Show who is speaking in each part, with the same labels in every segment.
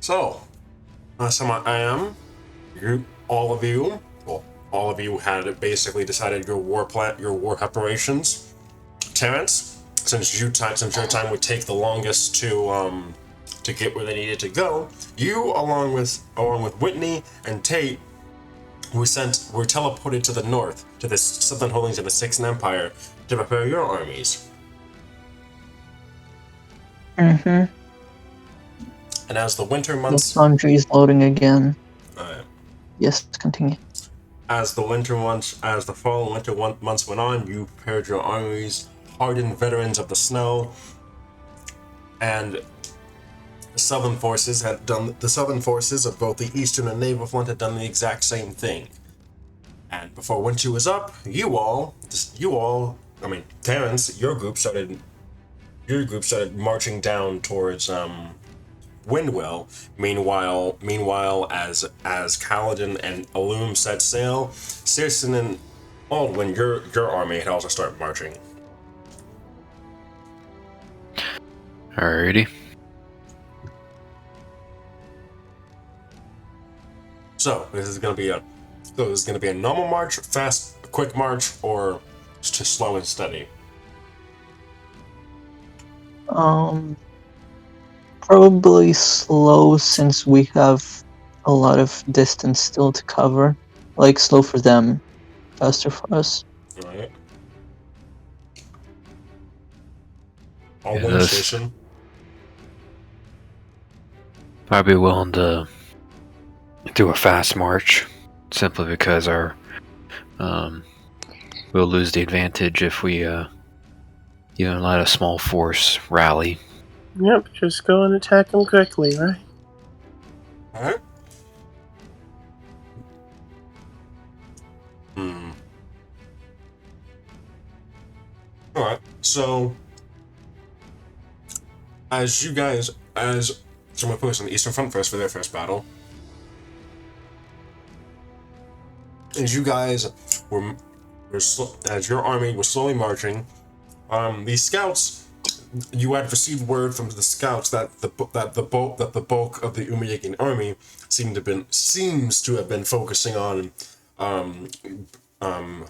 Speaker 1: So, I am. All of you had basically decided your war preparations. Terrence, since your time would take the longest to get where they needed to go, you along with Whitney and Tate were teleported to the north to this Southern Holdings of the Sixth Empire to prepare your armies.
Speaker 2: Mm-hmm.
Speaker 1: And as the winter
Speaker 2: The
Speaker 1: months,
Speaker 2: laundry is loading again.
Speaker 1: uh,
Speaker 2: Yes, continue.
Speaker 1: as the fall and winter months went on, you prepared your armies, hardened veterans of the snow, and the Southern forces of both the Eastern and Naval Front had done the exact same thing. And before winter was up, Terrence, your group started marching down towards Windwell. Meanwhile, as Kaladin and Alum set sail, Searson and Aldwin, your army had also started marching.
Speaker 3: Alrighty.
Speaker 1: So this is gonna be a normal march, quick march, or just slow and steady.
Speaker 2: Probably slow since we have a lot of distance still to cover. Like slow for them, faster for us.
Speaker 1: All right. Station.
Speaker 3: I'd be willing to do a fast march, simply because we'll lose the advantage if we even let a small force rally.
Speaker 4: Yep, just go and attack them quickly, right?
Speaker 1: Alright. Alright, so I'm gonna focus on the Eastern Front first for their first battle. As your army was slowly marching, these scouts, you had received word from the scouts that the bulk of the Imuyuegian army seems to have been focusing on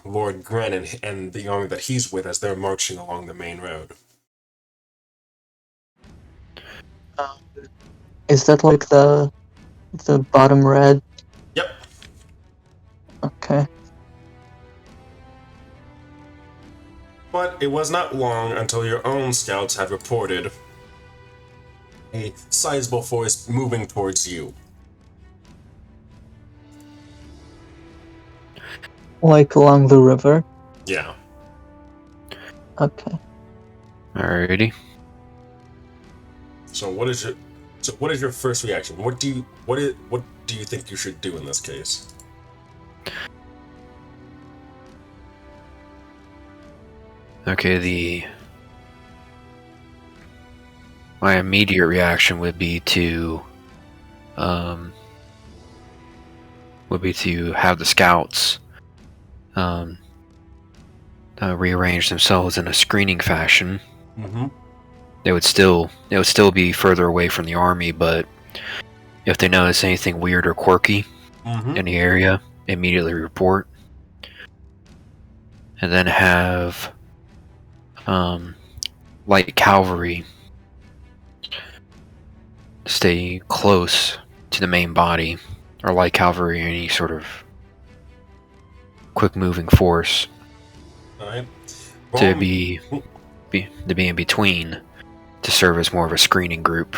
Speaker 1: Lord Gren and the army that he's with as they're marching along the main road.
Speaker 2: Is that like the bottom red?
Speaker 1: Yep.
Speaker 2: Okay.
Speaker 1: But it was not long until your own scouts had reported a sizable force moving towards you.
Speaker 2: Like along the river?
Speaker 1: Yeah.
Speaker 2: Okay.
Speaker 3: Alrighty.
Speaker 1: So what is your first reaction? What do you think you should do in this case?
Speaker 3: Okay, my immediate reaction would be to have the scouts rearrange themselves in a screening fashion.
Speaker 1: Mm-hmm.
Speaker 3: They would still be further away from the army, but if they notice anything weird or quirky in the area, immediately report. And then have light cavalry stay close to the main body, or light cavalry or any sort of quick moving force.
Speaker 1: Alright.
Speaker 3: To be in between, to serve as more of a screening group.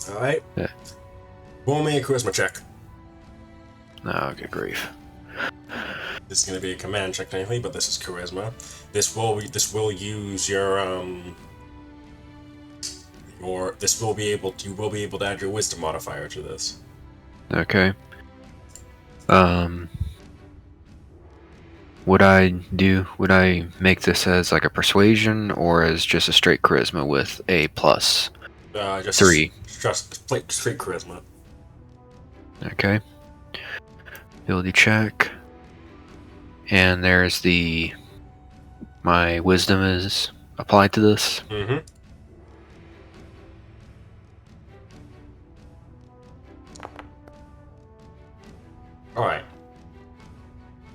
Speaker 1: Alright.
Speaker 3: Yeah.
Speaker 1: Roll me a charisma check.
Speaker 3: Oh, good grief.
Speaker 1: This is going to be a command check technically, but this is charisma. You will be able to add your wisdom modifier to this.
Speaker 3: Okay. Would I make this as like a persuasion or as just a straight charisma with a plus?
Speaker 1: Just
Speaker 3: 3.
Speaker 1: Just straight charisma.
Speaker 3: Okay. Ability check. And there's my wisdom is applied to this.
Speaker 1: Mm-hmm. All right.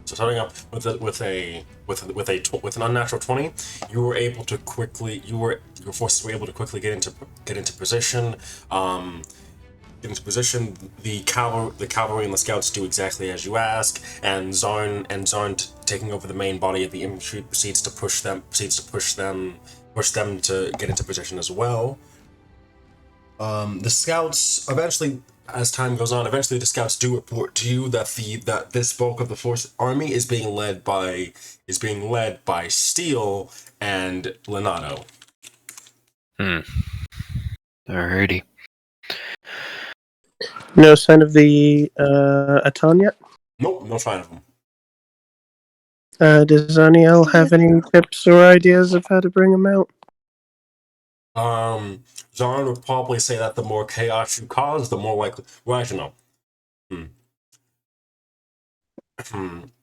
Speaker 1: So starting up with an unnatural 20, you were able to quickly your forces were able to quickly get into position. Get into position. The cavalry and the scouts do exactly as you ask, and Zarn taking over the main body of the infantry proceeds to push them to get into position as well. The scouts eventually, as time goes on, eventually the scouts do report to you that this bulk of the force army is being led by Steele and Lenato.
Speaker 3: Alrighty.
Speaker 4: No sign of the Atan yet?
Speaker 1: Nope, no sign of them.
Speaker 4: Does Aniel have any tips or ideas of how to bring him out?
Speaker 1: Zarn would probably say that the more chaos you cause, the more likely. Well, actually, no.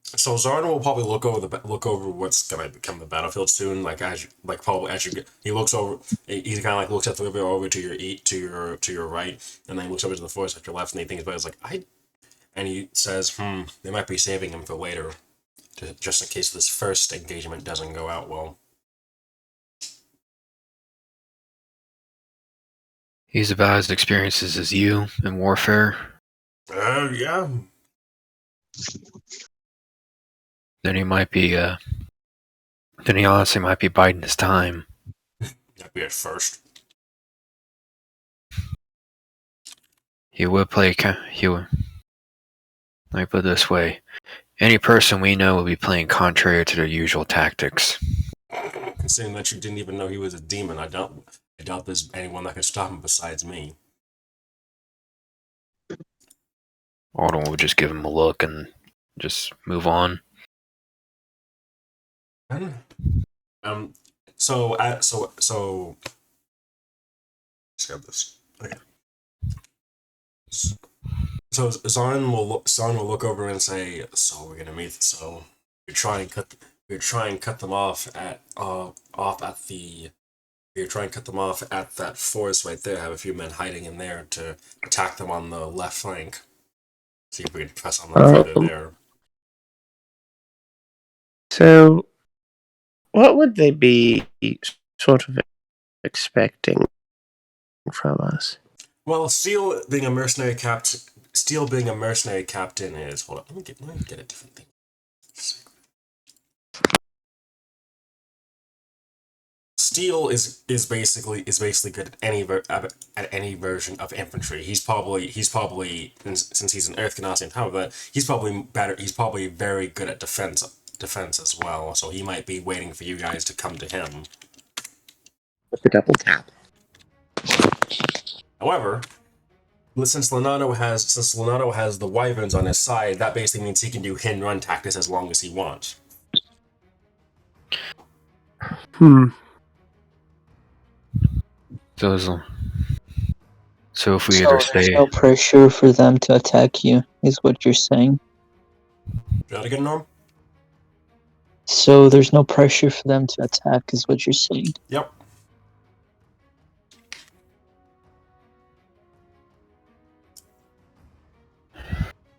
Speaker 1: So Zarn will probably look over what's gonna become the battlefield soon. He looks over. He kind of like looks at the river over to your right, and then he looks over to the forest at your left, and he thinks about it. And he says, they might be saving him for later, just in case this first engagement doesn't go out well.
Speaker 3: He's about as experienced as you in warfare.
Speaker 1: Yeah.
Speaker 3: Then he might be. Then he honestly might be biding his time.
Speaker 1: That'd be at first.
Speaker 3: He would play. He would. Let me put it this way: any person we know will be playing contrary to their usual tactics.
Speaker 1: Considering that you didn't even know he was a demon, I doubt there's anyone that could stop him besides me.
Speaker 3: Alden would just give him a look and just move on.
Speaker 1: So let's grab this. Okay. So Zarn will look over and say, "So we're gonna meet. So we try and cut them off at that forest right there. Have a few men hiding in there to attack them on the left flank. See if we can press on them further there."
Speaker 4: So, what would they be sort of expecting from us?
Speaker 1: Well, Steele being a mercenary captain is. Hold on, let me get a different thing. Steele is basically good at any version of infantry. He's probably since he's an Earth Ganassi on top of that, he's probably better. He's probably very good at defense as well. So he might be waiting for you guys to come to him.
Speaker 4: With the double tap.
Speaker 1: However, since Lenato has the wyverns on his side, that basically means he can do hit and run tactics as long as he wants.
Speaker 3: So if we either stay.
Speaker 2: There's no pressure for them to attack you, is what you're saying.
Speaker 1: Say that again, Norm?
Speaker 2: So there's no pressure for them to attack, is what you're saying.
Speaker 1: Yep.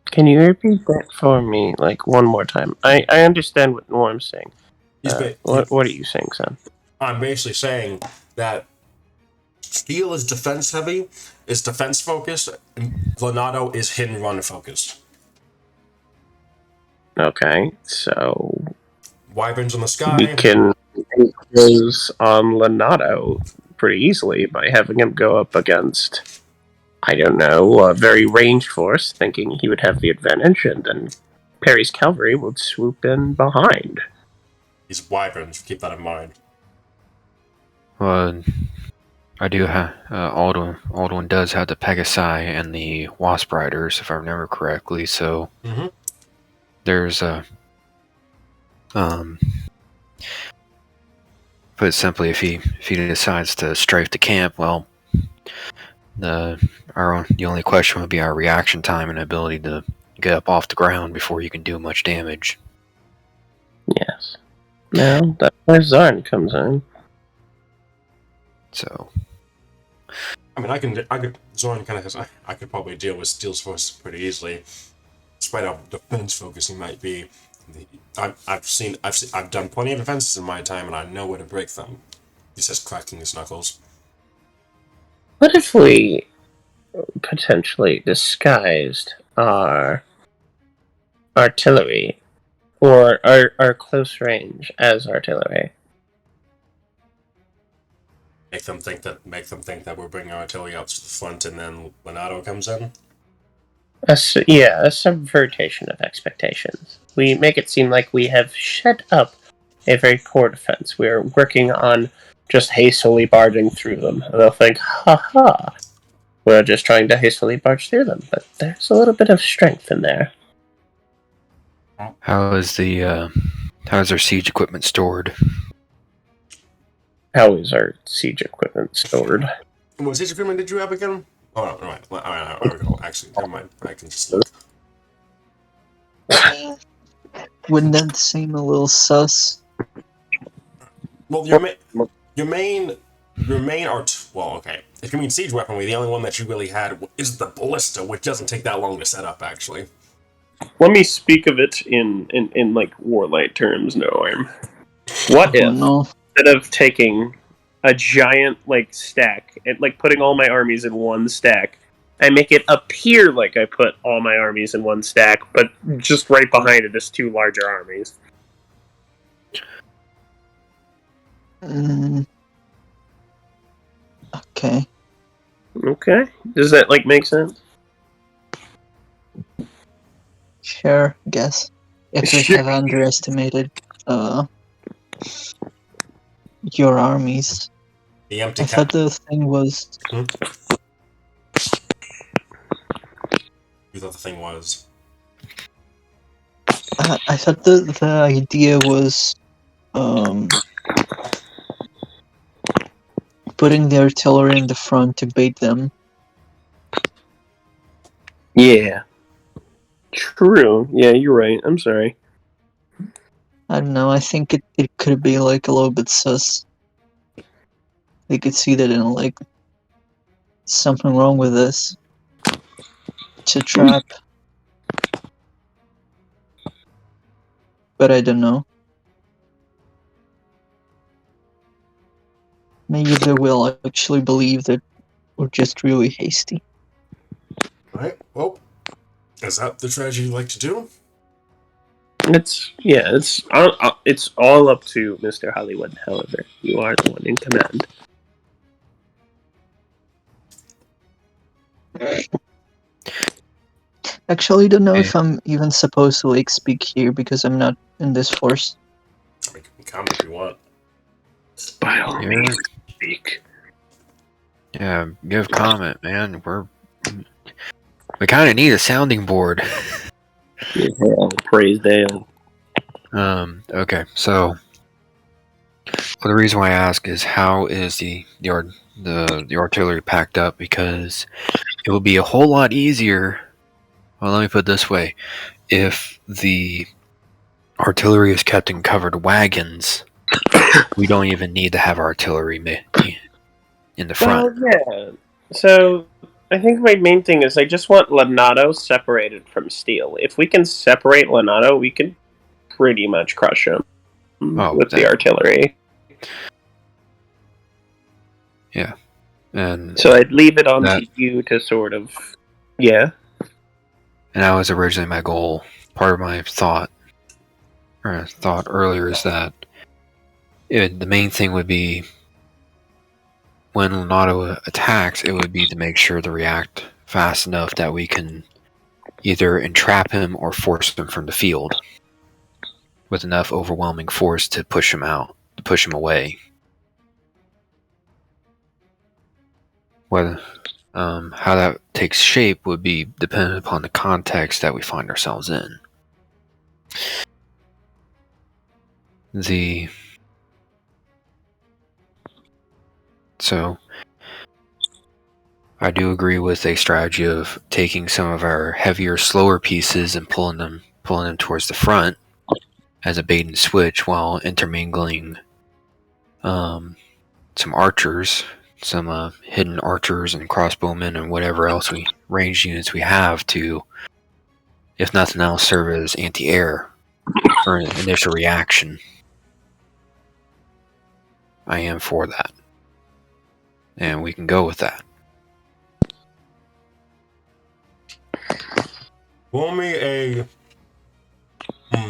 Speaker 4: Can you repeat that for me, one more time? I understand what Norm's saying. What are you saying, son?
Speaker 1: I'm basically saying that Steele is defense heavy, is defense focused, and Lenato is hit and run focused.
Speaker 4: Okay, so
Speaker 1: Wyverns in the sky.
Speaker 4: We can close on Lenato pretty easily by having him go up against, I don't know, a very ranged force, thinking he would have the advantage, and then Perry's cavalry would swoop in behind.
Speaker 1: These wyverns, keep that in mind.
Speaker 3: Well, I do have Alduin does have the Pegasi and the Wasp Riders, if I remember correctly. So there's a put it simply, if he decides to strafe the camp, well, the only question would be our reaction time and ability to get up off the ground before you can do much damage.
Speaker 4: Yes. Now that's where Zarn comes in.
Speaker 3: So,
Speaker 1: I mean, Zorn kind of has. I could probably deal with Steele's force pretty easily. despite how defense focused he might be, I've done plenty of defenses in my time, and I know where to break them. He says, cracking his knuckles.
Speaker 4: What if we potentially disguised our artillery or our close range as artillery?
Speaker 1: Make them think that we're bringing our artillery out to the front, and then Leonardo comes in.
Speaker 4: A subvertation of expectations. We make it seem like we have set up a very poor defense. We are working on just hastily barging through them. And they'll think, ha, we're just trying to hastily barge through them. But there's a little bit of strength in there.
Speaker 3: How's our siege equipment stored?
Speaker 4: How is our siege equipment stored?
Speaker 1: What siege equipment did you have again? Oh, no, right. All right. Actually, never mind. I can just look.
Speaker 2: Wouldn't that seem a little sus?
Speaker 1: Well, your main art. Well, okay. If you mean siege weaponry, the only one that you really had is the ballista, which doesn't take that long to set up, actually.
Speaker 4: Let me speak of it in like warlike terms, Noam. What if
Speaker 2: No.
Speaker 4: instead of taking a giant like stack and like putting all my armies in one stack, I make it appear like I put all my armies in one stack, but just right behind it is two larger armies.
Speaker 2: Okay.
Speaker 4: Okay. Does that like make sense?
Speaker 2: Sure, guess. If we
Speaker 4: Sure.
Speaker 2: have underestimated your armies.
Speaker 1: The empty
Speaker 2: I thought the thing was
Speaker 1: You thought the thing was?
Speaker 2: I thought the idea was putting the artillery in the front to bait them.
Speaker 4: Yeah. True. Yeah, you're right. I'm sorry.
Speaker 2: I don't know, I think it could be like a little bit sus. They could see that in like something wrong with this. It's a trap. But I don't know. Maybe they will actually believe that we're just really hasty.
Speaker 1: Alright, well, is that the strategy you like to do?
Speaker 4: It's all up to Mr. Hollywood. However, you are the one in command.
Speaker 2: Actually, I don't know if I'm even supposed to like speak here because I'm not in this force.
Speaker 1: I mean, you can comment if you want.
Speaker 4: By all means, speak.
Speaker 3: Yeah, give comment, man. We kind of need a sounding board.
Speaker 4: Yeah, praise Dale.
Speaker 3: Okay, so the reason why I ask is how is the artillery packed up? Because it will be a whole lot easier. Well, let me put it this way: if the artillery is kept in covered wagons, we don't even need to have artillery in the front.
Speaker 4: Well, yeah. So I think my main thing is I just want Leonardo separated from Steel. If we can separate Leonardo, we can pretty much crush him with the artillery.
Speaker 3: Yeah. And
Speaker 4: so I'd leave it on to you to sort of... Yeah.
Speaker 3: And that was originally my goal. Part of my thought earlier is that the main thing would be when Leonardo attacks, it would be to make sure to react fast enough that we can either entrap him or force him from the field with enough overwhelming force to push him out, to push him away. Whether how that takes shape would be dependent upon the context that we find ourselves in. So I do agree with a strategy of taking some of our heavier, slower pieces and pulling them towards the front as a bait and switch, while intermingling some archers, some hidden archers and crossbowmen and whatever else ranged units we have to if nothing else, serve as anti-air for an initial reaction. I am for that. And we can go with that.
Speaker 1: Roll me a... Oh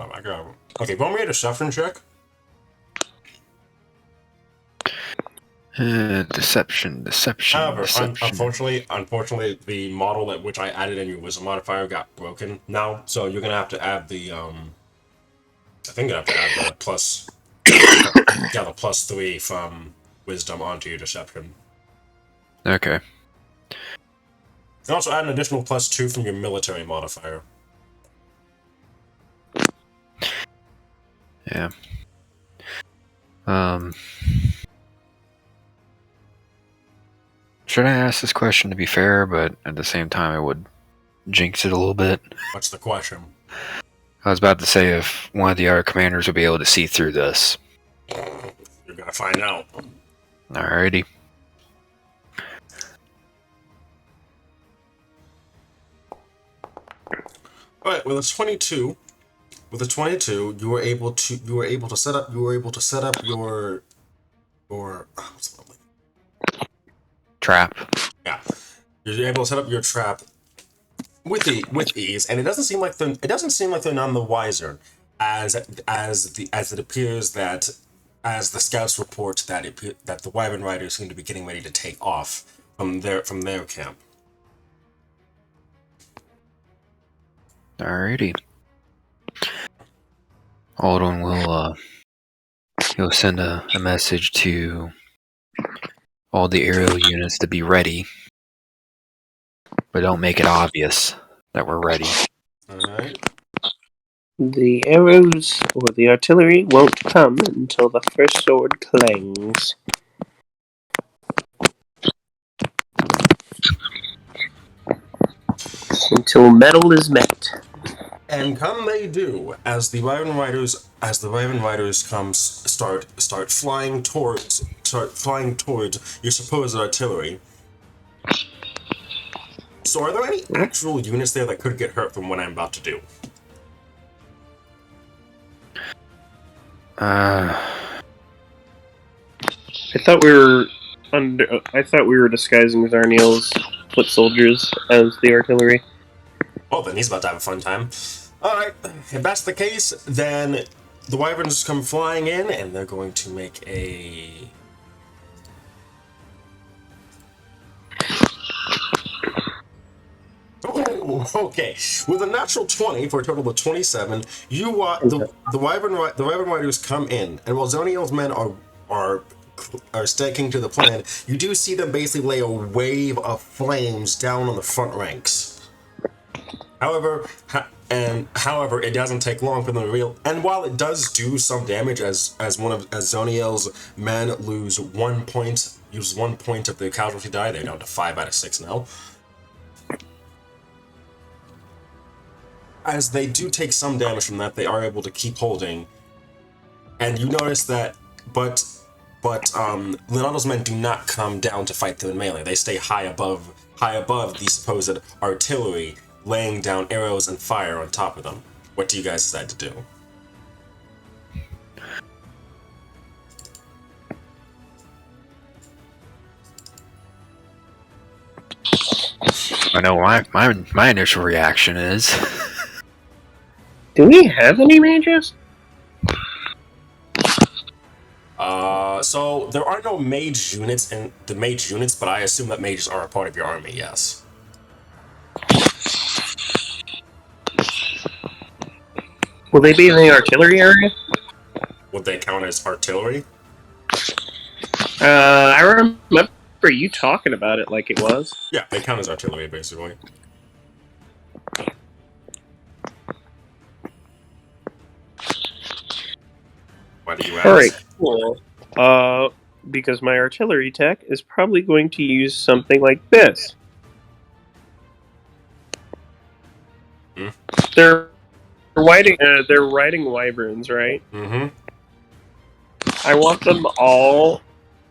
Speaker 1: my god. Okay, roll me a deception check.
Speaker 3: Deception.
Speaker 1: However, unfortunately, the model at which I added in your wisdom modifier got broken now, so you're gonna have to add the I think you have to add the plus, the +3 from wisdom onto your deception.
Speaker 3: Okay.
Speaker 1: You can also add an additional +2 from your military modifier.
Speaker 3: Yeah. Should I ask this question to be fair, but at the same time I would jinx it a little bit?
Speaker 1: What's the question?
Speaker 3: I was about to say if one of the other commanders would be able to see through this.
Speaker 1: You're gonna find out.
Speaker 3: Alrighty.
Speaker 1: Alright, with a 22, you were able to set up your what's the name?
Speaker 3: Trap.
Speaker 1: Yeah. You're able to set up your trap with ease, and it doesn't seem like they're none the wiser as it appears that as the scouts report that the Wyvern Riders seem to be getting ready to take off from their camp.
Speaker 3: Alrighty. Aldwin will he'll send a message to all the aerial units to be ready, but don't make it obvious that we're ready.
Speaker 1: Alright.
Speaker 4: The arrows or the artillery won't come until the first sword clangs. Until metal is met.
Speaker 1: And come they do, as the Wyvern Riders start flying towards your supposed artillery. So are there any actual units there that could get hurt from what I'm about to do?
Speaker 4: I thought we were disguising Zarniel's foot soldiers as the artillery.
Speaker 1: Well, then he's about to have a fun time. Alright, if that's the case, then the Wyverns come flying in, and they're going to make a... Oh, okay. With a natural 20 for a total of 27, the Wyvern Riders come in, and while Zoniel's men are sticking to the plan, you do see them basically lay a wave of flames down on the front ranks. However, it doesn't take long for them to reveal. And while it does do some damage, as Zoniel's men use 1 point of their casualty die, they're down to 5 out of 6 now. As they do take some damage from that, they are able to keep holding. And you notice that, but Leonardo's men do not come down to fight them in melee. They stay high above the supposed artillery, laying down arrows and fire on top of them. What do you guys decide to do?
Speaker 3: I know my initial reaction is...
Speaker 4: Do we have any mages?
Speaker 1: So there are no mage units in the mage units, but I assume that mages are a part of your army, yes.
Speaker 4: Will they be in the artillery area?
Speaker 1: Would they count as artillery?
Speaker 4: I remember you talking about it like it was.
Speaker 1: Yeah, they count as artillery, basically. Why do you ask?
Speaker 4: Alright, cool. Because my artillery tech is probably going to use something like this.
Speaker 1: Hmm?
Speaker 4: They're riding wyverns, right?
Speaker 1: Mm-hmm.
Speaker 4: I want them all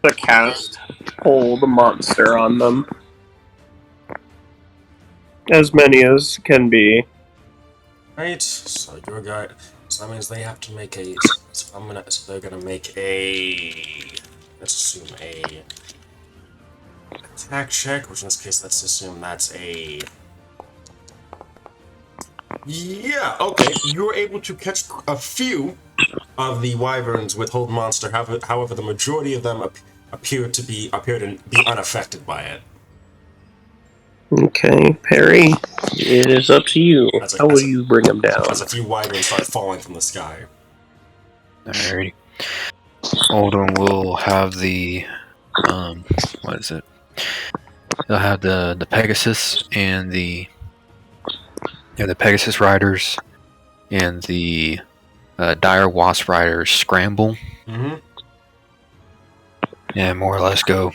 Speaker 4: to cast Hold Monster on them. As many as can be.
Speaker 1: Right. So your guy. So that means they have to make a. So I'm gonna. So they're gonna make a. Let's assume a attack check, which in this case, let's assume that's a. Yeah. Okay. You were able to catch a few of the wyverns with hold monster. However, the majority of them appear to be unaffected by it.
Speaker 4: Okay, Perry, it is up to you. How will you bring him down?
Speaker 1: As a few wyverns start falling from the sky.
Speaker 3: Alrighty. Oldham will have the what is it? They'll have the Pegasus and the Pegasus riders and the dire wasp riders scramble.
Speaker 1: Mm-hmm.
Speaker 3: And more or less do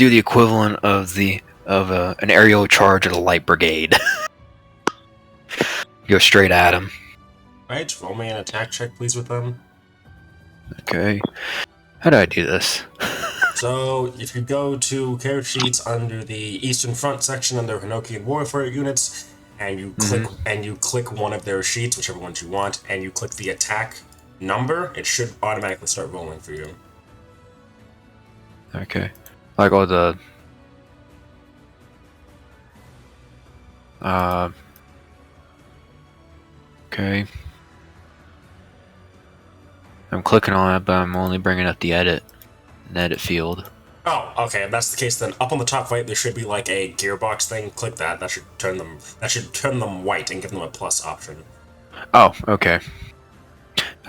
Speaker 3: the equivalent of an aerial charge of the light brigade. Go straight at him.
Speaker 1: Right, roll me an attack check, please, with them.
Speaker 3: Okay. How do I do this?
Speaker 1: So, if you go to character sheets under the Eastern Front section under Hinokian Warfare units, and you click one of their sheets, whichever ones you want, and you click the attack number, it should automatically start rolling for you.
Speaker 3: Okay. Like all the okay. I'm clicking on it, but I'm only bringing up the edit field.
Speaker 1: Oh, okay. If that's the case, then up on the top right there should be like a gearbox thing. Click that. That should turn them white and give them a plus option.
Speaker 3: Oh, okay.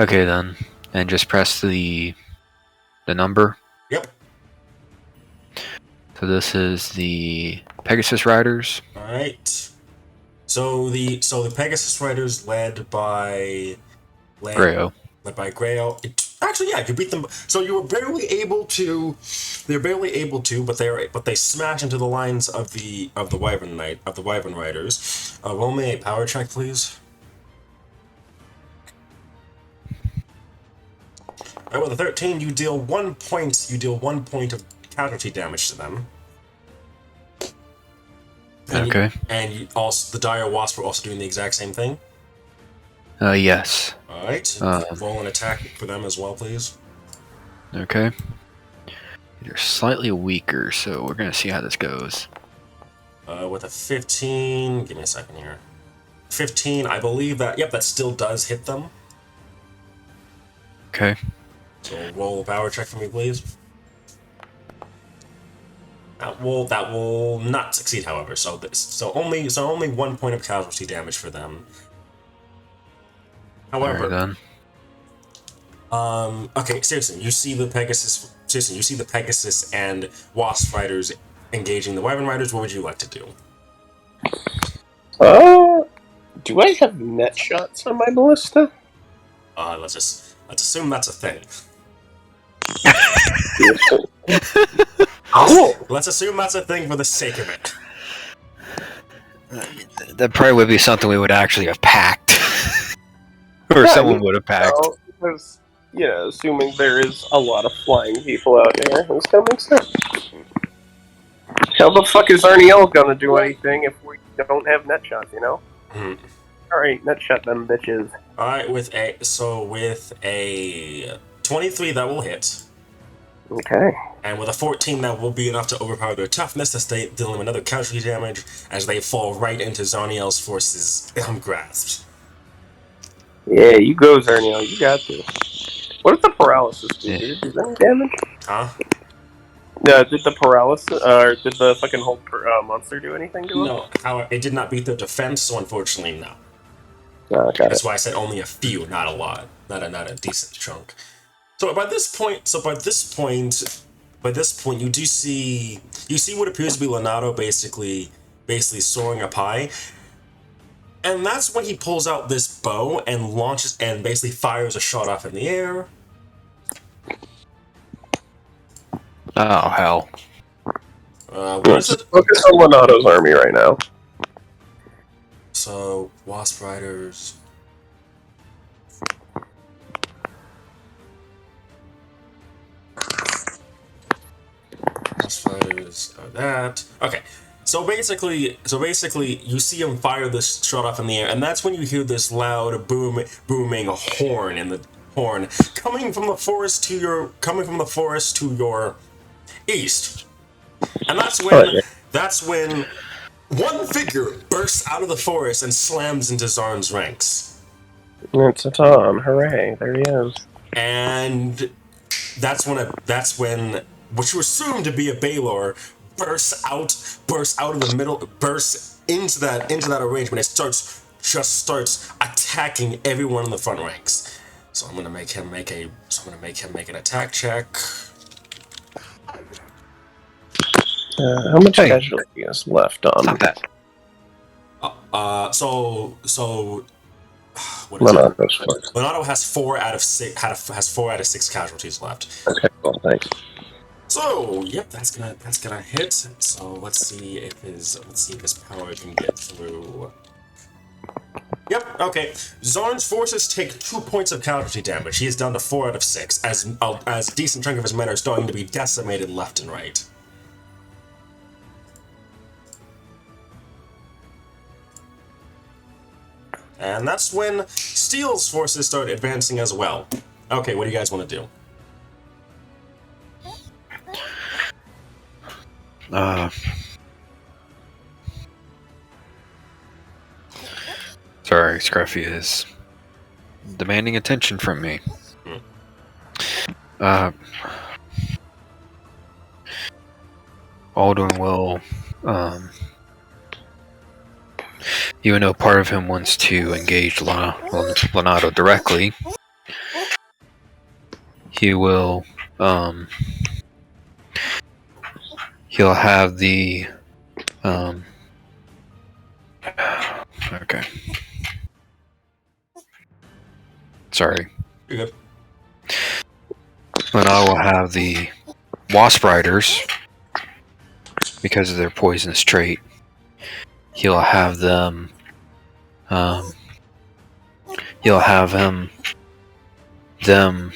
Speaker 3: Okay then, and just press the number.
Speaker 1: Yep.
Speaker 3: So this is the Pegasus Riders.
Speaker 1: All right. So the Pegasus Riders led by
Speaker 3: Grayo.
Speaker 1: Led by Grayo. Actually, yeah, you beat them. So you were barely able to. They're barely able to, but they smash into the lines of the Wyvern Riders. Roll me a power check, please. All right, with a 13, you deal 1 point. You deal 1 point of casualty damage to them. And
Speaker 3: Okay.
Speaker 1: You also, the dire wasp are also doing the exact same thing.
Speaker 3: Yes.
Speaker 1: All right. Roll an attack for them as well, please.
Speaker 3: Okay. They're slightly weaker, so we're gonna see how this goes.
Speaker 1: With a 15, give me a second here. 15, I believe that. Yep, that still does hit them.
Speaker 3: Okay.
Speaker 1: So roll a power check for me, please. That will not succeed, however. So only 1 point of casualty damage for them. However,
Speaker 3: then.
Speaker 1: Okay, seriously, you see the Pegasus and Wasp Riders engaging the Wyvern Riders. What would you like to do?
Speaker 4: Do I have net shots on my ballista?
Speaker 1: Let's assume that's a thing.
Speaker 4: Cool.
Speaker 1: Let's assume that's a thing for the sake of it.
Speaker 3: That probably would be something we would actually have packed. Or someone would have packed.
Speaker 4: Because, assuming there is a lot of flying people out there, this kind of makes sense. How the fuck is Arniel gonna do anything if we don't have net shots,
Speaker 1: Mm-hmm.
Speaker 4: Alright, net shot them bitches.
Speaker 1: Alright, with a 23 that will hit.
Speaker 4: Okay.
Speaker 1: And with a 14 that will be enough to overpower their toughness as they deal them another casualty damage as they fall right into Zoniel's forces grasp.
Speaker 4: Yeah, you go, Zerniel. You got this. What did the paralysis do? Did it do any damage?
Speaker 1: Huh?
Speaker 4: No, did the paralysis, or did the fucking Hulk monster do anything to him?
Speaker 1: No, however, it did not beat their defense, so unfortunately, no.
Speaker 4: That's
Speaker 1: why I said only a few, not a lot, not a decent chunk. So by this point, you do see what appears to be Leonardo basically soaring up high, and that's when he pulls out this bow and launches and basically fires a shot off in the air.
Speaker 3: Oh hell!
Speaker 1: What is it?
Speaker 4: Focus on Leonardo's army right now.
Speaker 1: So Wasp Riders. Crossfires are that. Okay. So basically, you see him fire this shot off in the air, and that's when you hear this loud booming horn in the horn coming from the forest to your east, and that's when one figure bursts out of the forest and slams into Zarn's ranks.
Speaker 4: It's a Tom. Hooray! There he is.
Speaker 1: And that's when what you assume to be a Baylor bursts out of the middle, bursts into that arrangement. It starts attacking everyone in the front ranks. So I'm gonna make him make an attack check.
Speaker 4: How much casualty is left on?
Speaker 3: Not that.
Speaker 1: What is
Speaker 4: Leonardo
Speaker 1: it? Leonardo has 4 out of 6 casualties left.
Speaker 4: Okay, well, thanks.
Speaker 1: So, yep, that's gonna hit. So let's see if his power can get through. Yep, okay. Zarn's forces take 2 points of casualty damage. He is down to 4 out of 6, as a decent chunk of his men are starting to be decimated left and right. And that's when Steel's forces start advancing as well. Okay, what do you guys want to do?
Speaker 3: Sorry, Scruffy is demanding attention from me. Alduin will, even though part of him wants to engage Leonardo directly, he will, he'll have the, okay. Sorry.
Speaker 1: You're good.
Speaker 3: Leonardo will have the Wasp Riders, because of their poisonous trait. He'll have them, he'll have them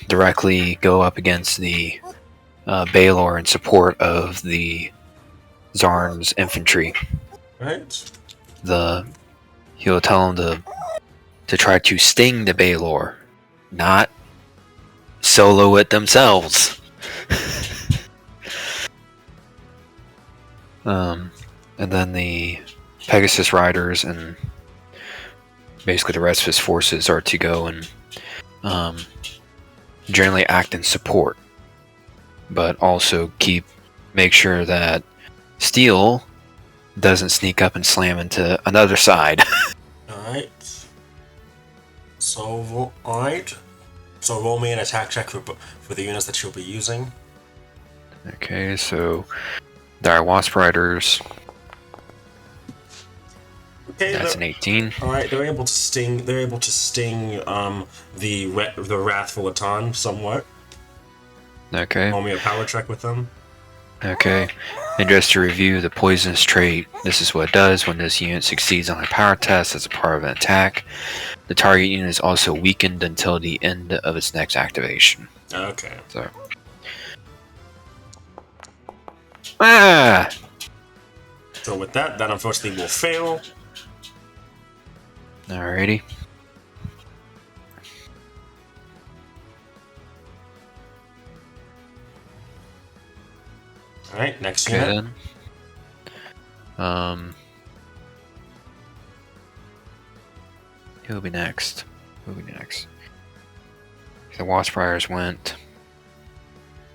Speaker 3: directly go up against the Baylor in support of the Zarn's infantry.
Speaker 1: Right.
Speaker 3: He'll tell them to try to sting the Baylor, not solo it themselves. And then the Pegasus Riders and basically the rest of his forces are to go and generally act in support, but also make sure that Steel doesn't sneak up and slam into another side.
Speaker 1: Alright. So roll me an attack check for the units that you'll be using.
Speaker 3: Okay, so there are Wasp Riders.
Speaker 1: Okay,
Speaker 3: That's an 18.
Speaker 1: All right, they're able to sting. They're able to sting the wrathful Atan somewhat.
Speaker 3: Okay.
Speaker 1: Roll me a power check with them.
Speaker 3: Okay. And just to review the poisonous trait, this is what it does when this unit succeeds on a power test as a part of an attack. The target unit is also weakened until the end of its next activation.
Speaker 1: Okay.
Speaker 3: So. Ah!
Speaker 1: So with that unfortunately will fail.
Speaker 3: Alrighty.
Speaker 1: Alright, next
Speaker 3: Okay
Speaker 1: unit.
Speaker 3: then. Who'll be next? The Wasp Riders went.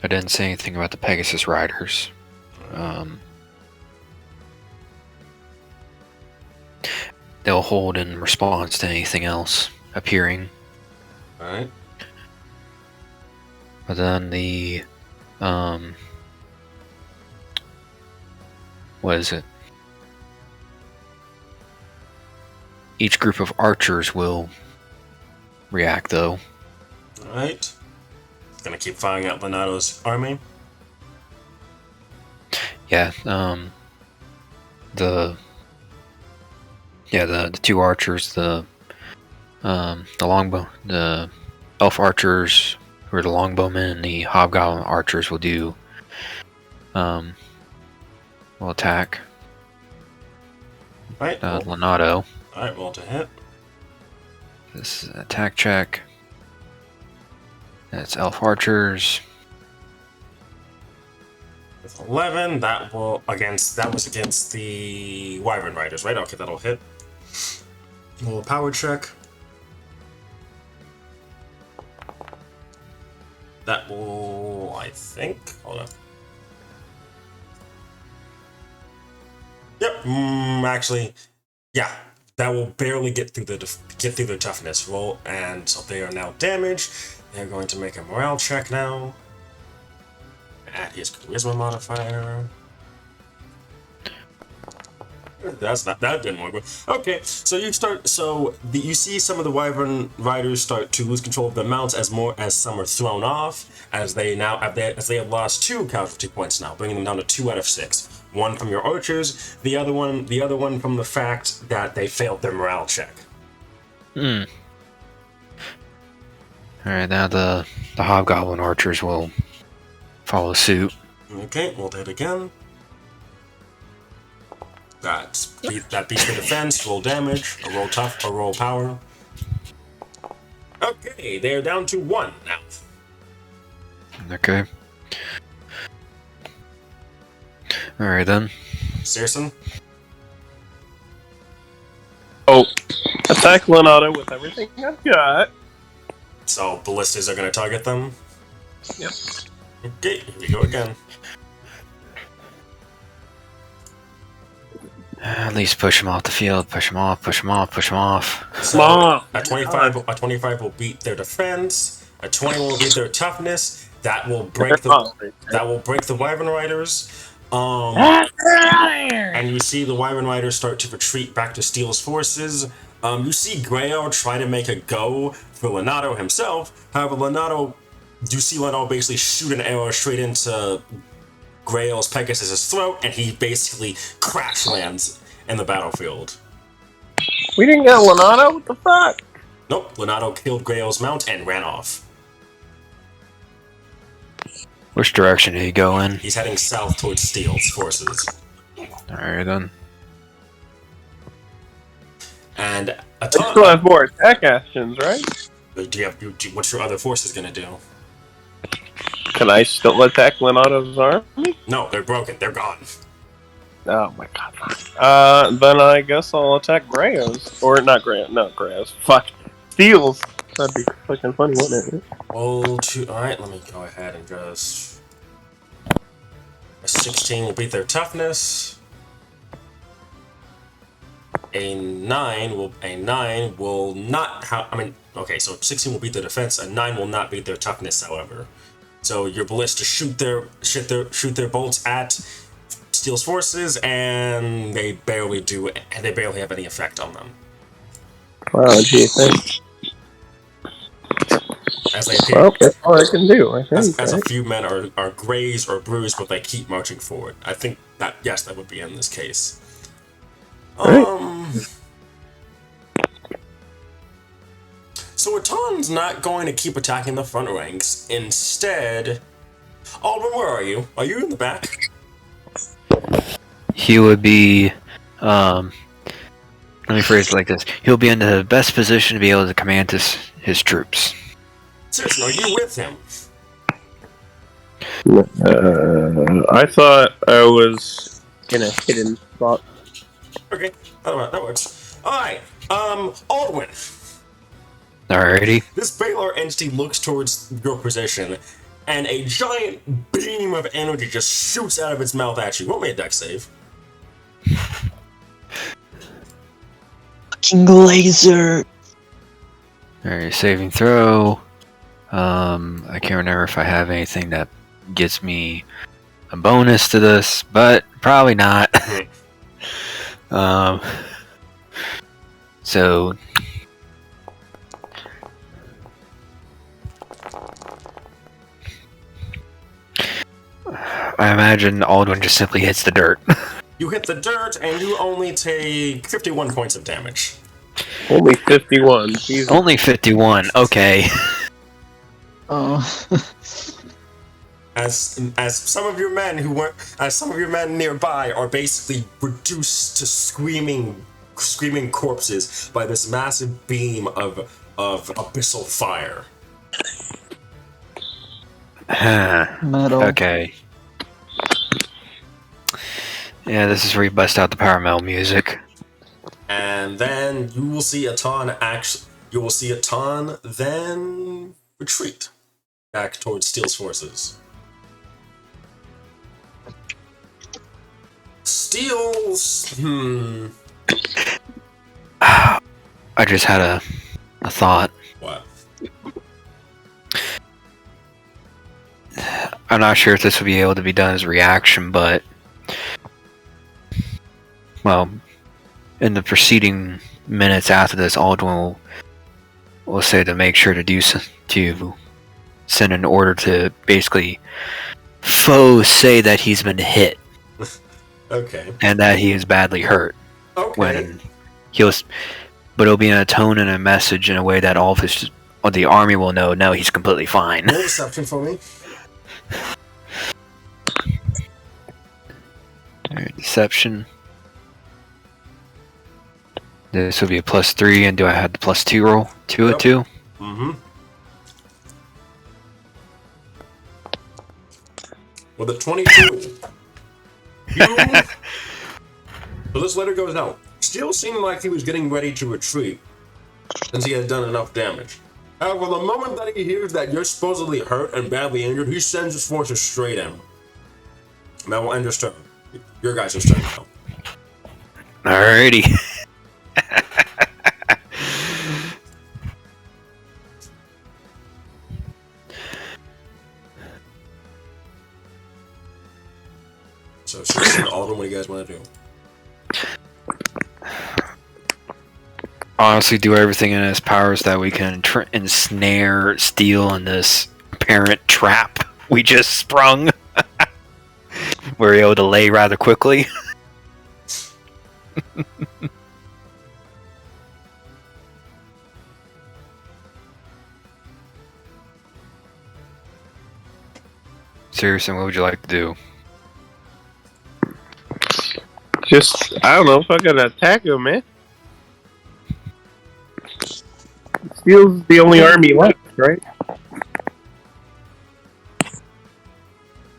Speaker 3: I didn't say anything about the Pegasus Riders. They'll hold in response to anything else appearing.
Speaker 1: Alright.
Speaker 3: But then the what is it? Each group of archers will react though.
Speaker 1: Alright. Gonna keep firing at Leonardo's army.
Speaker 3: Yeah, the two archers, the elf archers, who are the longbowmen, and the hobgoblin archers will do will attack
Speaker 1: Alright,
Speaker 3: Leonardo.
Speaker 1: alright, roll to hit.
Speaker 3: This is an attack check. That's elf archers.
Speaker 1: With 11, that was against the Wyvern Riders, right? Okay, that'll hit. Roll a power check. That will, I think, hold on. Yep, actually, yeah, that will barely get through the toughness roll, and so they are now damaged. They're going to make a morale check now. Add his charisma modifier. That didn't work. Okay, so you see some of the Wyvern riders start to lose control of their mounts as some are thrown off, as they have lost 2 casualty points now, bringing them down to 2 out of 6. One from your archers, the other one from the fact that they failed their morale check.
Speaker 3: Alright, now the hobgoblin archers will follow suit.
Speaker 1: Okay, we'll hit again. That beats the defense, roll damage, a roll tough, a roll power. Okay, they're down to 1 now.
Speaker 3: Okay. Alright then.
Speaker 1: Searson?
Speaker 4: Oh, attack Leonardo with everything I've got.
Speaker 1: So ballistas are going to target them?
Speaker 4: Yep.
Speaker 1: Okay, here we go again.
Speaker 3: At least push him off the field. Push him off, push him off, push him off.
Speaker 1: So a 25 will beat their defense. A 20 will beat their toughness. That will break the Wyvern Riders. And you see the Wyvern Riders start to retreat back to Steel's forces. You see Grail try to make a go for Leonardo himself. However, you see Leonardo basically shoot an arrow straight into Grail's Pegasus' throat, and he basically crash lands in the battlefield.
Speaker 4: We didn't get Leonardo? What the fuck?
Speaker 1: Nope, Leonardo killed Grail's mount and ran off.
Speaker 3: Which direction did he go in?
Speaker 1: He's heading south towards Steel's forces.
Speaker 3: Alright then.
Speaker 1: And
Speaker 4: I still have more attack actions, right?
Speaker 1: What's your other forces gonna do?
Speaker 4: Can I still attack Leonardo's army?
Speaker 1: No, they're broken. They're gone.
Speaker 4: Oh my god. Then I guess I'll attack Grayos. Or not Grayos. No, Grayos. Fuck. Steels. That'd be fucking funny, wouldn't it?
Speaker 1: Alright, let me go ahead and just... A 16 will beat their toughness. A 9 will not... okay, so 16 will beat their defense. A 9 will not beat their toughness, however. So your ballistas shoot their bolts at Steel's forces, and they barely have any effect on them.
Speaker 4: Wow, gee, thanks.
Speaker 1: As they appear,
Speaker 4: Well, that's all I can do, I think.
Speaker 1: as a few men are grazed or bruised, but they keep marching forward. I think that, yes, that would be in this case. So Raton's not going to keep attacking the front ranks. Instead... Alban, where are you? Are you in the back?
Speaker 3: He would be, let me phrase it like this. He'll be in the best position to be able to command his troops.
Speaker 1: Seriously, are you with him?
Speaker 4: I thought I was in a hidden spot.
Speaker 1: Okay, that works. Alright, Aldwin.
Speaker 3: Alrighty.
Speaker 1: This Baylor entity looks towards your position, and a giant beam of energy just shoots out of its mouth at you. Roll me a dex save.
Speaker 2: Fucking laser.
Speaker 3: Alright, saving throw. I can't remember if I have anything that gets me a bonus to this, but probably not. So I imagine Aldwin just simply hits the dirt.
Speaker 1: You hit the dirt, and you only take 51 points of damage.
Speaker 4: Only 51. Jesus.
Speaker 3: Only 51, okay.
Speaker 2: Oh.
Speaker 1: as some of your men nearby are basically reduced to screaming corpses by this massive beam of abyssal fire.
Speaker 2: Metal.
Speaker 3: Okay. Yeah, this is where you bust out the power metal music.
Speaker 1: And then you will see Atan then retreat back towards Steel's forces. Steel's
Speaker 3: I just had a thought.
Speaker 1: What?
Speaker 3: I'm not sure if this would be able to be done as a reaction, but well, in the preceding minutes after this, Aldwin will say to make sure to send an order to basically say that he's been hit.
Speaker 1: Okay.
Speaker 3: And that he is badly hurt.
Speaker 1: Okay.
Speaker 3: But it'll be in a tone and a message in a way that all of the army will know. No, he's completely fine.
Speaker 1: Roll deception for me.
Speaker 3: Alright, deception. This will be a +3, and do I have the +2 roll? 2
Speaker 1: Yep.
Speaker 3: of 2?
Speaker 1: Mm-hmm. With a 22. So this letter goes out. Still seemed like he was getting ready to retreat, since he had done enough damage. However, the moment that he hears that you're supposedly hurt and badly injured, he sends his forces straight in. And that will end his turn. Your guys' turn now.
Speaker 3: Alrighty.
Speaker 1: So, seriously, Alden, what do you guys want to do?
Speaker 3: Honestly, do everything in his powers that we can ensnare Steel in this apparent trap we just sprung. We're able to lay rather quickly. Seriously, what would you like to do?
Speaker 4: Just, I don't know if I can attack him, man. Steel's the only army left, right?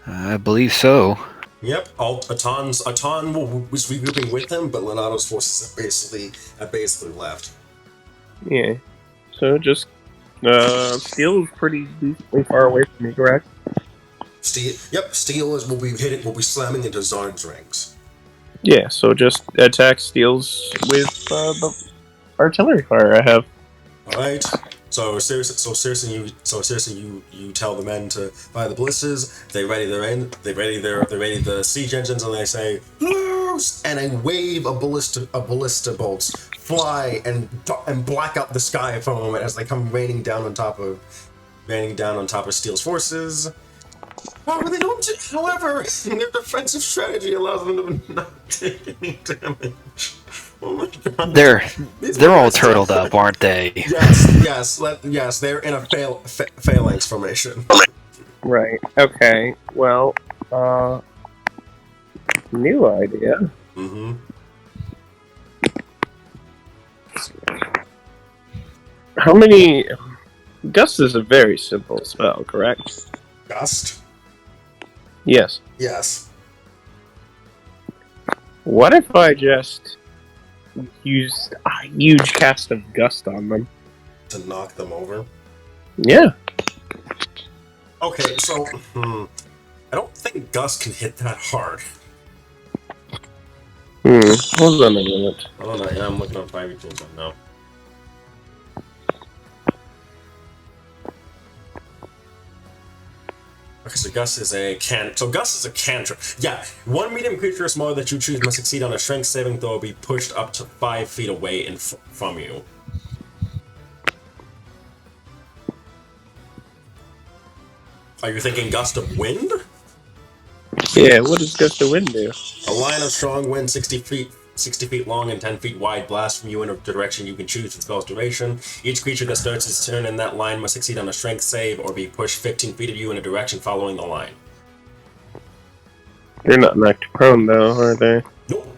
Speaker 3: I believe so.
Speaker 1: Yep, Atan was regrouping with him, but Lenato's forces have basically left.
Speaker 4: Yeah. So just, Steel's pretty decently far away from me, correct?
Speaker 1: Steel will be slamming into Zarn's ranks.
Speaker 4: Yeah, so just attack Steel's with the artillery fire I have.
Speaker 1: All right. So seriously, you tell the men to fire the ballistas. They ready the siege engines, and they say loose, and a wave of ballista bolts fly and black out the sky for a moment as they come raining down on top of Steel's forces. However, their defensive strategy allows them to not take any damage. Oh my god.
Speaker 3: They're all turtled up, aren't they?
Speaker 1: Yes. They're in a phalanx formation.
Speaker 4: Right. Okay. Well, new idea.
Speaker 1: Mm-hmm.
Speaker 4: How many? Gust is a very simple spell, correct?
Speaker 1: Gust?
Speaker 4: Yes.
Speaker 1: Yes.
Speaker 4: What if I just used a huge cast of Gust on them?
Speaker 1: To knock them over?
Speaker 4: Yeah.
Speaker 1: Okay, so, I don't think Gust can hit that hard.
Speaker 4: Hold on a minute.
Speaker 1: Oh no, yeah, I'm looking up 5e tools now. Okay, so Gust is a cantrip. Yeah, one medium creature or smaller that you choose must succeed on a strength saving throw or be pushed up to 5 feet away from you. Are you thinking Gust of Wind?
Speaker 4: Yeah, what does Gust of Wind do?
Speaker 1: A line of strong wind 60 feet long and 10 feet wide blasts from you in a direction you can choose for the spell's duration. Each creature that starts its turn in that line must succeed on a strength save or be pushed 15 feet of you in a direction following the line.
Speaker 4: They're not knocked prone, though, are they?
Speaker 1: Nope.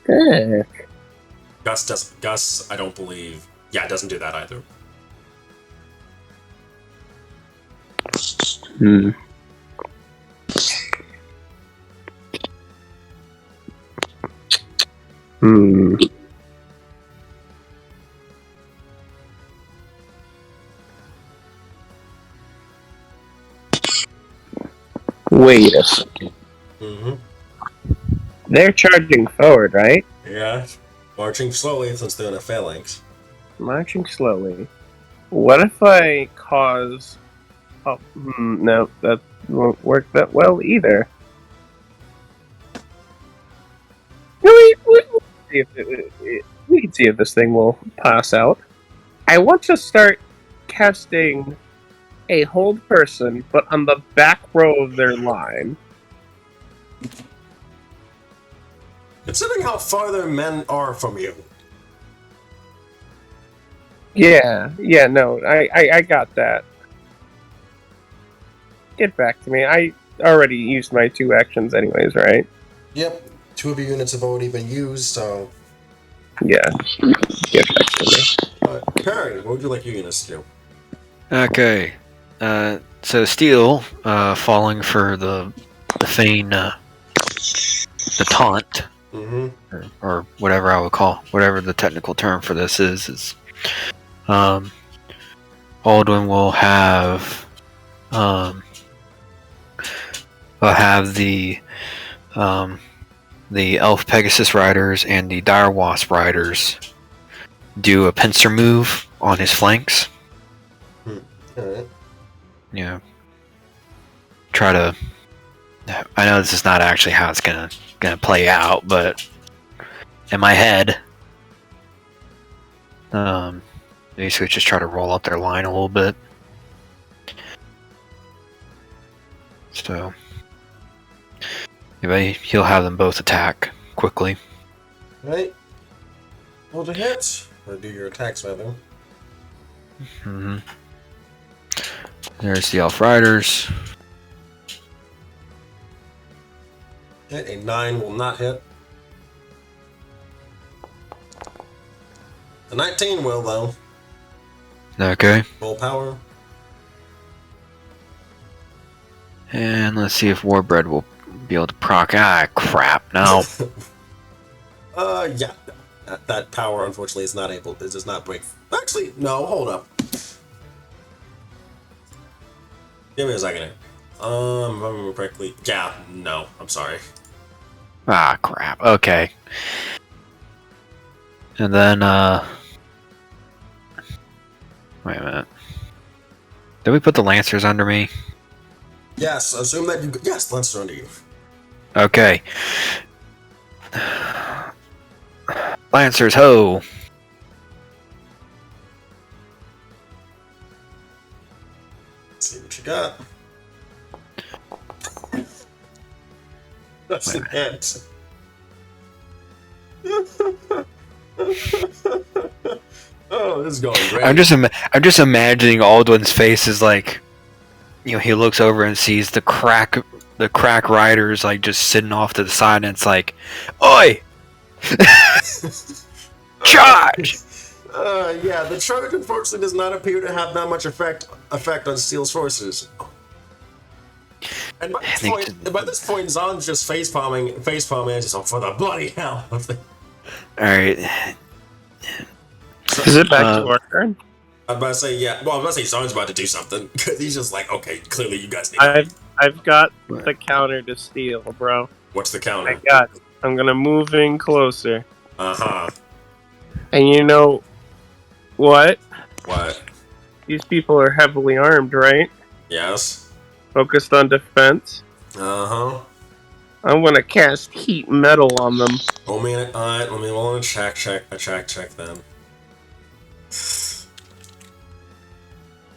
Speaker 4: Eh.
Speaker 1: Gus, I don't believe. Yeah, it doesn't do that either.
Speaker 4: Hmm. Hmm. Wait a second.
Speaker 1: Mm-hmm.
Speaker 4: They're charging forward, right?
Speaker 1: Yeah. Marching slowly since they're in a phalanx.
Speaker 4: Marching slowly. What if I cause... Oh, no, that won't work that well either. No, we can see if this thing will pass out. I want to start casting a hold person, but on the back row of their line.
Speaker 1: Considering how far their men are from you.
Speaker 4: Yeah, no, I got that. Get back to me. I already used my 2 actions anyways, right?
Speaker 1: Yep. 2 of your units have already been used, so...
Speaker 4: Yeah. Get back to me.
Speaker 1: Perry, what would you like your units to do?
Speaker 3: Okay. So Steel, falling for the feign, the taunt,
Speaker 1: Mm-hmm.
Speaker 3: or whatever I would call, whatever the technical term for this is Aldwin will have the Elf Pegasus Riders and the Dire Wasp Riders do a pincer move on his flanks.
Speaker 1: Alright.
Speaker 3: Yeah. Try to. I know this is not actually how it's gonna play out, but in my head, basically just try to roll up their line a little bit. So, anyway, he'll have them both attack quickly.
Speaker 1: Right. Roll to hit. Or do your attacks, rather.
Speaker 3: Mm-hmm. There's the Elf Riders.
Speaker 1: Hit. A 9 will not hit. A 19 will, though.
Speaker 3: Okay.
Speaker 1: Roll power.
Speaker 3: And let's see if Warbread will be able to proc. Ah, crap. No.
Speaker 1: Yeah. That power, unfortunately, is not able. It does not break. Actually, no. Hold up. Give me a second here. If I remember correctly. Yeah. No. I'm sorry.
Speaker 3: Ah, crap. Okay. And then, wait a minute. Did we put the Lancers under me?
Speaker 1: Yes. Assume that you. Yes. Let's under you.
Speaker 3: Okay. Lancers, ho!
Speaker 1: Let's see what you got. That's an hit. Oh, this is going great.
Speaker 3: I'm just imagining Aldwin's face is like, you know, he looks over and sees the crack riders like just sitting off to the side, and it's like, oi! Charge!
Speaker 1: Yeah, the charge unfortunately does not appear to have that much effect on Steel's forces. And by this point, Zon's just facepalming, and just, oh, for the bloody hell.
Speaker 3: Alright.
Speaker 4: Is it back to our turn?
Speaker 1: I'm about to say, yeah. Well, I'm about to say Zon's about to do something, because he's just like, okay, clearly you guys need
Speaker 4: I've got the counter to Steel, bro.
Speaker 1: What's the counter?
Speaker 4: I got it. I'm gonna move in closer.
Speaker 1: Uh-huh.
Speaker 4: And you know what?
Speaker 1: What?
Speaker 4: These people are heavily armed, right?
Speaker 1: Yes.
Speaker 4: Focused on defense.
Speaker 1: Uh-huh.
Speaker 4: I'm gonna cast heat metal on them.
Speaker 1: Oh man, alright, let me roll a check then.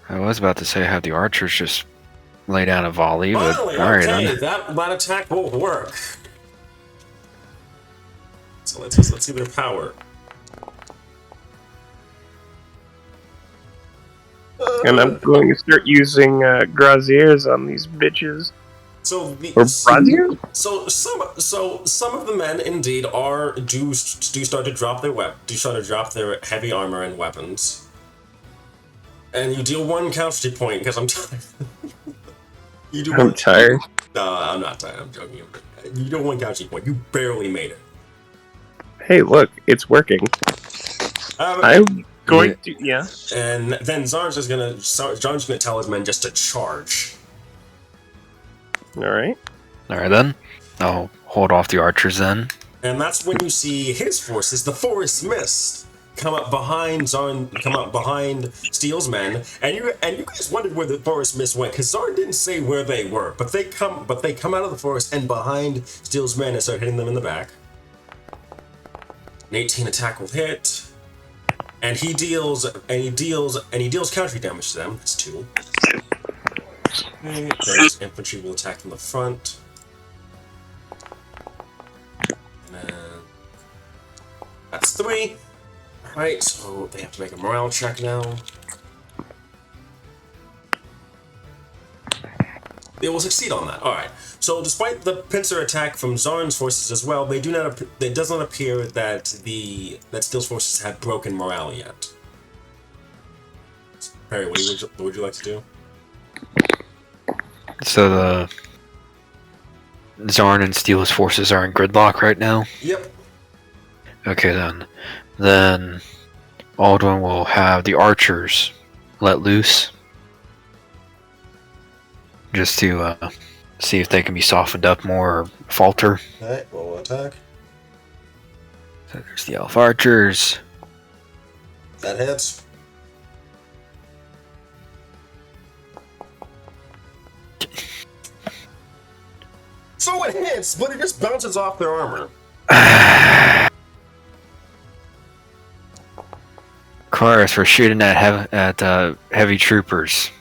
Speaker 3: I was about to say have the archers just lay down a volley, but
Speaker 1: Finally,
Speaker 3: alright.
Speaker 1: okay, that attack will work. So let's see their power.
Speaker 4: And I'm going to start using Graziers on these bitches.
Speaker 1: So
Speaker 4: Or Brazil?
Speaker 1: so some of the men indeed do start to drop their heavy armor and weapons, and you deal one casualty point because I'm tired. You do
Speaker 4: I'm
Speaker 1: one.
Speaker 4: tired.
Speaker 1: No, I'm not tired. I'm joking. You do one casualty point. You barely made it.
Speaker 4: Hey, look, it's working. I'm going to, yeah.
Speaker 1: And then Zarn's gonna tell his men just to charge.
Speaker 4: All
Speaker 3: Alright then. I'll hold off the archers then.
Speaker 1: And that's when you see his forces, the Forest Mist, come up behind Steel's men, and you guys wondered where the Forest Mist went, because Zarn didn't say where they were, but they come out of the forest and behind Steel's men and start hitting them in the back. An 18 attack will hit, and he deals country damage to them. That's 2. Okay, then his infantry will attack from the front. And that's 3. Alright, so they have to make a morale check now. They will succeed on that. Alright. So despite the pincer attack from Zarn's forces as well, it does not appear that Steel's forces have broken morale yet. Perry, what would you like to do?
Speaker 3: So the Zarn and Steel's forces are in gridlock right now?
Speaker 1: Yep.
Speaker 3: Okay then. Then Aldwin will have the archers let loose. Just to see if they can be softened up more or falter.
Speaker 1: Alright, roll attack.
Speaker 3: So there's the elf archers.
Speaker 1: That hits. So it hits, but it just bounces off their armor.
Speaker 3: Chorus, we're shooting at heavy troopers.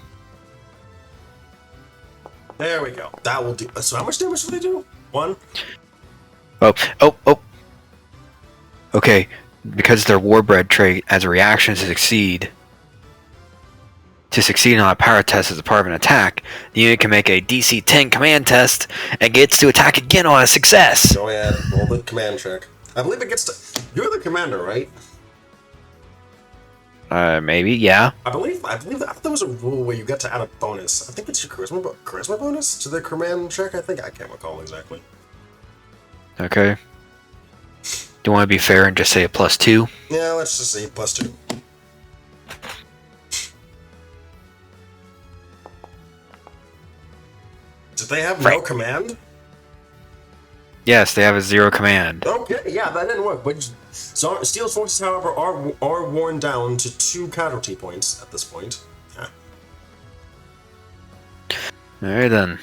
Speaker 1: There we go. That will do. So how much damage do they do? 1?
Speaker 3: Oh. Okay, because their warbred trait as a reaction to succeed on a power test as a part of an attack, the unit can make a DC 10 command test and gets to attack again on a success.
Speaker 1: Go ahead, roll the command check. I believe it gets to. You're the commander, right?
Speaker 3: Maybe, yeah.
Speaker 1: I believe that there was a rule where you got to add a bonus. I think it's your charisma bonus to the command check. I can't recall exactly.
Speaker 3: Okay. Do you want to be fair and just say a +2?
Speaker 1: Yeah, let's just say +2. Did they have no command?
Speaker 3: Yes, they have a 0 command.
Speaker 1: Okay, yeah, that didn't work. But Steel's forces, however, are worn down to 2 casualty points at this point. Yeah.
Speaker 3: Alright then.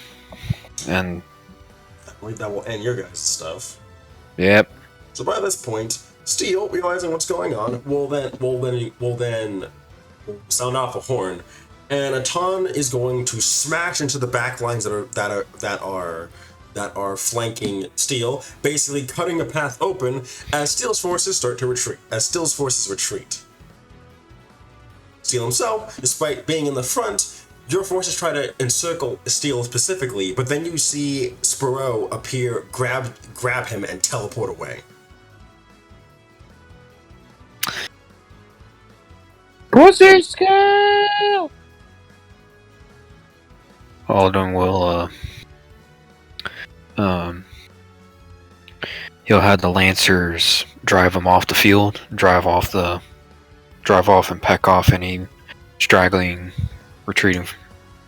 Speaker 3: And
Speaker 1: I believe that will end your guys' stuff.
Speaker 3: yep.
Speaker 1: So by this point, Steel, realizing what's going on, will then sound off a horn, and Atan is going to smash into the back lines that are flanking Steel, basically cutting a path open as Steel's forces retreat. Steel himself, despite being in the front, your forces try to encircle Steel specifically, but then you see Sparrow appear, grab him, and teleport away.
Speaker 4: Pussy scale!
Speaker 3: Alden will he'll have the Lancers drive them off the field, drive off and peck off any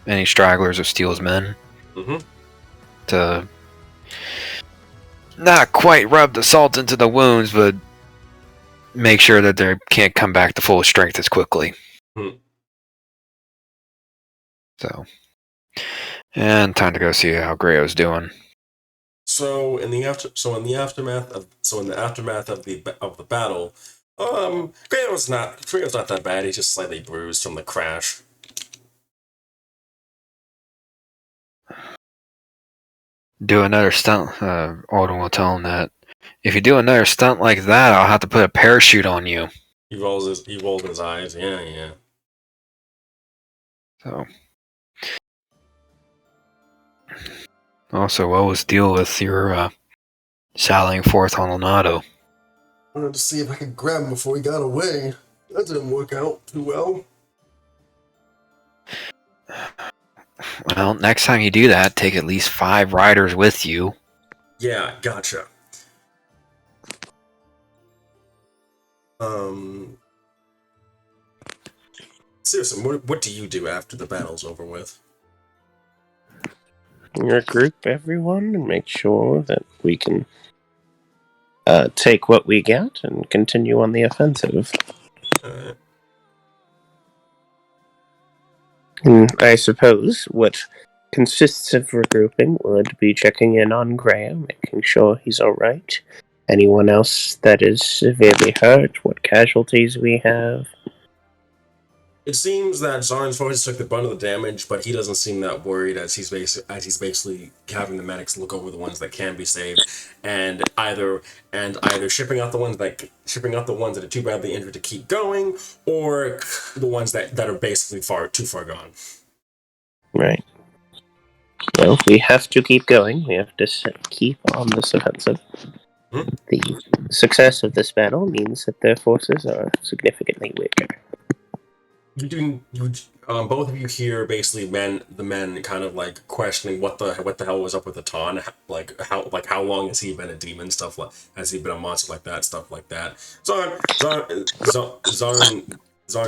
Speaker 3: any stragglers of Steel's men.
Speaker 1: Mm-hmm.
Speaker 3: To not quite rub the salt into the wounds, but make sure that they can't come back to full strength as quickly.
Speaker 1: Hmm.
Speaker 3: So, and time to go see how Greyo's doing.
Speaker 1: So in the aftermath of the battle, Greyo's not that bad. He's just slightly bruised from the crash.
Speaker 3: Do another stunt. Alden will tell him that if you do another stunt like that, I'll have to put a parachute on you.
Speaker 1: He rolls his eyes. Yeah.
Speaker 3: So, Also, what was the deal with your sallying forth on Leonardo?
Speaker 1: I wanted to see if I could grab him before he got away. That didn't work out too well.
Speaker 3: Well, next time you do that, take at least 5 riders with you.
Speaker 1: Yeah, gotcha. Seriously, what do you do after the battle's over with?
Speaker 4: Regroup everyone and make sure that we can take what we get and continue on the offensive. I suppose what consists of regrouping would be checking in on Graham, making sure he's alright. Anyone else that is severely hurt, what casualties we have.
Speaker 1: It seems that Zarn's forces took the brunt of the damage, but he doesn't seem that worried as he's basically having the medics look over the ones that can be saved, and either shipping out the ones that are too badly injured to keep going, or the ones that are basically too far gone.
Speaker 4: Right. Well, we have to keep going. We have to keep on this offensive. The success of this battle means that their forces are significantly weaker.
Speaker 1: Both of you hear basically the men kind of like questioning what the hell was up with Atan, how long has he been a demon, stuff like, has he been a monster like that, stuff like that. Zarn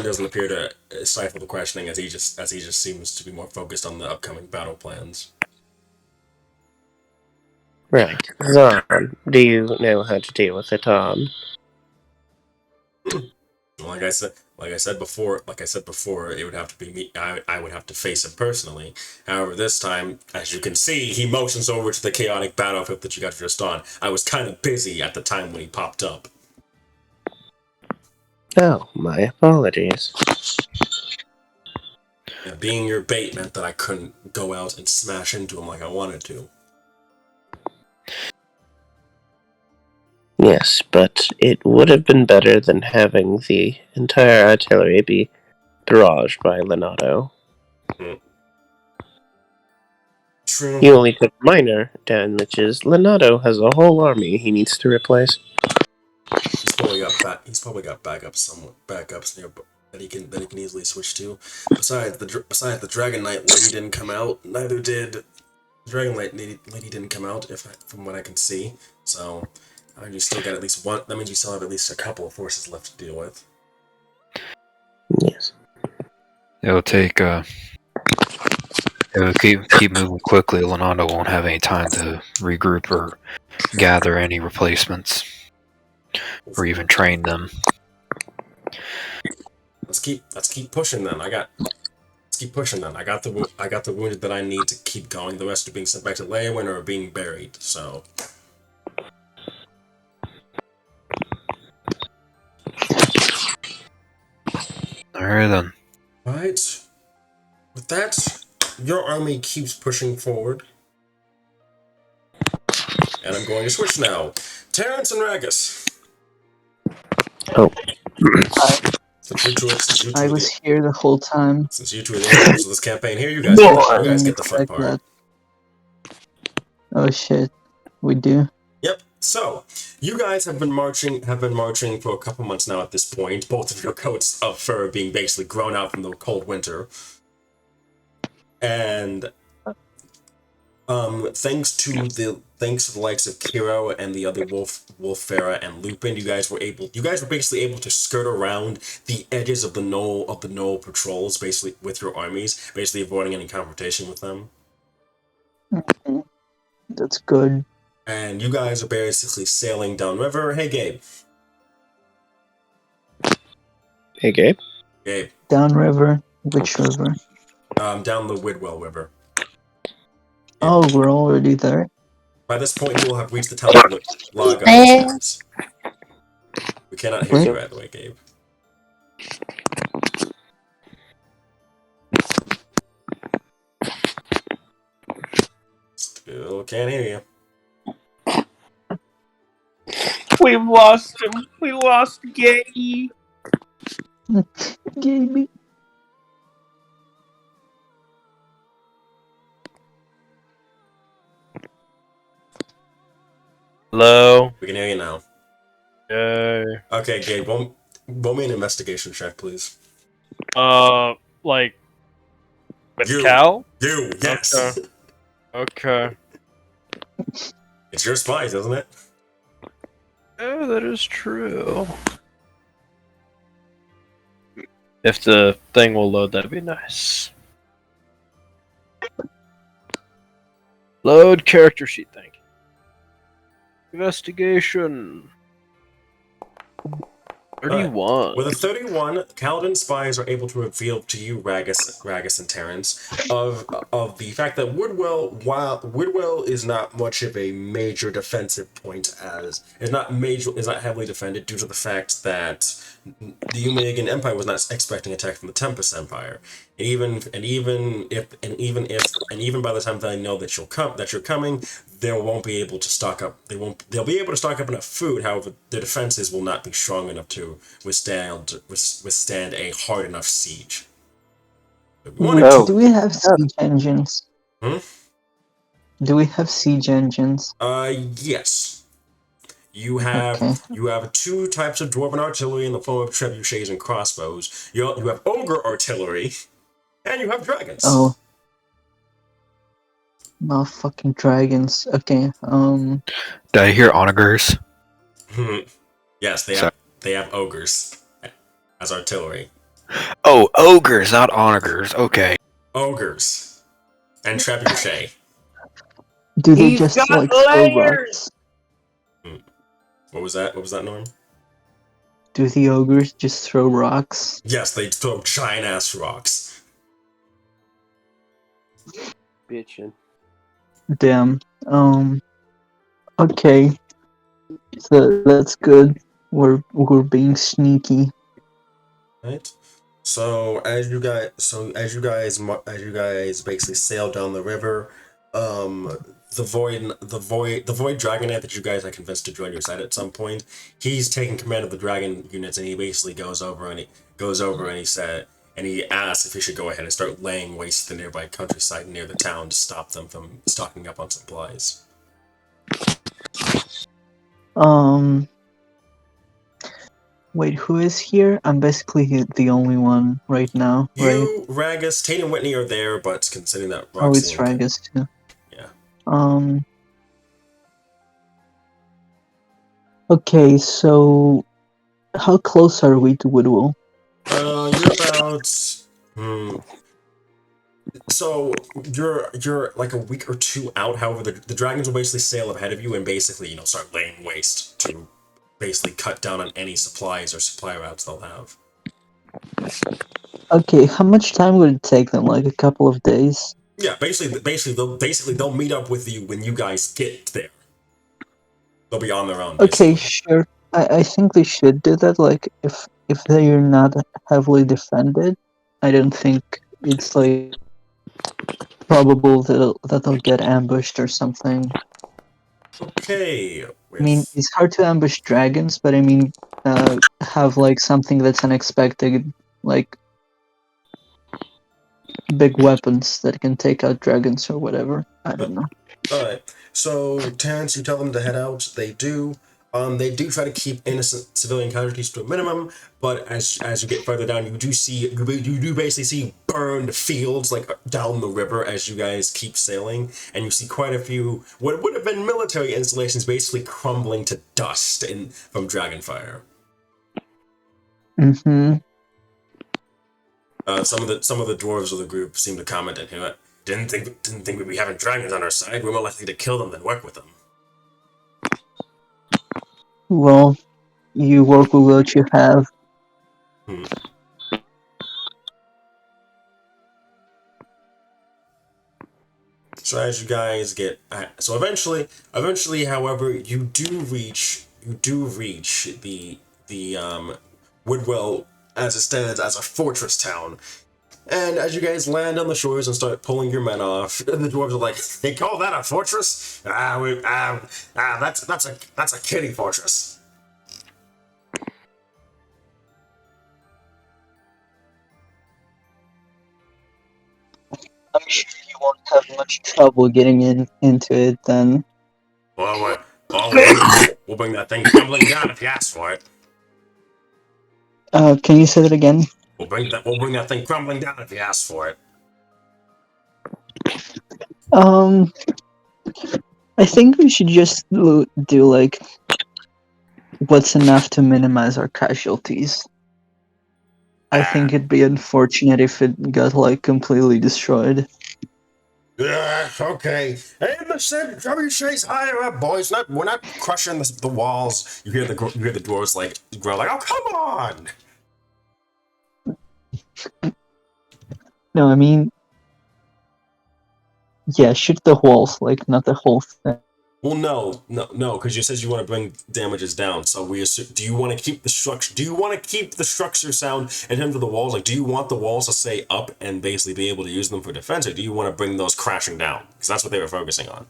Speaker 1: doesn't appear to stifle the questioning as he just seems to be more focused on the upcoming battle plans.
Speaker 4: Right. Zarn, do you know how to deal with Atan?
Speaker 1: Like I said before, it would have to be me. I would have to face him personally. However, this time, as you can see, he motions over to the chaotic battlefield that you got just on. I was kind of busy at the time when he popped up.
Speaker 4: Oh, my apologies.
Speaker 1: Yeah, being your bait meant that I couldn't go out and smash into him like I wanted to.
Speaker 4: Yes, but it would have been better than having the entire artillery be barraged by Leonardo.
Speaker 1: True.
Speaker 4: He only took minor damages. Leonardo has a whole army he needs to replace.
Speaker 1: He's probably got backups near that he can easily switch to. Besides the Dragon Knight lady didn't come out. Neither did Dragon Knight lady didn't come out, from what I can see. So I mean, you still got at least one. That means you still have at least a couple of forces left to deal with.
Speaker 4: Yes.
Speaker 3: It'll take. It'll keep moving quickly. Leonardo won't have any time to regroup or gather any replacements, or even train them.
Speaker 1: Let's keep pushing then. Let's keep pushing then. I got the wounded that I need to keep going. The rest are being sent back to Leywin or are being buried. So.
Speaker 3: Alright then.
Speaker 1: Right. With that, your army keeps pushing forward. And I'm going to switch now. Terrence and Ragus.
Speaker 4: Oh.
Speaker 2: I was here the whole time.
Speaker 1: Since you two are the heroes of this campaign, here you guys get the fun part.
Speaker 2: Oh shit, we do.
Speaker 1: Yep. So you guys have been marching for a couple months now. At this point, both of your coats of fur being basically grown out from the cold winter, and thanks to the likes of Kiro and the other Wolf Farah and Lupin, you guys were basically able to skirt around the edges of the knoll patrols, basically with your armies, basically avoiding any confrontation with them.
Speaker 2: Mm-hmm. That's good.
Speaker 1: And you guys are basically sailing downriver. Hey, Gabe.
Speaker 4: Hey, Gabe.
Speaker 1: Gabe.
Speaker 2: Downriver? Which river?
Speaker 1: Down the Widwell River.
Speaker 2: Oh, we're already there?
Speaker 1: By this point, you will have reached the town of Laga. We cannot hear you, by the way, Gabe. Still can't hear you.
Speaker 4: We've lost him. We lost Gabe.
Speaker 2: Gabe.
Speaker 5: Hello.
Speaker 1: We can hear you now.
Speaker 5: Yay.
Speaker 1: Okay, Gabe, roll me an investigation check, please.
Speaker 5: Like with
Speaker 1: You.
Speaker 5: Cal?
Speaker 1: Yes.
Speaker 5: Okay.
Speaker 1: It's your spies, isn't it?
Speaker 5: Yeah, that is true. If the thing will load, that'd be nice. Load character sheet, thank you. Investigation. 31.
Speaker 1: With a 31, Kaladin spies are able to reveal to you, Ragus and Terrence, of the fact that while Woodwell is not much of a major defensive point, as is not heavily defended due to the fact that the Umeigan Empire was not expecting attack from the Tempest Empire. Even by the time they know that you're coming, they won't be able to stock up. They'll be able to stock up enough food. However, their defenses will not be strong enough to withstand a hard enough siege.
Speaker 2: Do we have siege engines?
Speaker 1: Hmm?
Speaker 2: Do we have siege engines?
Speaker 1: Yes. You have
Speaker 2: Okay.
Speaker 1: two types of dwarven artillery in the form of trebuchets and crossbows. You have ogre artillery, and you have dragons.
Speaker 2: Oh. No fucking dragons. Okay.
Speaker 3: Did I hear onagers?
Speaker 1: Yes, they have ogres as artillery.
Speaker 3: Oh, ogres, not onagers. Okay.
Speaker 1: Ogres and trebuchet.
Speaker 2: Do they just like throw rocks?
Speaker 1: What was that? What was that, Norm?
Speaker 2: Do the ogres just throw rocks?
Speaker 1: Yes, they throw giant ass rocks.
Speaker 4: Bitchin'.
Speaker 2: Damn. Okay. So that's good. We're being sneaky.
Speaker 1: Right. So as you guys basically sail down the river, the void dragonet that you guys are convinced to join your side at some point, he's taking command of the dragon units, and he basically goes over and he asks if he should go ahead and start laying waste to the nearby countryside near the town to stop them from stocking up on supplies.
Speaker 2: Wait, who is here? I'm basically the only one right now, right?
Speaker 1: You, Ragus, Tate and Whitney are there, but considering that Roxy
Speaker 2: Oh, it's Ragus too.
Speaker 1: Yeah.
Speaker 2: Okay, so how close are we to Woodwell?
Speaker 1: You're about. So you're like a week or two out. However, the dragons will basically sail ahead of you and basically start laying waste to basically cut down on any supplies or supply routes they'll have.
Speaker 2: Okay, how much time would it take them? Like a couple of days?
Speaker 1: Yeah, basically they'll meet up with you when you guys get there. They'll be on their own. Basically.
Speaker 2: Okay, sure. I think they should do that. Like if they are not heavily defended, I don't think it's like probable that they'll get ambushed or something.
Speaker 1: Okay.
Speaker 2: I mean, it's hard to ambush dragons, but I mean, have like something that's unexpected, like big weapons that can take out dragons or whatever. I don't know.
Speaker 1: Alright, so Terrence, you tell them to head out. They do. They do try to keep innocent civilian casualties to a minimum, but as you get further down, you do basically see burned fields like down the river as you guys keep sailing, and you see quite a few what would have been military installations basically crumbling to dust from dragonfire.
Speaker 2: Mm-hmm.
Speaker 1: Some of the dwarves of the group seem to comment and hear it. Didn't think we'd be having dragons on our side. We're more likely to kill them than work with them.
Speaker 2: Well, you work with what you have.
Speaker 1: So as you guys get, so eventually, however, you do reach the Woodwell as it stands as a fortress town. And as you guys land on the shores and start pulling your men off, the dwarves are like, "They call that a fortress? That's a kiddie fortress."
Speaker 2: I'm sure you won't have much trouble getting into it then.
Speaker 1: Well, We'll bring that thing crumbling down if you ask for it.
Speaker 2: Can you say that again?
Speaker 1: We'll bring that thing crumbling down if you ask for it.
Speaker 2: I think we should just do like what's enough to minimize our casualties. I think it'd be unfortunate if it got like completely destroyed.
Speaker 1: Yeah, okay. And the trebuchets higher up, boys. We're not crushing the walls. You hear the dwarves like grow like, oh come on.
Speaker 2: No, I mean, yeah, shoot the walls, like not the whole thing.
Speaker 1: Well, no, because you said you want to bring damages down. So we assume. Do you want to keep the structure? Do you want to keep the structure sound in terms of the walls? Like, do you want the walls to stay up and basically be able to use them for defense, or do you want to bring those crashing down? Because that's what they were focusing on.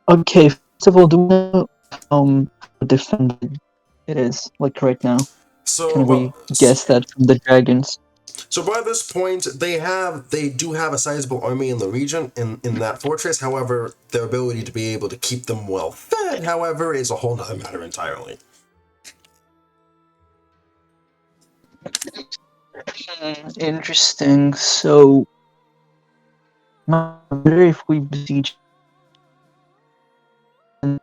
Speaker 2: Okay. First of all, do we know how defended it is? Like right now, can we guess that from the dragons?
Speaker 1: So by this point, they do have a sizable army in the region, in that fortress. However, their ability to be able to keep them well fed, however, is a whole nother matter entirely.
Speaker 2: Interesting. So, I wonder if we besiege and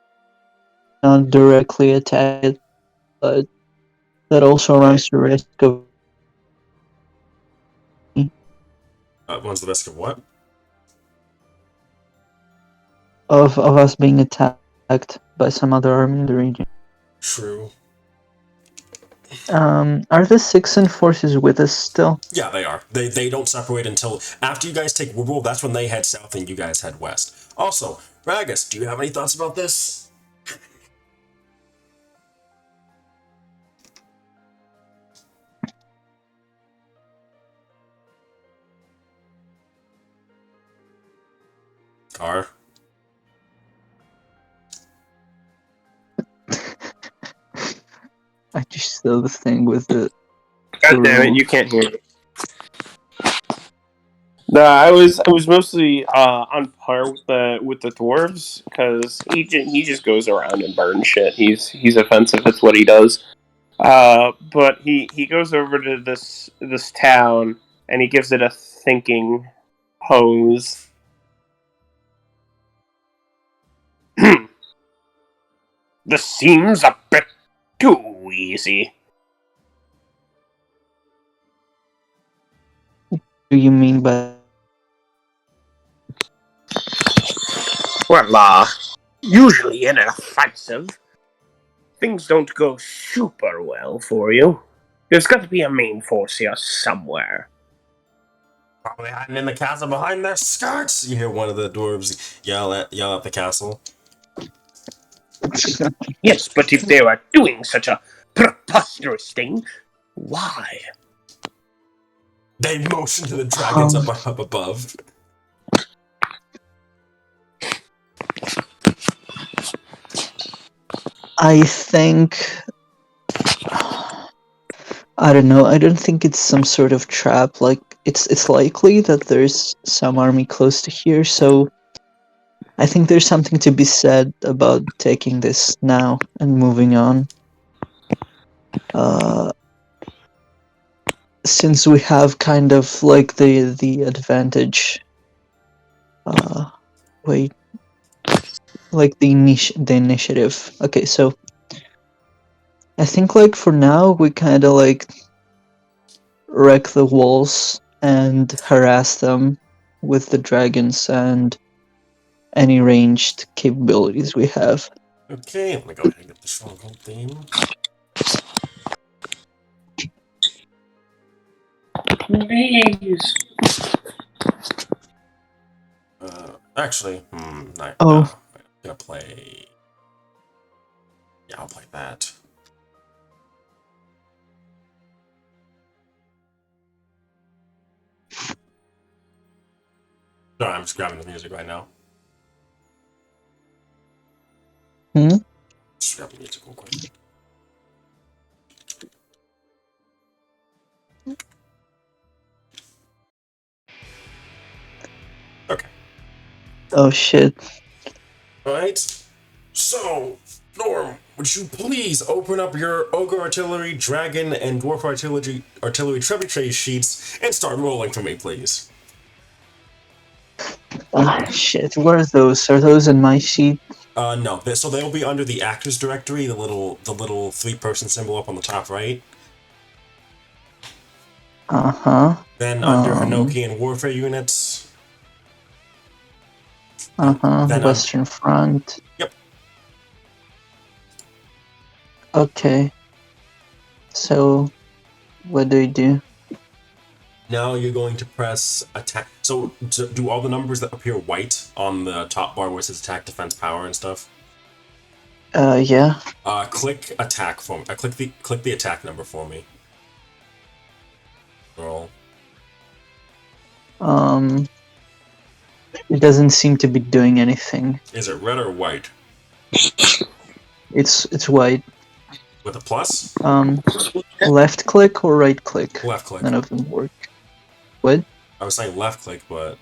Speaker 2: not directly attack it, but that also runs the risk of
Speaker 1: Runs the risk of what?
Speaker 2: of us being attacked by some other army in the region.
Speaker 1: True.
Speaker 2: Are the Sixen forces with us still?
Speaker 1: Yeah, they are. They don't separate until after you guys take Woodwall. That's when they head south and you guys head west. Also, Ragus, do you have any thoughts about this? Car.
Speaker 2: I just saw the thing with the.
Speaker 4: God damn it! You can't hear me. No, I was mostly on par with the dwarves because he just goes around and burns shit. He's offensive. That's what he does. But he goes over to this town and he gives it a thinking pose. This seems a bit too easy.
Speaker 2: What do you mean by?
Speaker 4: Well, usually in an offensive, things don't go super well for you. There's got to be a main force here somewhere.
Speaker 1: Probably hiding in the castle behind their skirts. You hear one of the dwarves yell at the castle.
Speaker 4: Yes, but if they were doing such a preposterous thing, why?
Speaker 1: They motion to the dragons up above.
Speaker 2: I think. I don't know. I don't think it's some sort of trap. Like it's likely that there's some army close to here, so I think there's something to be said about taking this now and moving on. Since we have kind of like the advantage. Wait. Like the initiative. Okay, so I think like for now we kind of like wreck the walls and harass them with the dragons and any ranged capabilities we have.
Speaker 1: Okay, I'm gonna go ahead and get the stronghold theme.
Speaker 4: Please.
Speaker 1: Actually, I'm gonna play. Yeah, I'll play that. Sorry, I'm just grabbing the music right now. Just grab the music real quick. Okay.
Speaker 2: Oh shit.
Speaker 1: Alright? So, Norm, would you please open up your Ogre Artillery, Dragon, and Dwarf Artillery Trebuchet sheets and start rolling for me, please?
Speaker 2: Ah, shit. Where are those? Are those in my sheet?
Speaker 1: No. So they'll be under the Actors Directory, the little 3-person symbol up on the top right.
Speaker 2: Uh-huh.
Speaker 1: Then under Hinokian Warfare Units.
Speaker 2: Uh-huh.
Speaker 1: Then
Speaker 2: Western Front.
Speaker 1: Yep.
Speaker 2: Okay. So, what do we do?
Speaker 1: Now you're going to press attack. So do all the numbers that appear white on the top bar where it says attack, defense, power, and stuff?
Speaker 2: Yeah.
Speaker 1: Click attack for me. Click the attack number for me. Roll.
Speaker 2: It doesn't seem to be doing anything.
Speaker 1: Is it red or white?
Speaker 2: It's white.
Speaker 1: With a plus?
Speaker 2: Left click or right click?
Speaker 1: Left click.
Speaker 2: None of them work. What?
Speaker 1: I was saying left click, but...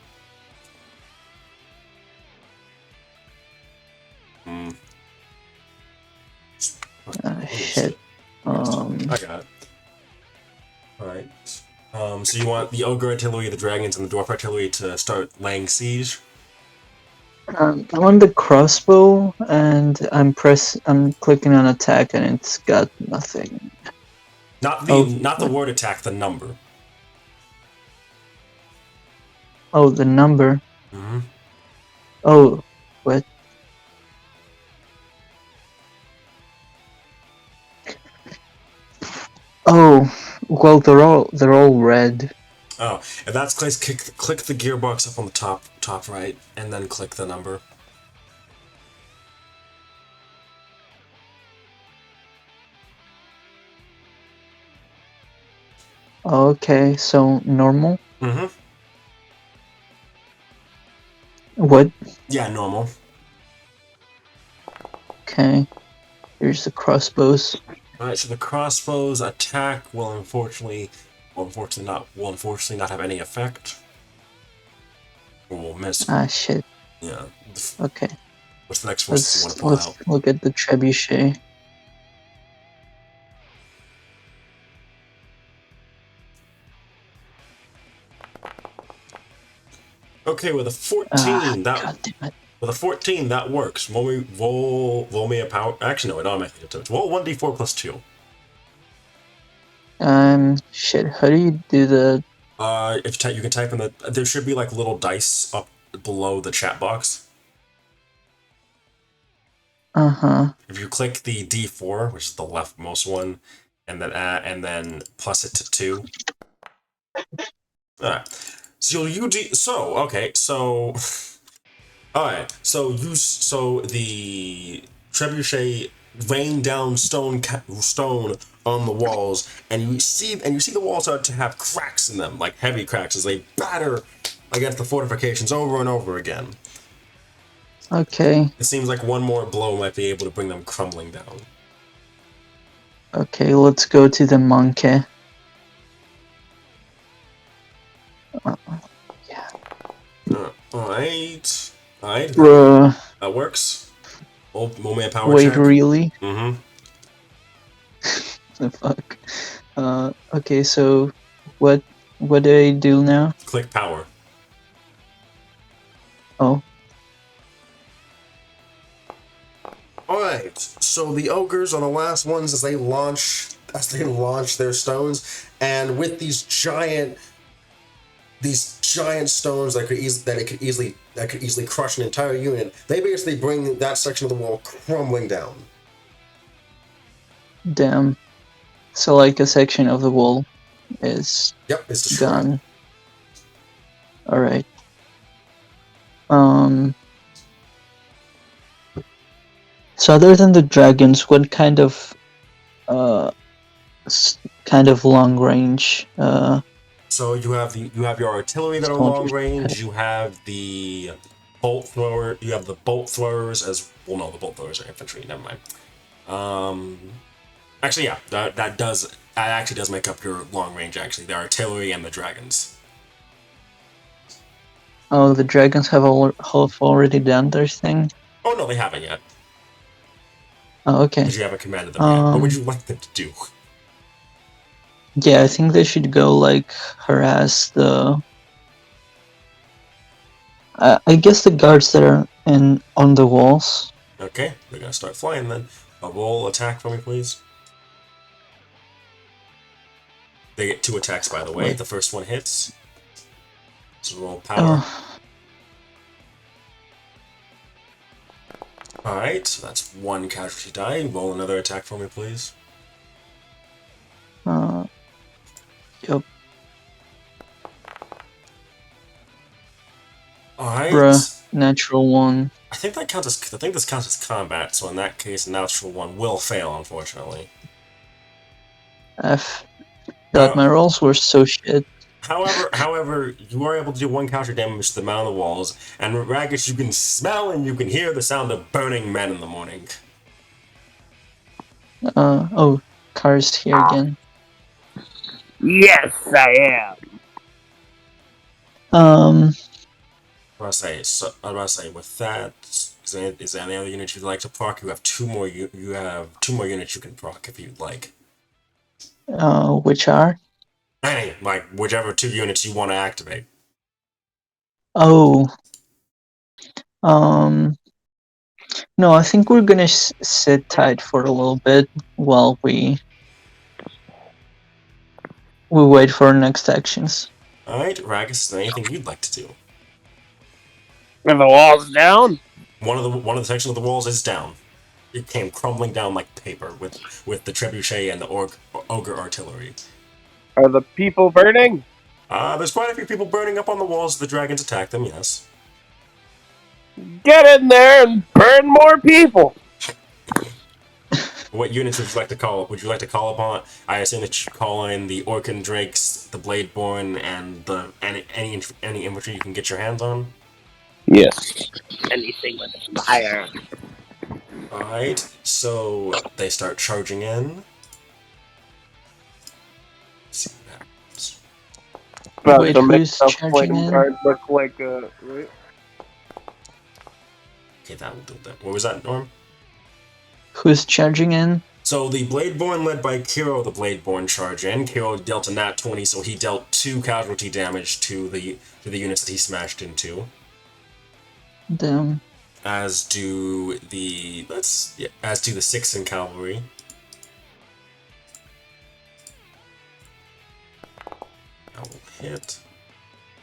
Speaker 2: Shit.
Speaker 1: I got it. Alright. So you want the Ogre Artillery, the Dragons, and the Dwarf Artillery to start laying siege?
Speaker 2: I'm on the crossbow and I'm clicking on attack and it's got nothing.
Speaker 1: Not the word attack, the number.
Speaker 2: Oh, the number.
Speaker 1: Mm-hmm.
Speaker 2: Oh, what? Oh, well, they're all red.
Speaker 1: Oh, if that's the case, click the gearbox up on the top right, and then click the number.
Speaker 2: Okay, so normal.
Speaker 1: Mm-hmm.
Speaker 2: What?
Speaker 1: Yeah, normal.
Speaker 2: Okay. Here's the crossbows.
Speaker 1: Alright, so the crossbows attack will unfortunately not have any effect. Or will miss.
Speaker 2: Ah, shit.
Speaker 1: Yeah.
Speaker 2: Okay.
Speaker 1: What's the next force you want to pull
Speaker 2: Let's
Speaker 1: out?
Speaker 2: look at the trebuchet.
Speaker 1: Okay, with a 14,
Speaker 2: God damn it.
Speaker 1: with a 14 that works. Roll me a power. Actually, no, it automatically does. Roll 1d4 plus 2.
Speaker 2: Shit. How do you do the?
Speaker 1: If you can type in there should be like little dice up below the chat box. If you click the D4, which is the leftmost one, and then plus it to 2. Alright. So alright. So the trebuchet rain down stone on the walls, and you see the walls start to have cracks in them, like heavy cracks, as they batter against the fortifications over and over again.
Speaker 2: Okay.
Speaker 1: It seems like one more blow might be able to bring them crumbling down.
Speaker 2: Okay, let's go to the monkey. Yeah.
Speaker 1: Alright.
Speaker 2: Bruh.
Speaker 1: That works. Roll me a power
Speaker 2: Wait,
Speaker 1: check.
Speaker 2: really?
Speaker 1: Mm-hmm.
Speaker 2: The fuck? Okay, so what do I do now?
Speaker 1: Click power.
Speaker 2: Oh.
Speaker 1: Alright, so the ogres are the last ones as they launch their stones, and with these giant stones that could easily crush an entire unit, they basically bring that section of the wall crumbling down.
Speaker 2: Damn. So like a section of the wall is
Speaker 1: It's destroyed.
Speaker 2: gone. Alright. So other than the dragons, what kind of long range
Speaker 1: So you have your artillery that are long range. You have the bolt thrower. You have the bolt throwers as well. No, the bolt throwers are infantry. Never mind. Actually, yeah, that actually does make up your long range. Actually, the artillery and the dragons.
Speaker 2: Oh, the dragons have already done their thing.
Speaker 1: Oh no, they haven't yet.
Speaker 2: Oh, okay.
Speaker 1: Because you haven't commanded them yet. What would you like them to do?
Speaker 2: Yeah, I think they should go like harass the. I guess the guards that are on the walls.
Speaker 1: Okay, they're gonna start flying then. A roll attack for me, please. They get 2 attacks, by the way.
Speaker 2: Wait.
Speaker 1: The first one hits. So roll power.
Speaker 2: Oh,
Speaker 1: Alright, so that's 1 casualty die. Roll another attack for me, please.
Speaker 2: yep.
Speaker 1: Alright.
Speaker 2: Bruh, natural 1.
Speaker 1: I think this counts as combat, so in that case, natural 1 will fail, unfortunately.
Speaker 2: F. God, my rolls were so shit.
Speaker 1: However, you are able to do 1 counter damage to the man on the walls, and Ragish, you can smell and you can hear the sound of burning men in the morning.
Speaker 2: Oh, Car's here again.
Speaker 4: Yes, I am.
Speaker 1: I was about to say, with that, is there any other unit you'd like to proc? You have 2 more. You have 2 more units you can proc if you'd like.
Speaker 2: Which are?
Speaker 1: Any, like whichever 2 units you want to activate.
Speaker 2: Oh. No, I think we're gonna sit tight for a little bit while we wait for our next actions.
Speaker 1: All right, Ragus, is there anything you'd like to do?
Speaker 4: Are the walls down?
Speaker 1: One of the sections of the walls is down. It came crumbling down like paper with the trebuchet and the ogre artillery.
Speaker 4: Are the people burning?
Speaker 1: There's quite a few people burning up on the walls as the dragons attack them. Yes.
Speaker 4: Get in there and burn more people.
Speaker 1: What units would you like to call? Would you like to call upon? I assume that you call in the Orcan Drakes, the Bladeborn, and the any infantry you can get your hands on.
Speaker 4: Yes. Anything with fire.
Speaker 1: All right, so they start charging in. Let's see what happens.
Speaker 4: But
Speaker 2: Wait,
Speaker 4: the
Speaker 2: who's
Speaker 4: mix-up
Speaker 2: charging
Speaker 4: flame
Speaker 2: in?
Speaker 4: guard look like a. Wait.
Speaker 1: Okay, that will do that. What was that, Norm?
Speaker 2: Who's charging in?
Speaker 1: So the Bladeborn, led by Kiro, the Bladeborn, charge in. Kiro dealt a nat 20, so he dealt 2 casualty damage to the units that he smashed into.
Speaker 2: Damn.
Speaker 1: As do the 6th cavalry. That will hit.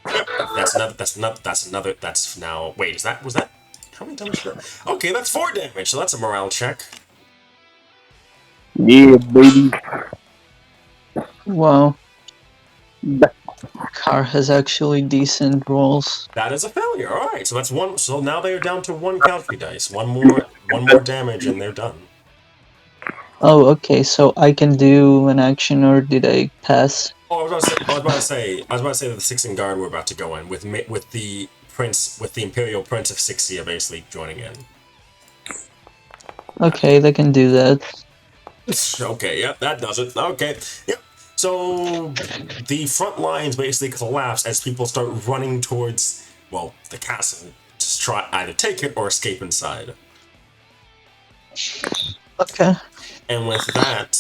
Speaker 1: Yep, that's now. Wait, was that? How many damage? Okay, that's 4 damage. So that's a morale check.
Speaker 4: Yeah, baby.
Speaker 2: Wow. Car has actually decent rolls.
Speaker 1: That is a failure. All right, so that's 1. So now they are down to 1 cavalry dice. One more damage, and they're done.
Speaker 2: Oh, okay. So I can do an action, or did I pass?
Speaker 1: Oh, I was about to say that the 6th Guard were about to go in with the Imperial Prince of Sixia basically joining in.
Speaker 2: Okay, they can do that.
Speaker 1: Okay, yep, that does it. Okay, yep. So the front lines basically collapse as people start running towards, well, the castle to try either take it or escape inside.
Speaker 2: Okay.
Speaker 1: And with that,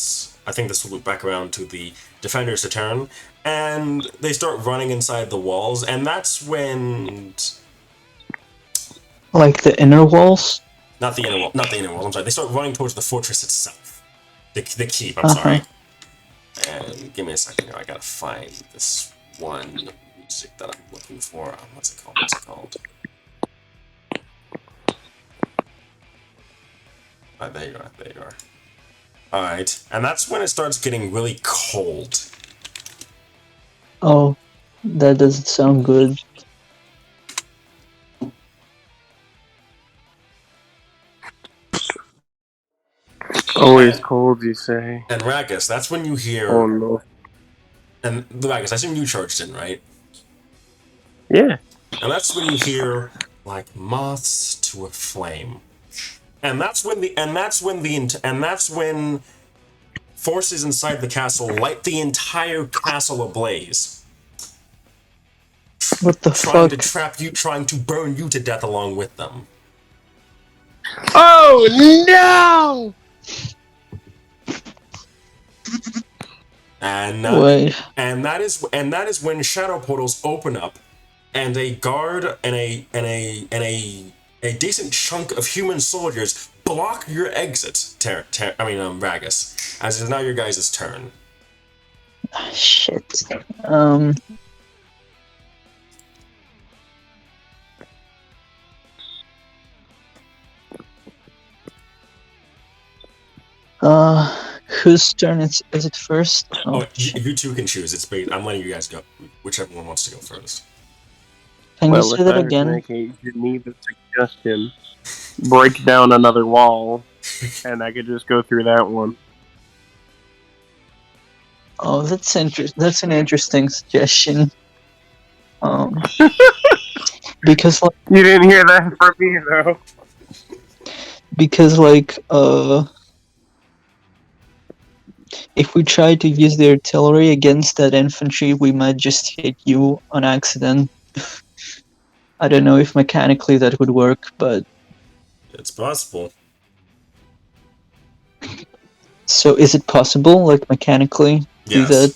Speaker 1: I think this will loop back around to the defenders' turn, and they start running inside the walls, and that's when...
Speaker 2: Like the inner walls?
Speaker 1: Not the inner walls, I'm sorry. They start running towards the fortress itself. The keep, I'm sorry. And give me a second here, I gotta find this one music that I'm looking for. What's it called? There you are. Alright, and that's when it starts getting really cold.
Speaker 2: Oh, that doesn't sound good.
Speaker 4: Always cold, you say.
Speaker 1: And Ragus, that's when you hear...
Speaker 4: Oh no.
Speaker 1: And Ragus, I assume you charged in, right?
Speaker 4: Yeah.
Speaker 1: And that's when you hear, like, moths to a flame. And that's when forces inside the castle light the entire castle ablaze.
Speaker 2: What the
Speaker 1: trying
Speaker 2: fuck?
Speaker 1: to trap you, trying to burn you to death along with them.
Speaker 4: Oh no!
Speaker 1: And
Speaker 2: Wait.
Speaker 1: that is when shadow portals open up, and a guard and a decent chunk of human soldiers block your exit. Ragus. As it is now your guys' turn.
Speaker 2: Shit. Whose turn is it first?
Speaker 1: Oh, you two can choose. It's bait. I'm letting you guys go. Whichever one wants to go first.
Speaker 2: Can you
Speaker 4: Well,
Speaker 2: say
Speaker 4: if
Speaker 2: that
Speaker 4: I were to
Speaker 2: again?
Speaker 4: make a Geneva suggestion, break down another wall, and I could just go through that one.
Speaker 2: Oh, that's an interesting suggestion. Because like,
Speaker 4: You didn't hear that from me, though.
Speaker 2: because like if we try to use the artillery against that infantry, we might just hit you on accident. I don't know if mechanically that would work, but
Speaker 1: It's possible.
Speaker 2: so is it possible, like mechanically, do that?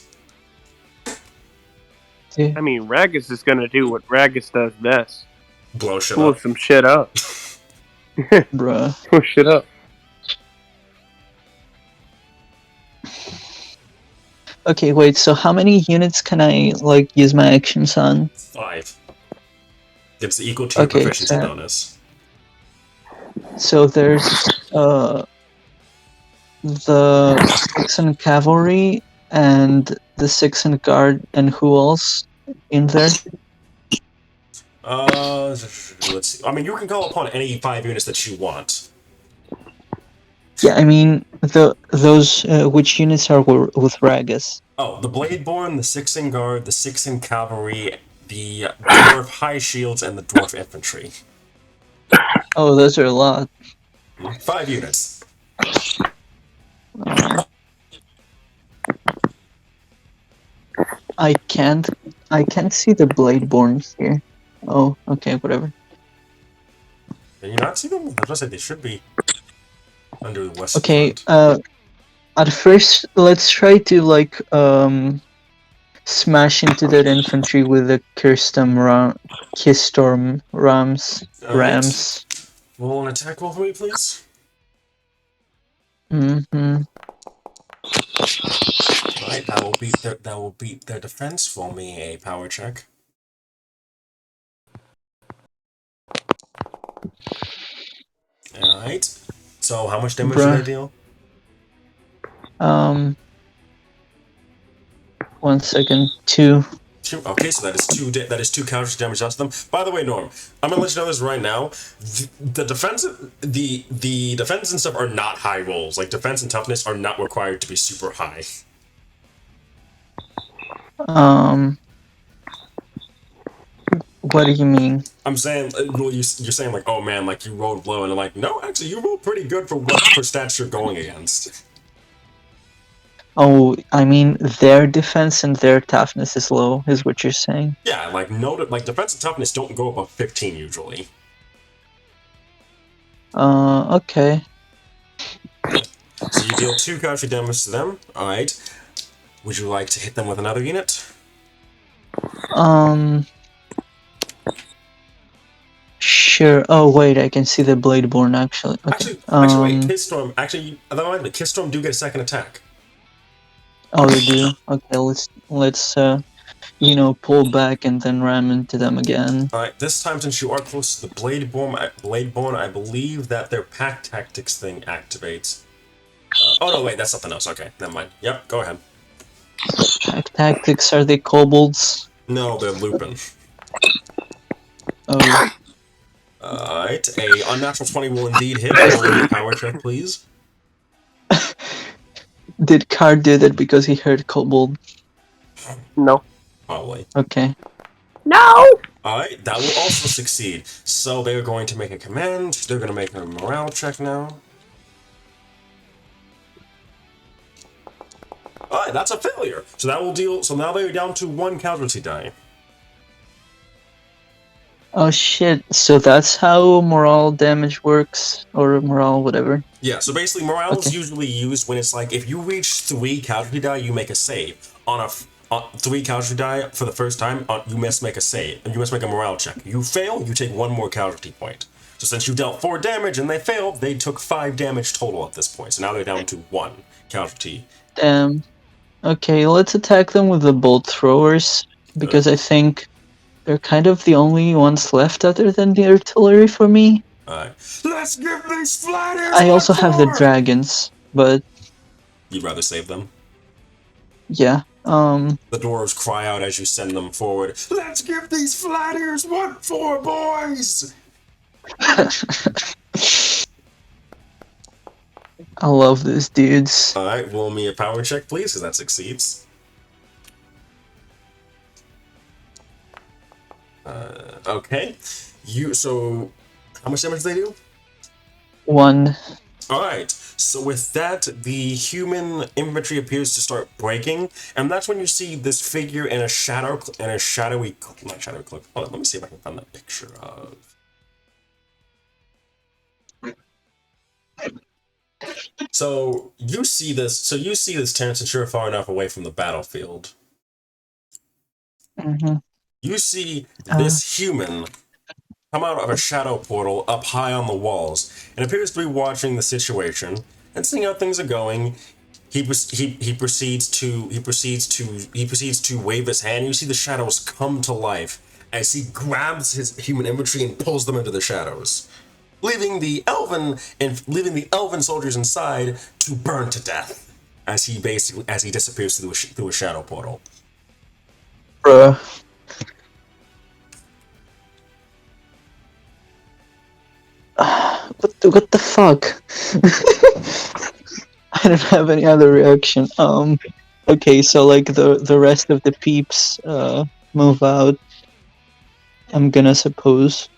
Speaker 1: Yes.
Speaker 4: I mean, Ragus is gonna do what Ragus does best.
Speaker 1: Blow shit
Speaker 4: Blow
Speaker 1: up.
Speaker 4: some shit up.
Speaker 2: Bruh.
Speaker 4: Blow shit up.
Speaker 2: Okay, wait, so how many units can I, like, use my actions on?
Speaker 1: 5. It's equal to your
Speaker 2: Okay,
Speaker 1: proficiency
Speaker 2: so-
Speaker 1: bonus.
Speaker 2: So there's, the 6th Cavalry, and the 6th Guard, and who else in there?
Speaker 1: Let's see. I mean, you can call upon any 5 units that you want.
Speaker 2: Yeah, I mean, those, which units are with Ragus?
Speaker 1: Oh, the Bladeborn, the 6th Guard, the 6th Cavalry, the Dwarf High Shields, and the Dwarf Infantry.
Speaker 2: Oh, those are a lot.
Speaker 1: 5 units.
Speaker 2: I can't see the Bladeborn here. Oh, okay, whatever.
Speaker 1: Can you not see them? I was gonna say they should be under the west
Speaker 2: Okay,
Speaker 1: front.
Speaker 2: at first, let's try to, like, smash into that infantry with the Kistorm rams.
Speaker 1: Alright. Roll an attack roll for me, please.
Speaker 2: Mm-hmm.
Speaker 1: Alright, that will beat their defense. Roll me a power check. Alright. So how much damage do they deal?
Speaker 2: 1 second. 2.
Speaker 1: 2. Okay, so that is 2 counter damage to them. By the way, Norm, I'm gonna let you know this right now. The defense and stuff are not high rolls. Like defense and toughness are not required to be super high.
Speaker 2: What do you mean?
Speaker 1: I'm saying, well, you're saying like, oh man, like you rolled low, and I'm like, no, actually, you rolled pretty good for stats you're going against.
Speaker 2: Oh, I mean, their defense and their toughness is low, is what you're saying.
Speaker 1: Yeah, like defense and toughness don't go above 15 usually.
Speaker 2: Okay.
Speaker 1: So you deal 2 counter damage to them. All right. Would you like to hit them with another unit?
Speaker 2: Sure. Oh wait, I can see the Bladeborn actually. Okay.
Speaker 1: Actually, wait. Kistorm. Actually, otherwise, the Kistorm do get a second attack.
Speaker 2: Oh, they do. Okay, let's pull back and then ram into them again.
Speaker 1: All right. This time, since you are close to the Bladeborn, I believe that their pack tactics thing activates. Oh no, wait, that's something else. Okay, never mind. Yep, go ahead.
Speaker 2: Pack tactics, are they kobolds?
Speaker 1: No, they're Lupin.
Speaker 2: Oh.
Speaker 1: Alright, a unnatural 20 will indeed hit. Roll a power check, please.
Speaker 2: Did Card do that because he heard kobold?
Speaker 4: No.
Speaker 1: Probably.
Speaker 2: Okay.
Speaker 4: No!
Speaker 1: Alright, that will also succeed. So they're going to make a command. They're going to make a morale check now. Alright, that's a failure. So that will deal. So now they're down to 1 casualty die.
Speaker 2: Oh shit, so that's how morale damage works, or morale whatever.
Speaker 1: Yeah, so basically morale is
Speaker 2: Okay.
Speaker 1: usually used when it's like, if you reach 3 casualty die, you make a save. On 3 casualty die for the first time, you must make a save, and you must make a morale check. You fail, you take 1 more casualty point. So since you dealt 4 damage and they failed, they took 5 damage total at this point. So now they're down to 1 casualty.
Speaker 2: Okay, let's attack them with the bolt throwers, because I think they're kind of the only ones left other than the artillery for me.
Speaker 1: Alright. Let's give these flatters
Speaker 2: I also
Speaker 1: what
Speaker 2: have the
Speaker 1: for!
Speaker 2: dragons, but
Speaker 1: You'd rather save them?
Speaker 2: yeah.
Speaker 1: The dwarves cry out as you send them forward. Let's give these flatters what for, boys!
Speaker 2: I love these dudes.
Speaker 1: Alright, roll me a power check, please, because that succeeds. Okay. So, how much damage do they do?
Speaker 2: 1.
Speaker 1: Alright, so with that, the human infantry appears to start breaking, and that's when you see this figure in a shadowy cloak. Hold on, let me see if I can find that picture of. So you see this Terrence, and you're far enough away from the battlefield.
Speaker 2: Mm-hmm.
Speaker 1: You see this human come out of a shadow portal up high on the walls, and appears to be watching the situation and seeing how things are going. He proceeds to wave his hand. You see the shadows come to life as he grabs his human infantry and pulls them into the shadows, leaving the elven soldiers inside to burn to death as he disappears through a shadow portal.
Speaker 2: Bruh. What the fuck? I don't have any other reaction. Okay, so like the rest of the peeps move out. I'm gonna suppose.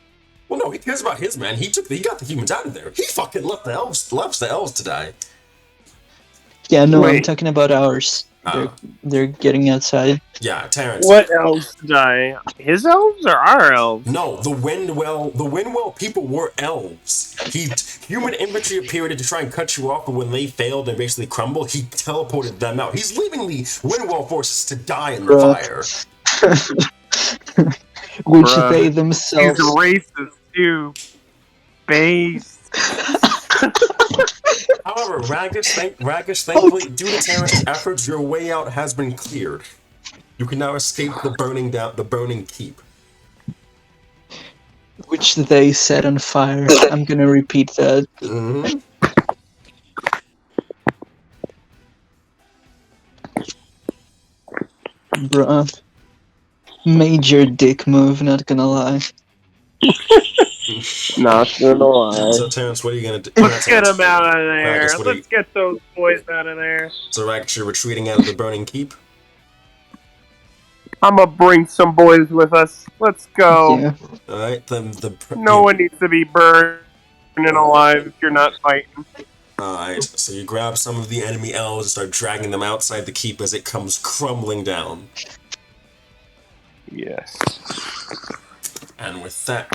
Speaker 1: Well, no, he cares about his man. He got the humans out of there. He fucking left the elves to die.
Speaker 2: Yeah, no, I'm
Speaker 4: Wait.
Speaker 2: talking about ours. They're getting outside.
Speaker 1: Yeah, Terrence.
Speaker 4: What elves die? His elves or our elves?
Speaker 1: No, the Windwell people were elves. Human infantry appeared to try and cut you off, but when they failed and basically crumbled, he teleported them out. He's leaving the Windwell forces to die in the fire.
Speaker 2: Which
Speaker 4: Bruh.
Speaker 2: they themselves.
Speaker 4: He's racist too. Base.
Speaker 1: However, Ragus, thankfully, due to Terrence's efforts, your way out has been cleared. You can now escape the burning keep.
Speaker 2: Which they set on fire. I'm gonna repeat that.
Speaker 1: Mm-hmm.
Speaker 2: Bruh. Major dick move, not gonna lie.
Speaker 4: Not gonna lie.
Speaker 1: So, Terrence, what are you gonna do?
Speaker 4: Let's get them out of there.
Speaker 1: Ragus,
Speaker 4: Let's get those boys out of there.
Speaker 1: So, Ragus, you're retreating out of the burning keep?
Speaker 4: I'm gonna bring some boys with us. Let's go.
Speaker 2: Yeah.
Speaker 1: Alright,
Speaker 4: No one needs to be burned alive if you're not fighting.
Speaker 1: Alright, so you grab some of the enemy elves and start dragging them outside the keep as it comes crumbling down.
Speaker 4: Yes.
Speaker 1: And with that,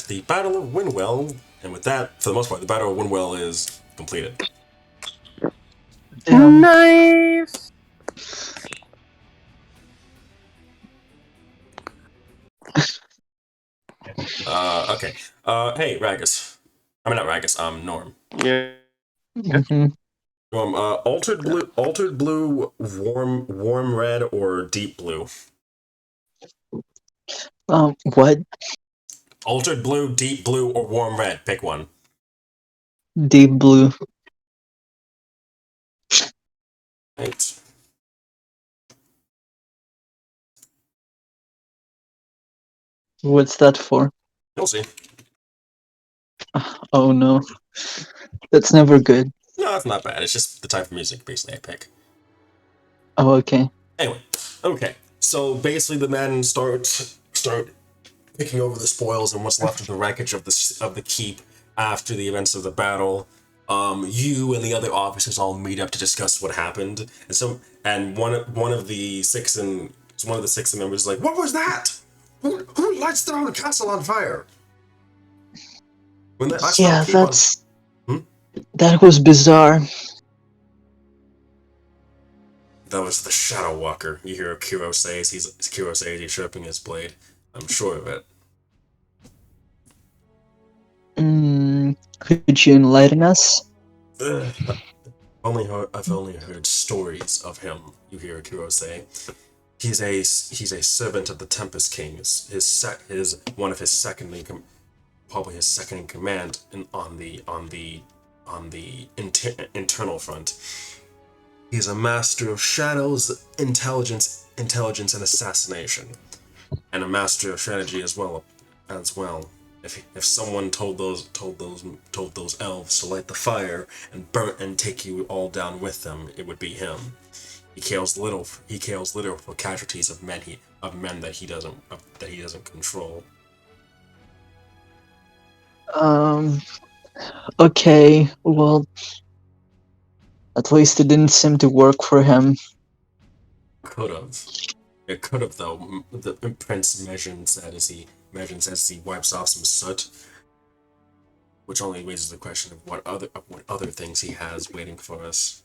Speaker 1: the Battle of Windwell, and with that, for the most part, the Battle of Windwell is completed.
Speaker 4: Nice.
Speaker 1: Okay. Hey, Ragus. I mean, not Ragus, Norm.
Speaker 4: Yeah.
Speaker 2: Mm-hmm.
Speaker 1: Norm, altered blue, warm red, or deep blue?
Speaker 2: What?
Speaker 1: Altered blue, deep blue, or warm red? Pick one.
Speaker 2: Deep blue.
Speaker 1: Right.
Speaker 2: What's that for?
Speaker 1: You'll see.
Speaker 2: Oh no. That's never good.
Speaker 1: No, that's not bad. It's just the type of music, basically, I pick.
Speaker 2: Oh, okay.
Speaker 1: Anyway, okay. So basically, the men start picking over the spoils and what's left of the wreckage of the keep after the events of the battle. You and the other officers all meet up to discuss what happened, and one of the six members is like, "What was that? Who lights their own castle on fire? When I smell
Speaker 2: Yeah,
Speaker 1: people.
Speaker 2: that was bizarre.
Speaker 1: That was the Shadow Walker. You hear Kiro say as he's sharpening his blade. I'm sure of it.
Speaker 2: Could you enlighten us?
Speaker 1: I've only heard stories of him. You hear Kiro say. He's a servant of the Tempest King. Probably his second in command on the internal front. He's a master of shadows, intelligence, and assassination, and a master of strategy as well. If someone told those elves to light the fire and burn and take you all down with them, it would be him. He cares little for casualties of men that he doesn't control.
Speaker 2: Okay, well, at least it didn't seem to work for him.
Speaker 1: It could have though. The Prince mentions as he wipes off some soot, which only raises the question of what other things he has waiting for us.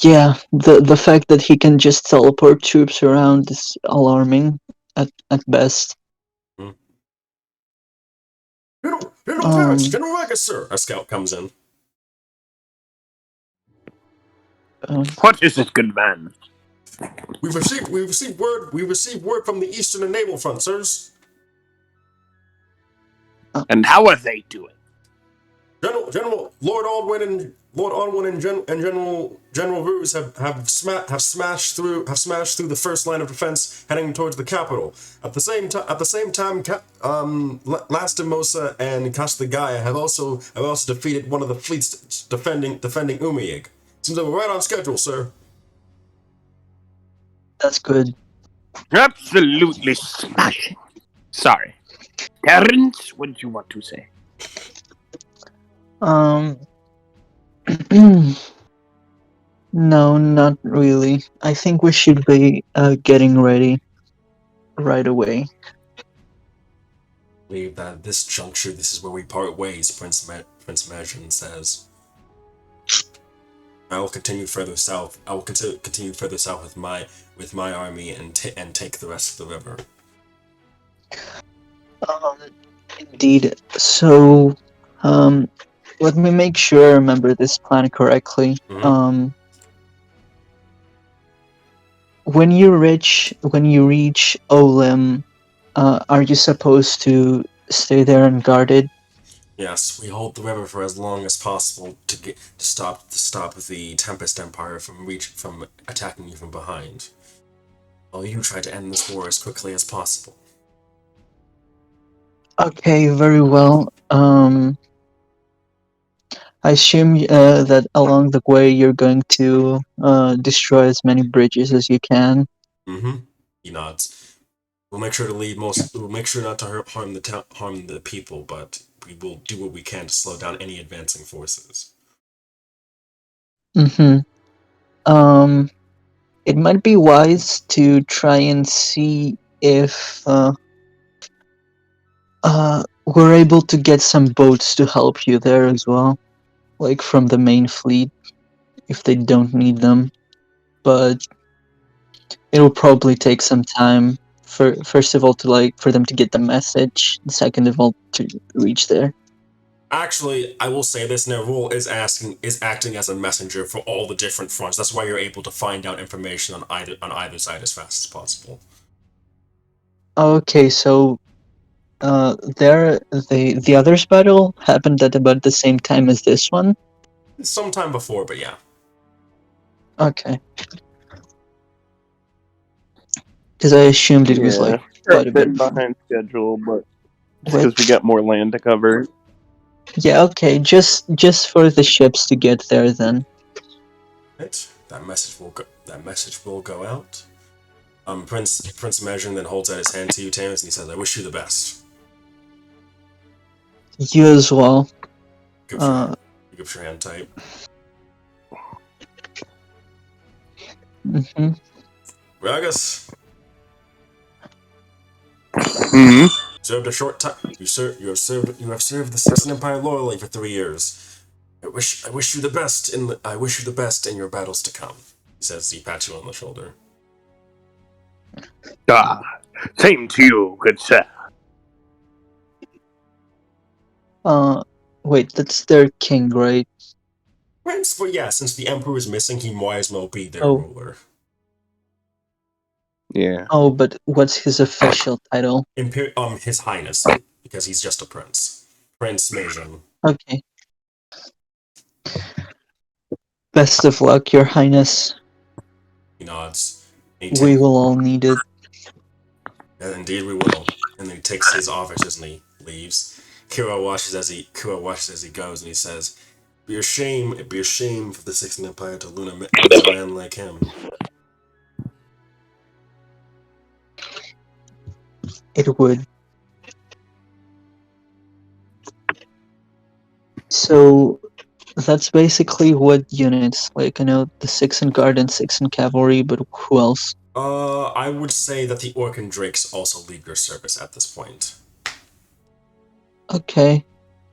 Speaker 2: Yeah, the fact that he can just teleport troops around is alarming at best.
Speaker 1: General Paris, General Ragus, sir. A scout comes in.
Speaker 4: What is it, good man?
Speaker 1: We received word from the Eastern and Naval Front, sirs.
Speaker 4: And how are they doing?
Speaker 1: Lord Aldwin and General Ruse have smashed through the first line of defense heading towards the capital. At the same time, Lastimosa and Castagaya have also defeated one of the fleets defending Umiyig. Seems like we're right on schedule, sir.
Speaker 2: That's good.
Speaker 4: Absolutely smashing. Sorry. Terrence, what did you want to say?
Speaker 2: No, not really. I think we should be getting ready right away.
Speaker 1: I believe that at this juncture, this is where we part ways, Prince Majin says. I will continue further south. I will continue further south with my army and take the rest of the river.
Speaker 2: Indeed. So, let me make sure I remember this plan correctly.
Speaker 1: Mm-hmm.
Speaker 2: When you reach Olim, are you supposed to stay there unguarded?
Speaker 1: Yes, we hold the river for as long as possible to stop the Tempest Empire from attacking you from behind. While you try to end this war as quickly as possible.
Speaker 2: Okay, very well. I assume that along the way you're going to destroy as many bridges as you can.
Speaker 1: Mm-hmm. He nods. We'll make sure not to harm the people, but we will do what we can to slow down any advancing forces.
Speaker 2: Mm-hmm. It might be wise to try and see if we're able to get some boats to help you there as well, like from the main fleet, if they don't need them. But it'll probably take some time. First of all, for them to get the message. Second of all, to reach there.
Speaker 1: Actually, I will say this: Nerul is acting as a messenger for all the different fronts. That's why you're able to find out information on either side as fast as possible.
Speaker 2: Okay, so the others battle happened at about the same time as this one.
Speaker 1: Sometime before, but yeah.
Speaker 2: Okay. Because I assumed it was like quite a bit
Speaker 4: behind schedule, but because we got more land to cover.
Speaker 2: Yeah, okay, just for the ships to get there then.
Speaker 1: Right. That message will go out. Prince Majin then holds out his hand to you, Tamus, and he says, "I wish you the best."
Speaker 2: You as well.
Speaker 1: Give your hand tight.
Speaker 2: Mm-hmm.
Speaker 1: Ragus,
Speaker 4: Hmm.
Speaker 1: Served a short time. You have served the Sixth Empire loyally for 3 years. I wish you the best in your battles to come. He says. He pats you on the shoulder.
Speaker 4: Ah, same to you, good sir.
Speaker 2: Wait, that's their king, right?
Speaker 1: Prince, but yeah, since the Emperor is missing, he might as well be their
Speaker 2: Oh.
Speaker 1: ruler.
Speaker 4: Yeah.
Speaker 2: Oh, but what's his official title?
Speaker 1: His Highness, because he's just a prince. Prince Mason.
Speaker 2: Okay. Best of luck, Your Highness.
Speaker 1: He nods.
Speaker 2: We will all need it.
Speaker 1: And indeed we will. And then he takes his offices and he leaves. Kira watches as he goes, and he says, it'd be a shame for the Sixth Empire to lose a man like him.
Speaker 2: It would. So that's basically what units. Like, I know the 6 in Guard and 6 in Cavalry, but who else?
Speaker 1: I would say that the Orc and Drakes also leave your service at this point.
Speaker 2: Okay.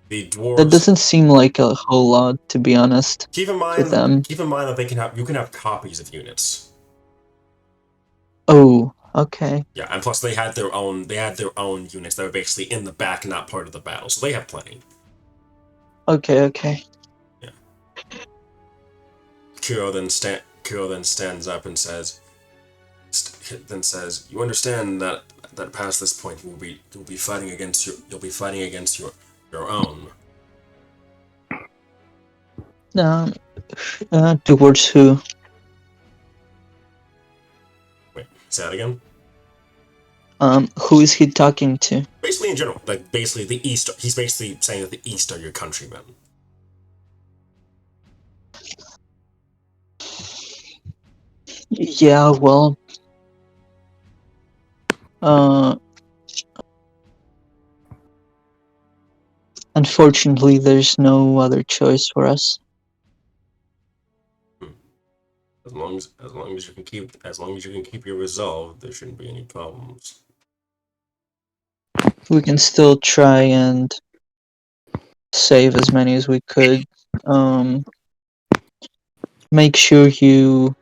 Speaker 1: The dwarves.
Speaker 2: That doesn't seem like a whole lot, to be honest.
Speaker 1: Keep in mind that you can have copies of units.
Speaker 2: Oh, okay.
Speaker 1: Yeah, and plus they had their own units that were basically in the back, not part of the battle, so they have plenty.
Speaker 2: Okay.
Speaker 1: Yeah. Kiro then stands up and says, "You understand that past this point you'll be fighting against your own."
Speaker 2: Towards who?
Speaker 1: Wait, say that again?
Speaker 2: Who is he talking to?
Speaker 1: Basically in general, like basically the East. He's basically saying that the East are your countrymen.
Speaker 2: Yeah, well, unfortunately, there's no other choice for us.
Speaker 1: As long as you can keep your resolve, there shouldn't be any problems.
Speaker 2: We can still try and save as many as we could. Make sure you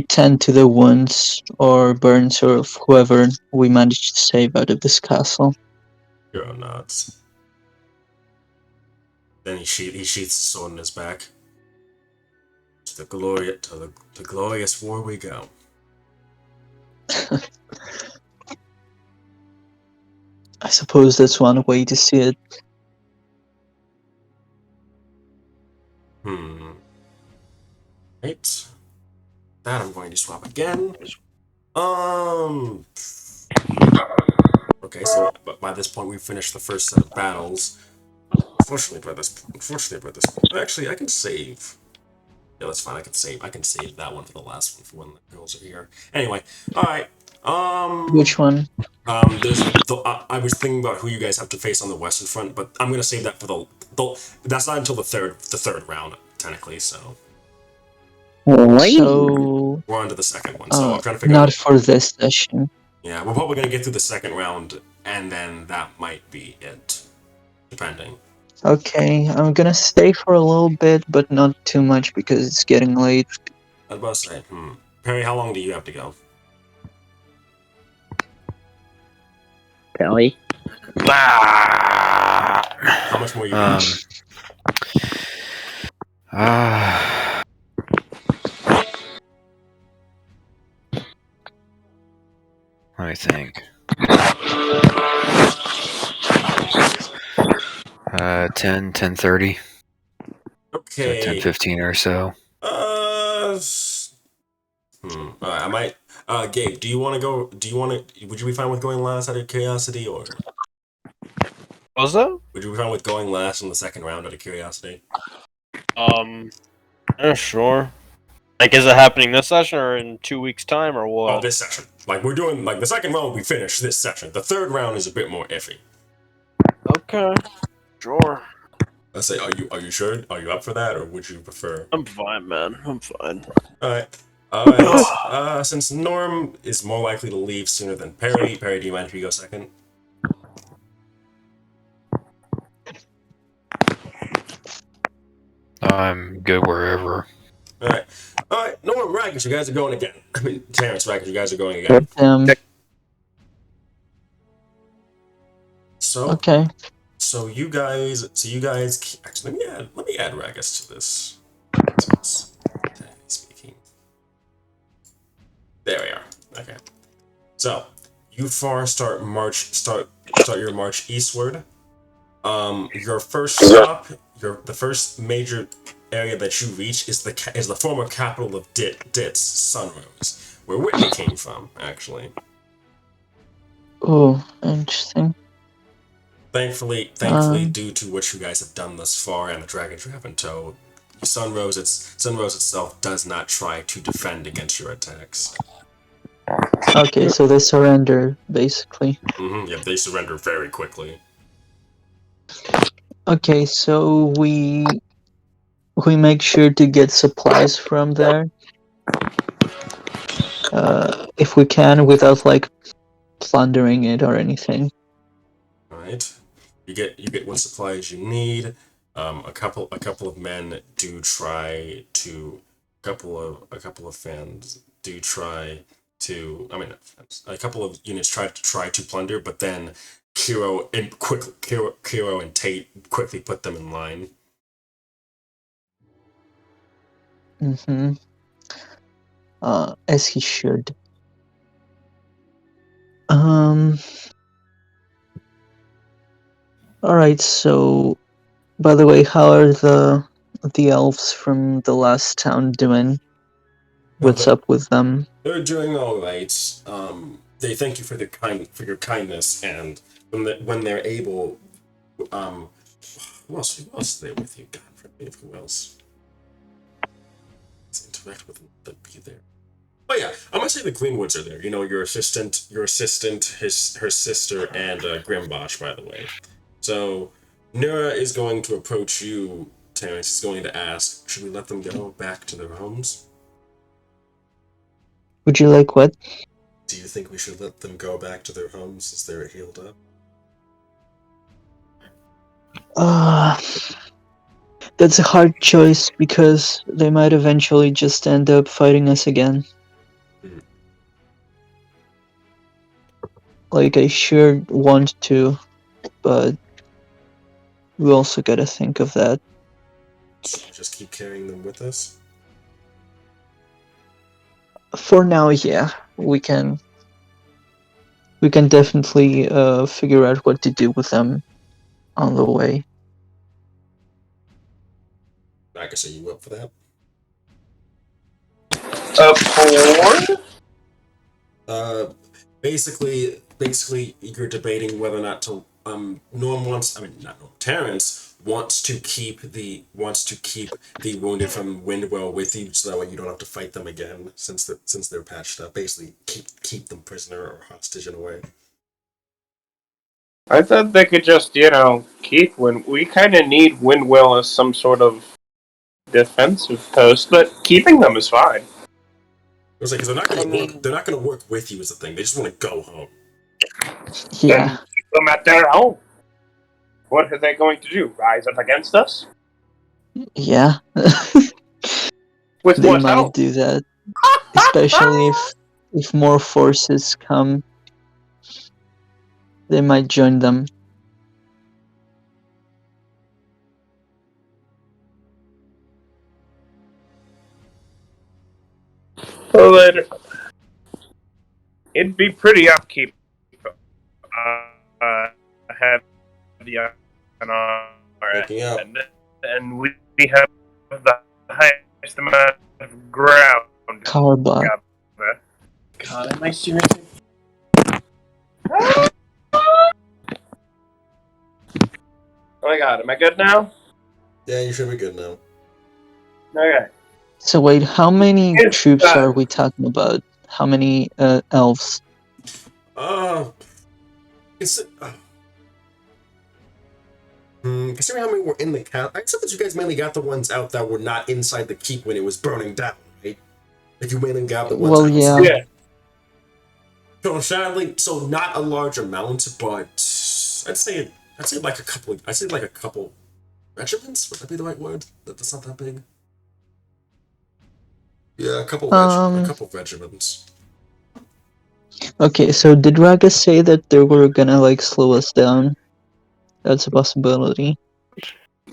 Speaker 2: tend to the wounds or burns or whoever we managed to save out of this castle.
Speaker 1: Hero nods. Then he sheaths the sword in his back. To the glorious war we go.
Speaker 2: I suppose that's one way to see it.
Speaker 1: Right. That I'm going to swap again. Okay, so by this point we've finished the first set of battles. Unfortunately, by this actually, I can save. Yeah, that's fine. I can save that one for the last one for when the girls are here. Anyway, all right.
Speaker 2: Which one?
Speaker 1: I was thinking about who you guys have to face on the Western Front, but I'm gonna save that for the that's not until the third round technically. So
Speaker 2: So
Speaker 1: we're on to the second one. So I'm trying to figure
Speaker 2: not
Speaker 1: out.
Speaker 2: for this session.
Speaker 1: Yeah, we're probably gonna get through the second round, and then that might be it, depending.
Speaker 2: Okay, I'm gonna stay for a little bit, but not too much because it's getting late.
Speaker 1: I was about to say, Perry, how long do you have to go?
Speaker 4: Kelly?
Speaker 1: How much more you got?
Speaker 3: Let me think. 10:30.
Speaker 1: Okay.
Speaker 3: So 10:15 or so.
Speaker 1: I might. Gabe, do you want to go? Would you be fine with going last out of curiosity, or
Speaker 5: What was that?
Speaker 1: would you be fine with going last in the second round out of curiosity?
Speaker 5: Yeah, sure. Like, is it happening this session or in 2 weeks' time or what?
Speaker 1: Oh, this session. Like we're doing. Like the second round, we finished this session. The third round is a bit more iffy.
Speaker 5: Okay, sure.
Speaker 1: Let's say, are you sure? Are you up for that, or would you prefer?
Speaker 5: I'm fine, man. I'm fine.
Speaker 1: All right. Alright, since Norm is more likely to leave sooner than Perry, do you mind if you go second?
Speaker 3: I'm good wherever.
Speaker 1: Alright, Norm, Raggers, you guys are going again. I mean, Terrence, Raggers, you guys are going again. So,
Speaker 2: Okay.
Speaker 1: so you guys, actually, let me add Raggers to this. Speaking. There we are. Okay. So, you start your march eastward. Your first stop, the first major area that you reach is the former capital of Ditz, Sunrose, where Whitney came from, actually.
Speaker 2: Oh, interesting.
Speaker 1: Thankfully, due to what you guys have done thus far and the dragons you have in tow, Sunrose itself does not try to defend against your attacks.
Speaker 2: Okay, so they surrender, basically.
Speaker 1: Yeah, they surrender very quickly.
Speaker 2: Okay, so we make sure to get supplies from there, if we can, without like plundering it or anything.
Speaker 1: All right, you get what supplies you need. A couple of men do try to. A couple of fans do try to. I mean, a couple of units try to plunder, but then Kiro and Tate quickly put them in line.
Speaker 2: Mm-hmm. As he should. Alright, so by the way, how are the elves from the last town doing? What's up with them?
Speaker 1: They're doing all right. They thank you for your kindness, and when they're able, who else is there with you? God forbid, who else? Let's interact with them, but be there. Oh yeah, I'm gonna say the Greenwoods are there. You know, your assistant, her sister, and Grimbosh, by the way. So, Nura is going to approach you, Terrence. Is going to ask, should we let them go back to their homes?
Speaker 2: Would you like what?
Speaker 1: Do you think we should let them go back to their homes since they're healed up?
Speaker 2: That's a hard choice because they might eventually just end up fighting us again. Like, I sure want to, but we also gotta think of that.
Speaker 1: So just keep carrying them with us?
Speaker 2: For now, yeah. We can definitely figure out what to do with them on the way.
Speaker 1: I guess, are you up for that?
Speaker 4: For?
Speaker 1: Basically, you're debating whether or not to. Terrence wants to keep the wounded from Windwell with you, so that way you don't have to fight them again, since they're patched up. Basically, keep them prisoner or hostage in a way.
Speaker 4: I thought they could just, keep we kind of need Windwell as some sort of defensive post, but keeping them is fine.
Speaker 1: It was like, because they're not going to work with you is the thing. They just want to go home.
Speaker 2: Yeah.
Speaker 4: Then keep them at their home. What are they going to do? Rise up against us?
Speaker 2: Yeah.
Speaker 4: With
Speaker 2: They
Speaker 4: what
Speaker 2: might
Speaker 4: help?
Speaker 2: do that. Especially if more forces come. They might join them.
Speaker 4: Well, it'd be pretty upkeep. Have the on our
Speaker 1: Waking up.
Speaker 4: end, and we have the highest amount of ground.
Speaker 2: Carbot.
Speaker 4: God, am I seriously? Oh my god, am I good now?
Speaker 1: Yeah, you should be good now.
Speaker 4: Okay.
Speaker 2: So wait, how many
Speaker 4: It's
Speaker 2: troops
Speaker 4: done.
Speaker 2: are we talking about? How many elves?
Speaker 1: Considering how many were in the camp, I said that you guys mainly got the ones out that were not inside the keep when it was burning down, right? If you win and gap at one
Speaker 2: Well,
Speaker 1: time.
Speaker 2: yeah.
Speaker 6: Yeah.
Speaker 1: So sadly, so not a large amount, but I'd say like a couple. I'd say like a couple regiments. Would that be the right word? That's not that big. Yeah, a couple regiments.
Speaker 2: Okay, so did Raga say that they were gonna like slow us down? That's a possibility.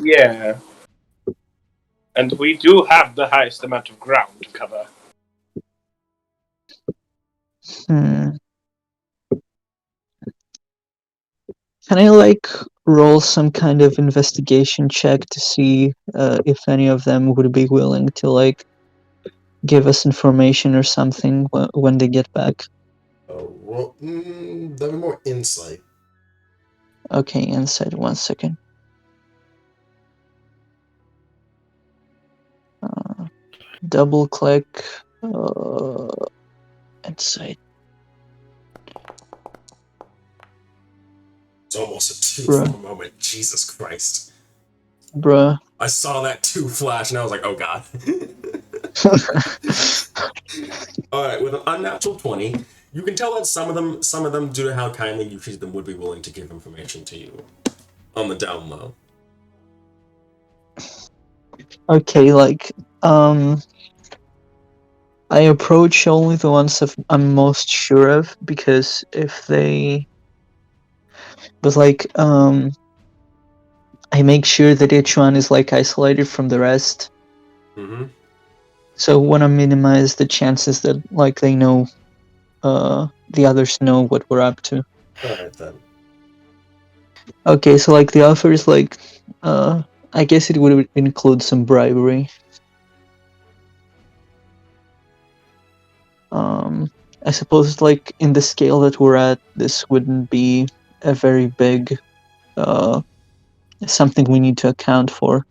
Speaker 6: Yeah. And we do have the highest amount of ground to cover.
Speaker 2: Hmm. Can I like roll some kind of investigation check to see if any of them would be willing to like give us information or something when they get back?
Speaker 1: Oh, well, that'd be more insight.
Speaker 2: Okay, insight. 1 second. Double click. Insight.
Speaker 1: It's almost a 2
Speaker 2: Bruh.
Speaker 1: for a moment. Jesus Christ.
Speaker 2: Bruh.
Speaker 1: I saw that 2 flash and I was like, oh god. Alright, with an unnatural 20, you can tell that some of them, due to how kindly you treat them, would be willing to give information to you. On the down low.
Speaker 2: Okay, like, I approach only the ones I'm most sure of, because if they... But like, I make sure that each one is like isolated from the rest.
Speaker 1: Mm-hmm.
Speaker 2: So I want to minimize the chances that like they know, the others know what we're up to.
Speaker 1: Alright then.
Speaker 2: Okay, so like the offer is like, I guess it would include some bribery. I suppose like in the scale that we're at, this wouldn't be a very big, something we need to account for.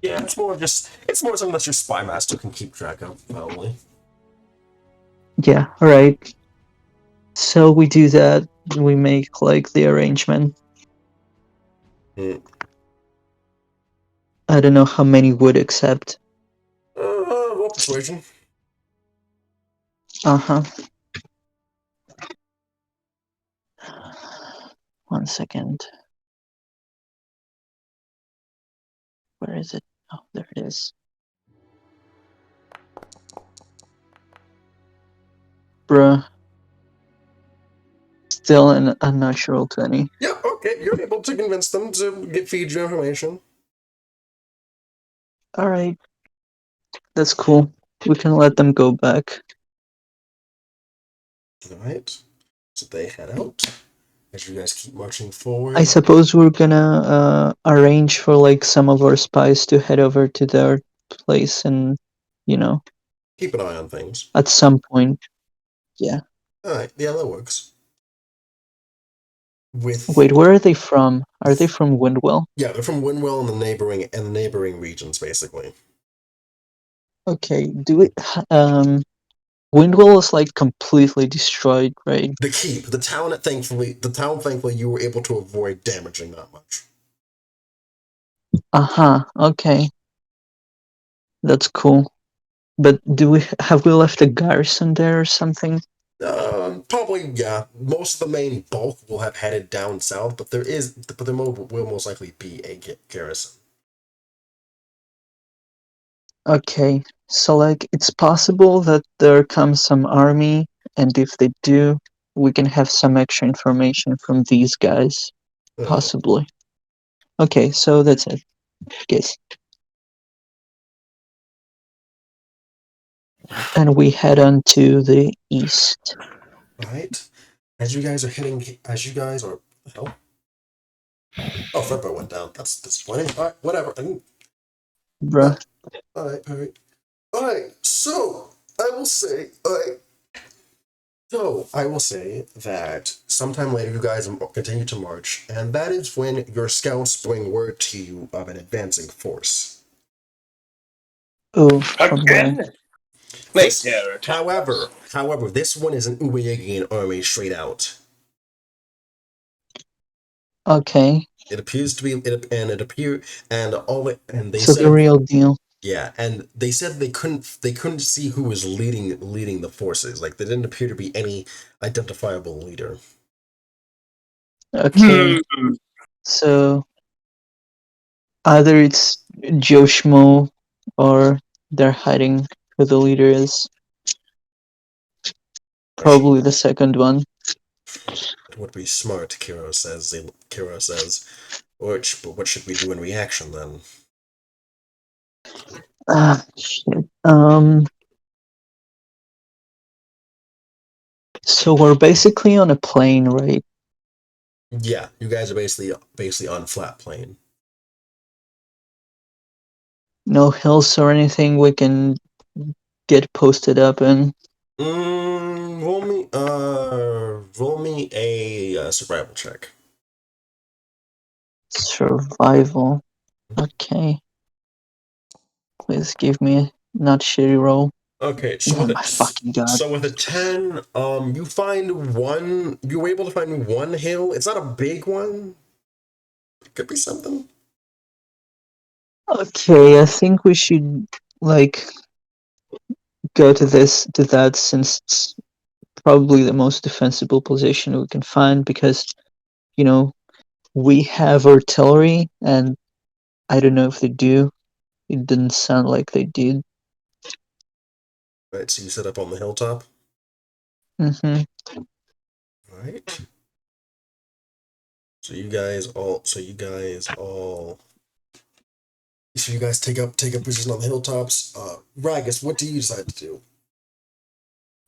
Speaker 1: Yeah, it's more something that your spy master can keep track of, probably.
Speaker 2: Yeah, alright. So we do that, we make like the arrangement. I don't know how many would accept.
Speaker 1: Roll persuasion.
Speaker 2: Uh-huh. 1 second. Where is it? Oh, there it is. Bruh. Still an unnatural 20.
Speaker 1: Yeah, okay, you're able to convince them to feed you information.
Speaker 2: Alright. That's cool. We can let them go back.
Speaker 1: Alright. So they head out. As you guys keep marching forward.
Speaker 2: I suppose we're gonna arrange for like some of our spies to head over to their place and, you know,
Speaker 1: keep an eye on things.
Speaker 2: at some point. Yeah.
Speaker 1: Alright, yeah, that works.
Speaker 2: Wait, where are they from? Are they from Windwell?
Speaker 1: Yeah, they're from Windwell and the neighboring regions, basically.
Speaker 2: Okay, Windwell is like completely destroyed, right?
Speaker 1: The keep, the town, thankfully, you were able to avoid damaging that much.
Speaker 2: Uh-huh, okay. That's cool. But have we left a garrison there or something?
Speaker 1: Probably, yeah. Most of the main bulk will have headed down south, but there will most likely be a garrison.
Speaker 2: Okay, so like it's possible that there comes some army, and if they do, we can have some extra information from these guys. Possibly. Okay, so that's it. Yes. And we head on to the east.
Speaker 1: Alright. As you guys are hell. Oh, Fredbear went down. That's disappointing. Alright, whatever.
Speaker 2: Bruh.
Speaker 1: Alright, so I will say that sometime later you guys continue to march, and that is when your scouts bring word to you of an advancing force.
Speaker 2: Oh, from
Speaker 6: Again?
Speaker 1: However, this one is an Imuyuegian army straight out.
Speaker 2: Okay.
Speaker 1: It appears to be, and they
Speaker 2: So
Speaker 1: said
Speaker 2: the real deal.
Speaker 1: Yeah, and they said they couldn't see who was leading the forces. Like there didn't appear to be any identifiable leader.
Speaker 2: Okay, so either it's Joe Schmo or they're hiding who the leader is. Probably the second one.
Speaker 1: It would be smart, Kiro says. Kiro says. But what should we do in reaction then?
Speaker 2: Shit. So we're basically on a plane, right?
Speaker 1: Yeah, you guys are basically on flat plane.
Speaker 2: No hills or anything we can get posted up in.
Speaker 1: Roll me a survival check.
Speaker 2: Survival. Okay. Please give me a not shitty roll.
Speaker 1: Okay,
Speaker 2: Oh my fucking god.
Speaker 1: so with a 10, you were able to find one hill. It's not a big one. It could be something.
Speaker 2: Okay, I think we should like go to that since it's probably the most defensible position we can find because we have artillery and I don't know if they do. It didn't sound like they did.
Speaker 1: Right, so you set up on the hilltop.
Speaker 2: Mm-hmm.
Speaker 1: Right. So you guys all take up position on the hilltops. Ragus, what do you decide to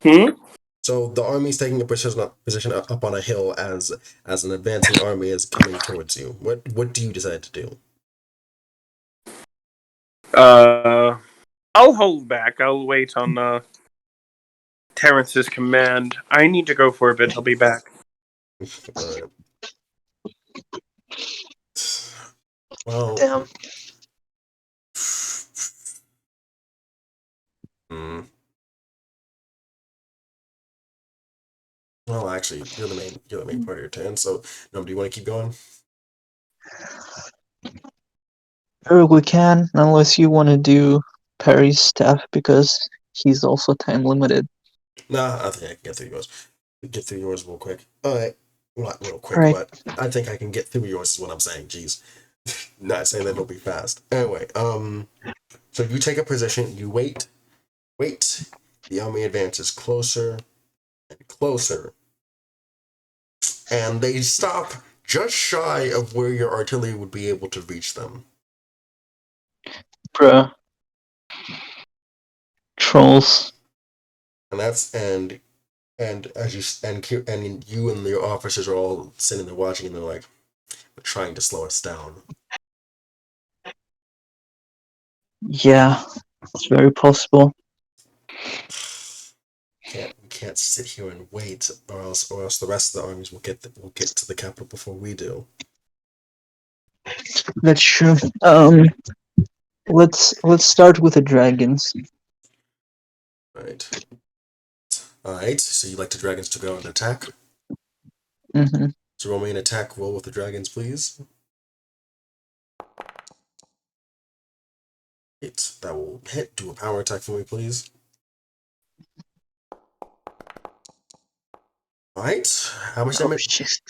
Speaker 1: do? So the army's taking a position up on a hill as an advancing army is coming towards you. What do you decide to do?
Speaker 6: I'll hold back. I'll wait on Terrence's command. I need to go for a bit. I'll be back.
Speaker 1: Well,
Speaker 2: Damn.
Speaker 1: Well, actually, you're the main part of your turn. So, do you want to keep going?
Speaker 2: Sure, we can, unless you want to do Perry's stuff because he's also time limited.
Speaker 1: Nah, I think I can get through yours. Get through yours real quick. All right, well, not real quick,
Speaker 2: Right.
Speaker 1: but I think I can get through yours. Is what I'm saying. Jeez, not saying that it'll be fast. Anyway, so you take a position. You wait. The army advances closer and closer, and they stop just shy of where your artillery would be able to reach them.
Speaker 2: Bruh. Trolls.
Speaker 1: And you and your officers are all sitting there watching, and they're like, they're trying to slow us down.
Speaker 2: Yeah, it's very possible.
Speaker 1: We can't sit here and wait, or else the rest of the armies will get to the capital before we do.
Speaker 2: That's true. Let's start with the dragons.
Speaker 1: Right. All right. So you like the dragons to go and attack?
Speaker 2: Mm-hmm.
Speaker 1: So roll me an attack roll with the dragons, please. That will hit. Do a power attack for me, please. All right. How much damage?
Speaker 2: Shit.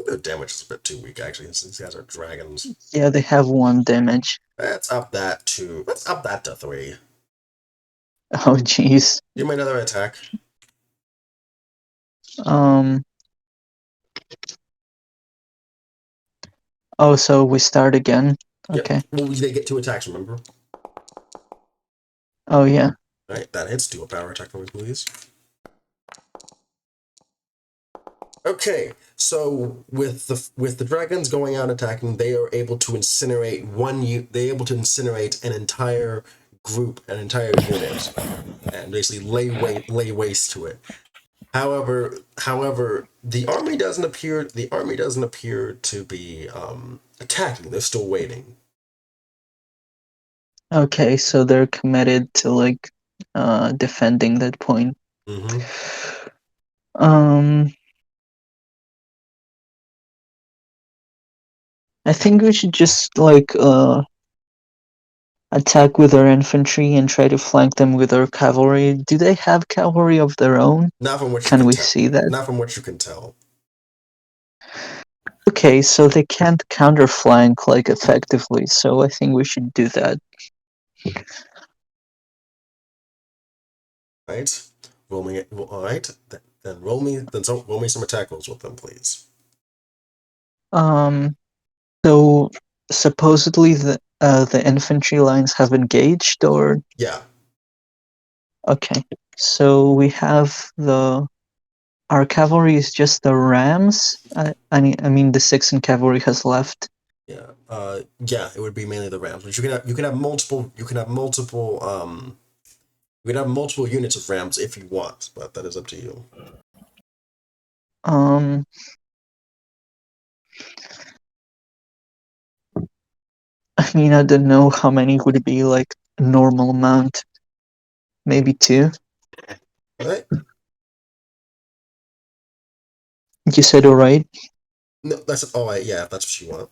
Speaker 1: The damage is a bit too weak, actually, since these guys are dragons.
Speaker 2: Yeah, they have 1 damage.
Speaker 1: Let's up that to 3.
Speaker 2: Oh, jeez.
Speaker 1: Give me another attack.
Speaker 2: Oh, so we start again? Okay.
Speaker 1: Yep. Well, they get 2 attacks, remember?
Speaker 2: Oh, yeah.
Speaker 1: Alright, that hits. Do a power attack for me, please. Okay, so with the dragons going out attacking, they are able to incinerate an entire group, an entire unit, and basically lay waste to it. However, the army doesn't appear to be attacking. They're still waiting.
Speaker 2: Okay, so they're committed to like defending that point.
Speaker 1: Mm-hmm.
Speaker 2: I think we should just like attack with our infantry and try to flank them with our cavalry. Do they have cavalry of their own?
Speaker 1: Not from what you
Speaker 2: Can
Speaker 1: can
Speaker 2: we
Speaker 1: tell.
Speaker 2: see that?
Speaker 1: Not from what you can tell.
Speaker 2: Okay, so they can't counterflank like effectively, so I think we should do that.
Speaker 1: Right? Roll me. All right. Then roll me. Roll me some attack rolls with them, please.
Speaker 2: So supposedly the infantry lines have engaged, or
Speaker 1: Yeah.
Speaker 2: okay. So we have our cavalry is just the rams. I mean the Saxon cavalry has left.
Speaker 1: Yeah. Yeah. It would be mainly the rams, but you can have multiple. You can have multiple. You can have multiple units of rams if you want, but that is up to you.
Speaker 2: I mean, I don't know how many would be like a normal amount. Maybe 2.
Speaker 1: All right.
Speaker 2: You said alright?
Speaker 1: No, that's all right. Yeah, if that's what you want.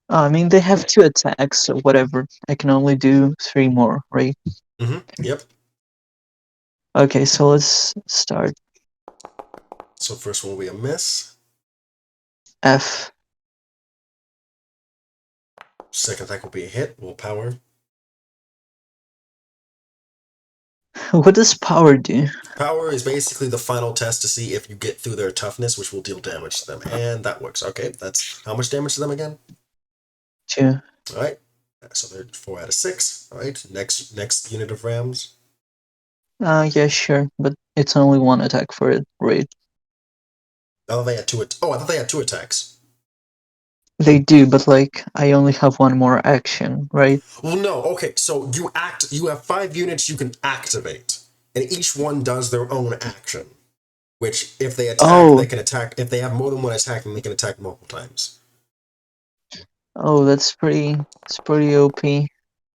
Speaker 2: I mean, they have 2 attacks, so whatever. I can only do 3 more, right?
Speaker 1: Yep.
Speaker 2: Okay, so let's start.
Speaker 1: So first one will be a miss.
Speaker 2: F.
Speaker 1: Second attack will be a hit. Will power.
Speaker 2: What does power do?
Speaker 1: Power is basically the final test to see if you get through their toughness, which will deal damage to them, and that works. Okay, that's how much damage to them again?
Speaker 2: 2.
Speaker 1: All right. So they're 4 out of 6. All right. Next unit of rams.
Speaker 2: Yeah, sure, but it's only 1 attack for it, right?
Speaker 1: Oh, they had 2. I thought they had 2 attacks.
Speaker 2: They do, but like, I only have 1 more action, right?
Speaker 1: Well, no. Okay, so you have 5 units you can activate, and each one does their own action. Which, if they attack, they can attack. If they have more than 1 attack, then they can attack multiple times.
Speaker 2: Oh, it's pretty OP.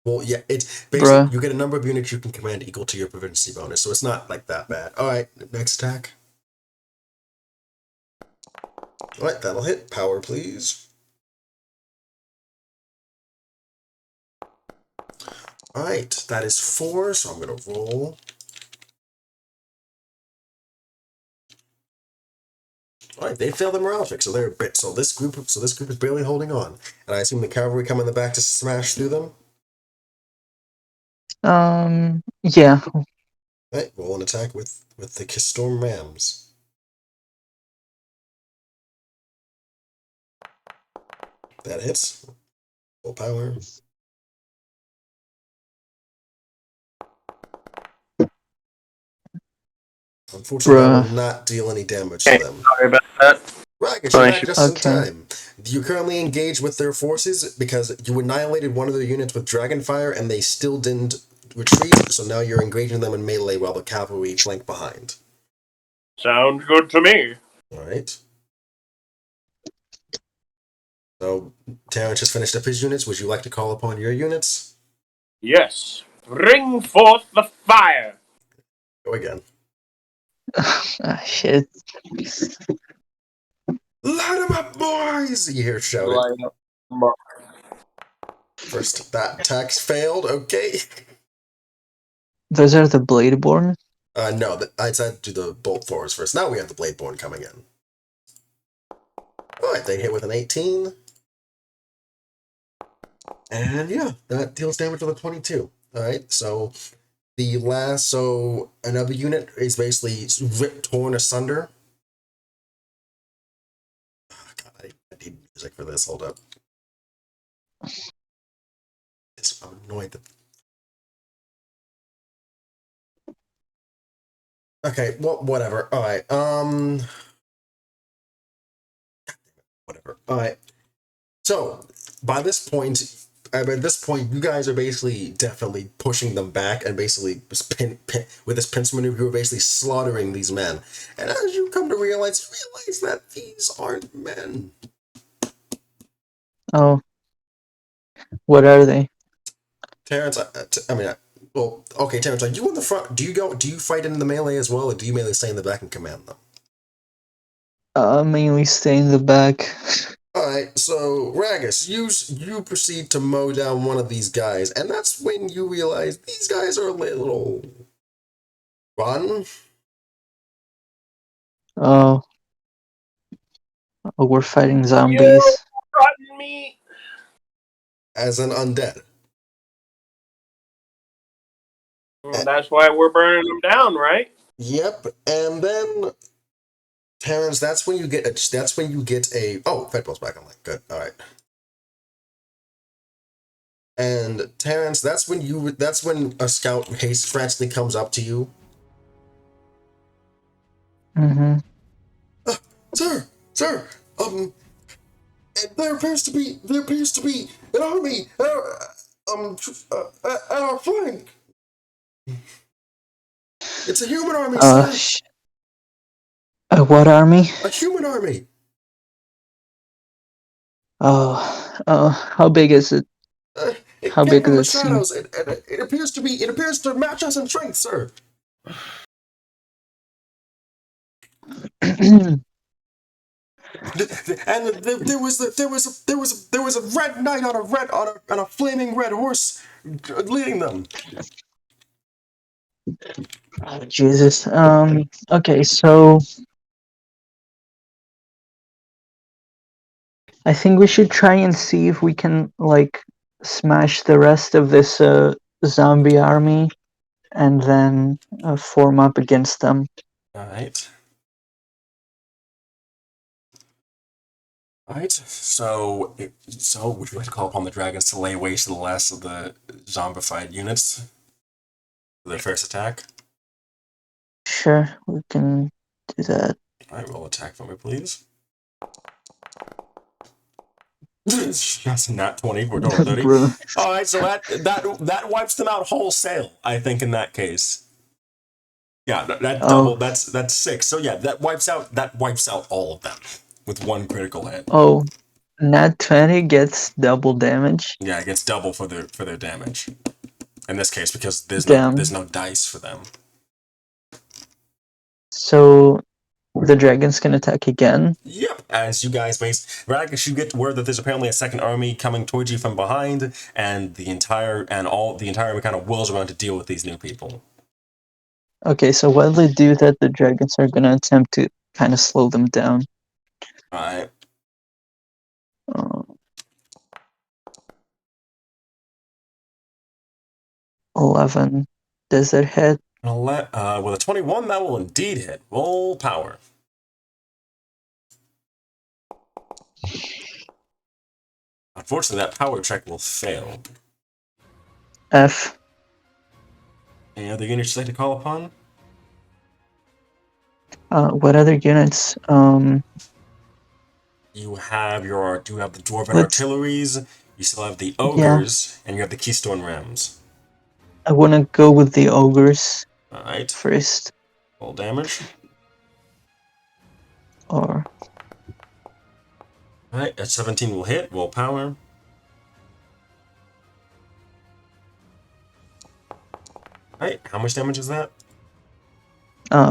Speaker 1: Well, yeah, it's basically
Speaker 2: Bruh.
Speaker 1: you get a number of units you can command equal to your proficiency bonus, so it's not like that bad. All right, next attack. All right, that'll hit. Power, please. All right, that is 4, so I'm gonna roll. All right, they failed the morale check, so they're a bit. So this group is barely holding on, and I assume the cavalry come in the back to smash through them.
Speaker 2: Yeah.
Speaker 1: All right, roll an attack with the Storm Rams. That hits. Full power. Unfortunately, that will not deal any damage to them.
Speaker 6: Sorry about that.
Speaker 1: Right, you're back just in
Speaker 2: Okay.
Speaker 1: time. You currently engage with their forces because you annihilated one of their units with Dragonfire and they still didn't retreat, so now you're engaging them in melee while the cavalry flank behind.
Speaker 6: Sounds good to me.
Speaker 1: Alright. So, Terrence just finished up his units. Would you like to call upon your units?
Speaker 6: Yes. Bring forth the fire.
Speaker 1: Go again.
Speaker 2: Ah, shit.
Speaker 1: Light 'em up, boys! You hear shouted. First, that attack's failed, okay.
Speaker 2: Those are the Bladeborn?
Speaker 1: No, I said do the bolt forwards first. Now we have the Bladeborn coming in. Alright, they hit with an 18. And yeah, that deals damage with a 22. Alright, so another unit is basically torn asunder. Oh, God, I need music for this. Hold up. I'm annoyed that. Okay, well, whatever. Alright, whatever. Alright. So, by this point, you guys are basically definitely pushing them back and basically with this pincer maneuver, you're basically slaughtering these men. And as you come to realize that these aren't men.
Speaker 2: Oh. What are they?
Speaker 1: Terrence, okay, Terrence, are you in the front? Do you fight in the melee as well, or do you mainly stay in the back and command them?
Speaker 2: Mainly stay in the back.
Speaker 1: Alright, so Ragus, you proceed to mow down one of these guys, and that's when you realize these guys are a little rotten.
Speaker 2: Oh, we're fighting
Speaker 6: You
Speaker 2: zombies.
Speaker 6: rotten meat.
Speaker 1: As an undead.
Speaker 6: Well, that's why we're burning them down, right?
Speaker 1: Yep, and then Terrence, that's when you get a oh, Fedball's back online. Good. Alright. And Terrence, that's when a scout haste frantically comes up to you.
Speaker 2: Mm-hmm.
Speaker 1: Sir, there appears to be an army at our flank. It's a human army, sir.
Speaker 2: What army?
Speaker 1: A human army.
Speaker 2: How big is it? How
Speaker 1: Came
Speaker 2: big
Speaker 1: from the
Speaker 2: does it seem?
Speaker 1: shadows. It appears to match us in strength, sir. And there was a red knight on a flaming red horse leading them.
Speaker 2: Oh, Jesus. Okay, so I think we should try and see if we can like smash the rest of this zombie army and then form up against them.
Speaker 1: All right. Alright, so would you like to call upon the dragons to lay waste to the last of the zombified units for their first attack?
Speaker 2: Sure, we can do that.
Speaker 1: Alright, roll attack for me, please. That's a nat 20 for a total of 30.
Speaker 2: Bro.
Speaker 1: Alright, so that wipes them out wholesale, I think, in that case. Yeah, that double, that's 6. So yeah, that wipes out all of them with one critical hit.
Speaker 2: Oh, nat 20 gets double damage.
Speaker 1: Yeah, it gets double for their damage. In this case, because there's no dice for them.
Speaker 2: So the dragons can attack again.
Speaker 1: Yep. As you guys Ragus, you get word that there's apparently a second army coming towards you from behind, and the entire army kind of whirls around to deal with these new people.
Speaker 2: Okay, so while they do that, the dragons are gonna attempt to kind of slow them down.
Speaker 1: Alright.
Speaker 2: 11. Does that hit?
Speaker 1: With a 21, that will indeed hit. Roll power. Unfortunately, that power check will fail.
Speaker 2: F.
Speaker 1: Any other units you'd like to call upon?
Speaker 2: What other units?
Speaker 1: You have the Dwarven Artilleries, you still have the Ogres, and you have the Keystone Rams.
Speaker 2: I want to go with the Ogres.
Speaker 1: Alright.
Speaker 2: First.
Speaker 1: Roll damage.
Speaker 2: Or.
Speaker 1: Alright, at 17 will hit. Roll power. Alright, how much damage is that?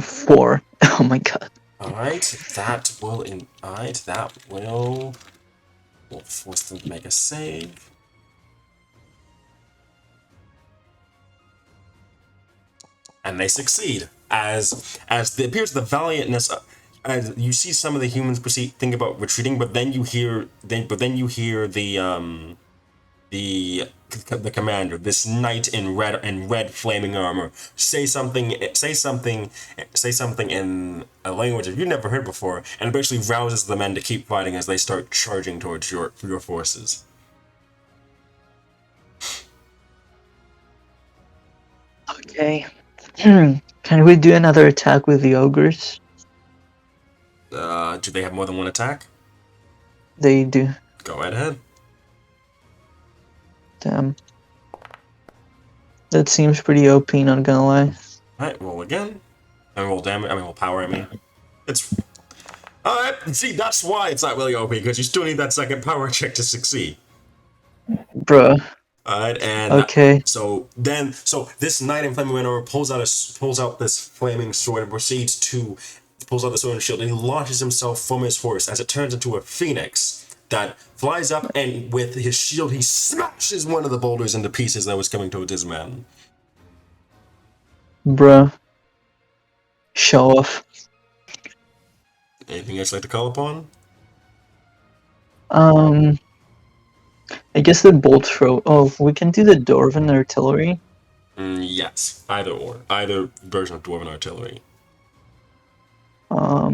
Speaker 2: 4. Oh my god.
Speaker 1: Alright, that will we'll force them to make a save. And they succeed. As it appears the valiantness, as you see some of the humans think about retreating, but then you hear the commander, this knight in red flaming armor, say something in a language that you've never heard before, and it basically rouses the men to keep fighting as they start charging towards your forces.
Speaker 2: Okay. Can we do another attack with the ogres?
Speaker 1: Do they have more than one attack?
Speaker 2: They do.
Speaker 1: Go right ahead.
Speaker 2: Damn. That seems pretty OP, not gonna lie.
Speaker 1: Alright, roll again. Roll power, It's... Alright, see, that's why it's not really OP, because you still need that second power check to succeed.
Speaker 2: Bruh.
Speaker 1: Alright, and
Speaker 2: okay.
Speaker 1: So this knight in flaming armor pulls out this flaming sword and pulls out the sword and shield, and he launches himself from his horse as it turns into a phoenix that flies up, and with his shield, he smashes one of the boulders into pieces that was coming towards his man.
Speaker 2: Bruh. Show off.
Speaker 1: Anything else you'd like to call upon?
Speaker 2: I guess the bolt throw. Oh, we can do the Dwarven artillery.
Speaker 1: Yes, either version of dwarven artillery.
Speaker 2: Are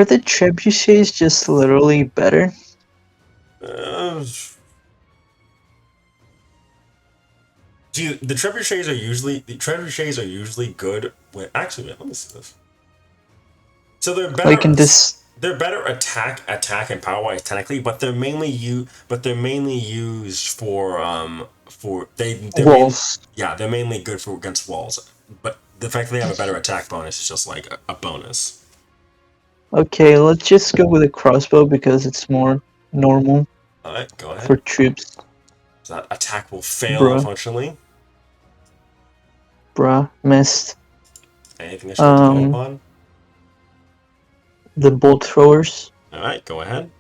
Speaker 2: the trebuchets just literally better?
Speaker 1: See, the trebuchets are usually good. Wait, actually, wait, let me see this. So they're better.
Speaker 2: Like in this.
Speaker 1: They're better attack and power wise technically, but they're mainly used for they're
Speaker 2: Walls.
Speaker 1: they're mainly good for against walls. But the fact that they have a better attack bonus is just like a bonus.
Speaker 2: Okay, let's just go with a crossbow because it's more normal
Speaker 1: Alright, go ahead.
Speaker 2: for troops.
Speaker 1: So that attack will fail,
Speaker 2: Bruh.
Speaker 1: unfortunately.
Speaker 2: Bruh, missed.
Speaker 1: Anything I should call upon?
Speaker 2: The bolt throwers.
Speaker 1: Alright, go ahead.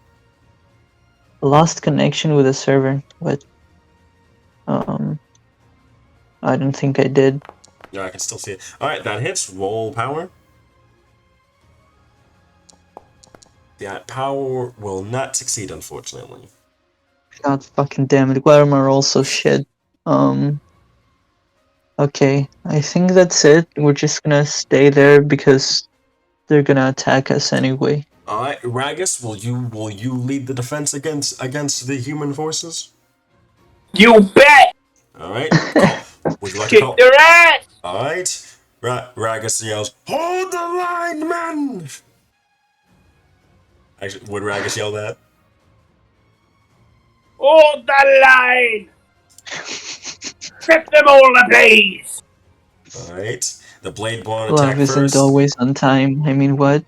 Speaker 2: Lost connection with the server. What? I don't think I did.
Speaker 1: Yeah, I can still see it. Alright, that hits. Roll power. That power will not succeed, unfortunately.
Speaker 2: God fucking damn it. Why am I roll so shit? Okay, I think that's it. We're just gonna stay there because they're gonna attack us anyway.
Speaker 1: Alright, Ragus, will you lead the defense against the human forces?
Speaker 6: You bet!
Speaker 1: Alright. Would you like to
Speaker 6: Kick
Speaker 1: call?
Speaker 6: their ass!
Speaker 1: Alright. Ragus yells, "Hold the line, men!" Actually, would Ragus yell that?
Speaker 6: Hold the line! Strip them all to place!
Speaker 1: Alright. The blade born
Speaker 2: Love
Speaker 1: attack
Speaker 2: isn't
Speaker 1: first.
Speaker 2: always on time. I mean, what?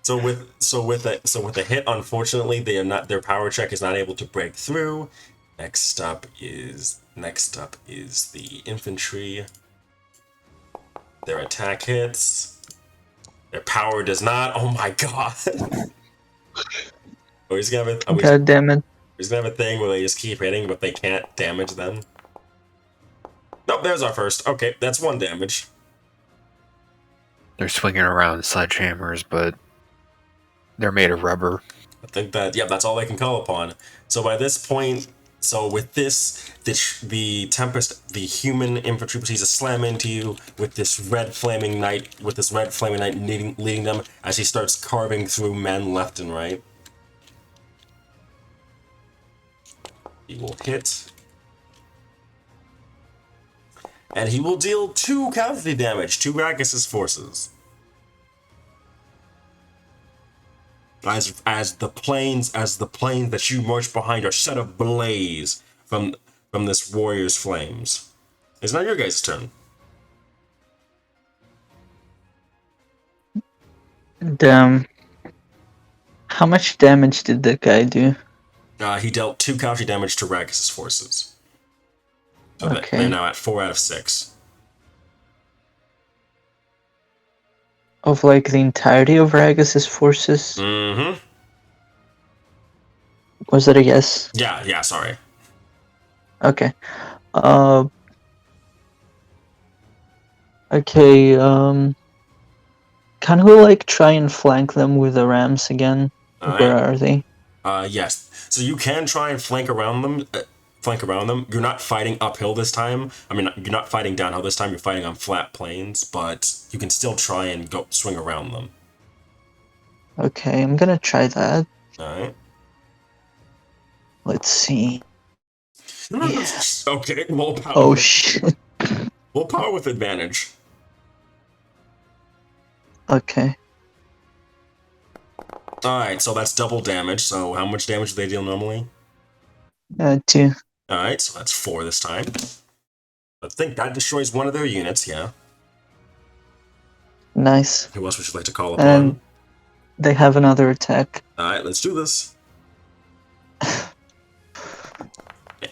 Speaker 1: So with a hit, unfortunately, their power check is not able to break through. Next up is the infantry. Their attack hits. Their power does not. Oh my god.
Speaker 2: God damn it.
Speaker 1: He's gonna have a thing where they just keep hitting, but they can't damage them. Nope, there's our first. Okay, that's 1 damage.
Speaker 3: They're swinging around sledgehammers, but they're made of rubber.
Speaker 1: I think that's all they can call upon. So by this point, with this, the Tempest, the human infantry proceeds to slam into you with this red flaming knight, leading them as he starts carving through men left and right. He will hit. And he will deal 2 casualty damage to Ragus' forces. As the planes that you march behind are set ablaze from this warrior's flames. It's now your guys' turn.
Speaker 2: Damn. How much damage did that guy do?
Speaker 1: He dealt 2 casualty damage to Ragus' forces. So
Speaker 2: Okay.
Speaker 1: they're now at 4 out of 6.
Speaker 2: Of like the entirety of Ragus' forces?
Speaker 1: Mm-hmm.
Speaker 2: Was that a yes?
Speaker 1: Yeah, sorry.
Speaker 2: Okay. Okay, can we like try and flank them with the rams again? Where are they?
Speaker 1: Yes. So you can try and flank around them. You're not fighting uphill this time. I mean, you're not fighting downhill this time. You're fighting on flat plains, but you can still try and go swing around them.
Speaker 2: Okay, I'm gonna try that.
Speaker 1: Alright.
Speaker 2: Let's see.
Speaker 1: Yes. Okay, roll power.
Speaker 2: Oh shit.
Speaker 1: Roll power with advantage.
Speaker 2: Okay.
Speaker 1: Alright, so that's double damage. So how much damage do they deal normally?
Speaker 2: 2.
Speaker 1: Alright, so that's 4 this time. I think that destroys one of their units, yeah.
Speaker 2: Nice.
Speaker 1: Who else would you like to call upon?
Speaker 2: And they have another attack.
Speaker 1: Alright, let's do this.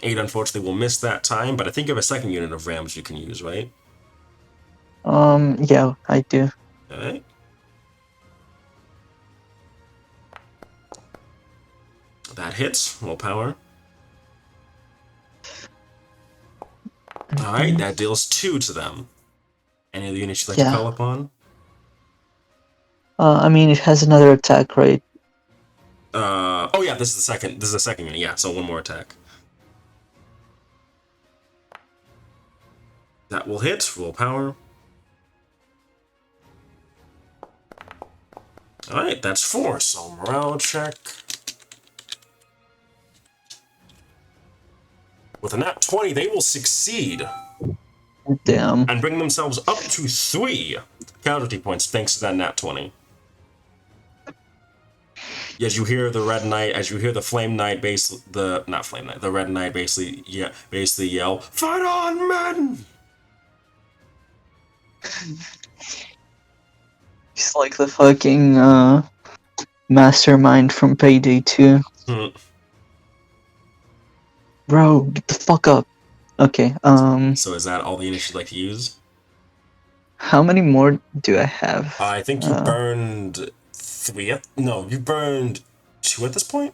Speaker 1: 8 unfortunately will miss that time, but I think you have a second unit of rams you can use, right?
Speaker 2: Yeah, I do.
Speaker 1: Alright. That hits. Willpower. Alright, that deals 2 to them. Any other units you'd like to
Speaker 2: Yeah.
Speaker 1: call upon?
Speaker 2: I mean, it has another attack, right?
Speaker 1: Oh yeah, this is the second unit, yeah, so one more attack. That will hit. Willpower. Alright, that's 4, so morale check. With a nat 20, they will succeed
Speaker 2: Damn.
Speaker 1: and bring themselves up to 3 casualty points thanks to that nat 20. As you hear the Red Knight, as you hear the Flame Knight, the Red Knight basically yell, "Fight on, men!"
Speaker 2: He's like the fucking mastermind from Payday 2. Bro, get the fuck up. Okay,
Speaker 1: So is that all the units you'd like to use?
Speaker 2: how many more do I have?
Speaker 1: I think you burned 3. No, you burned 2 at this point.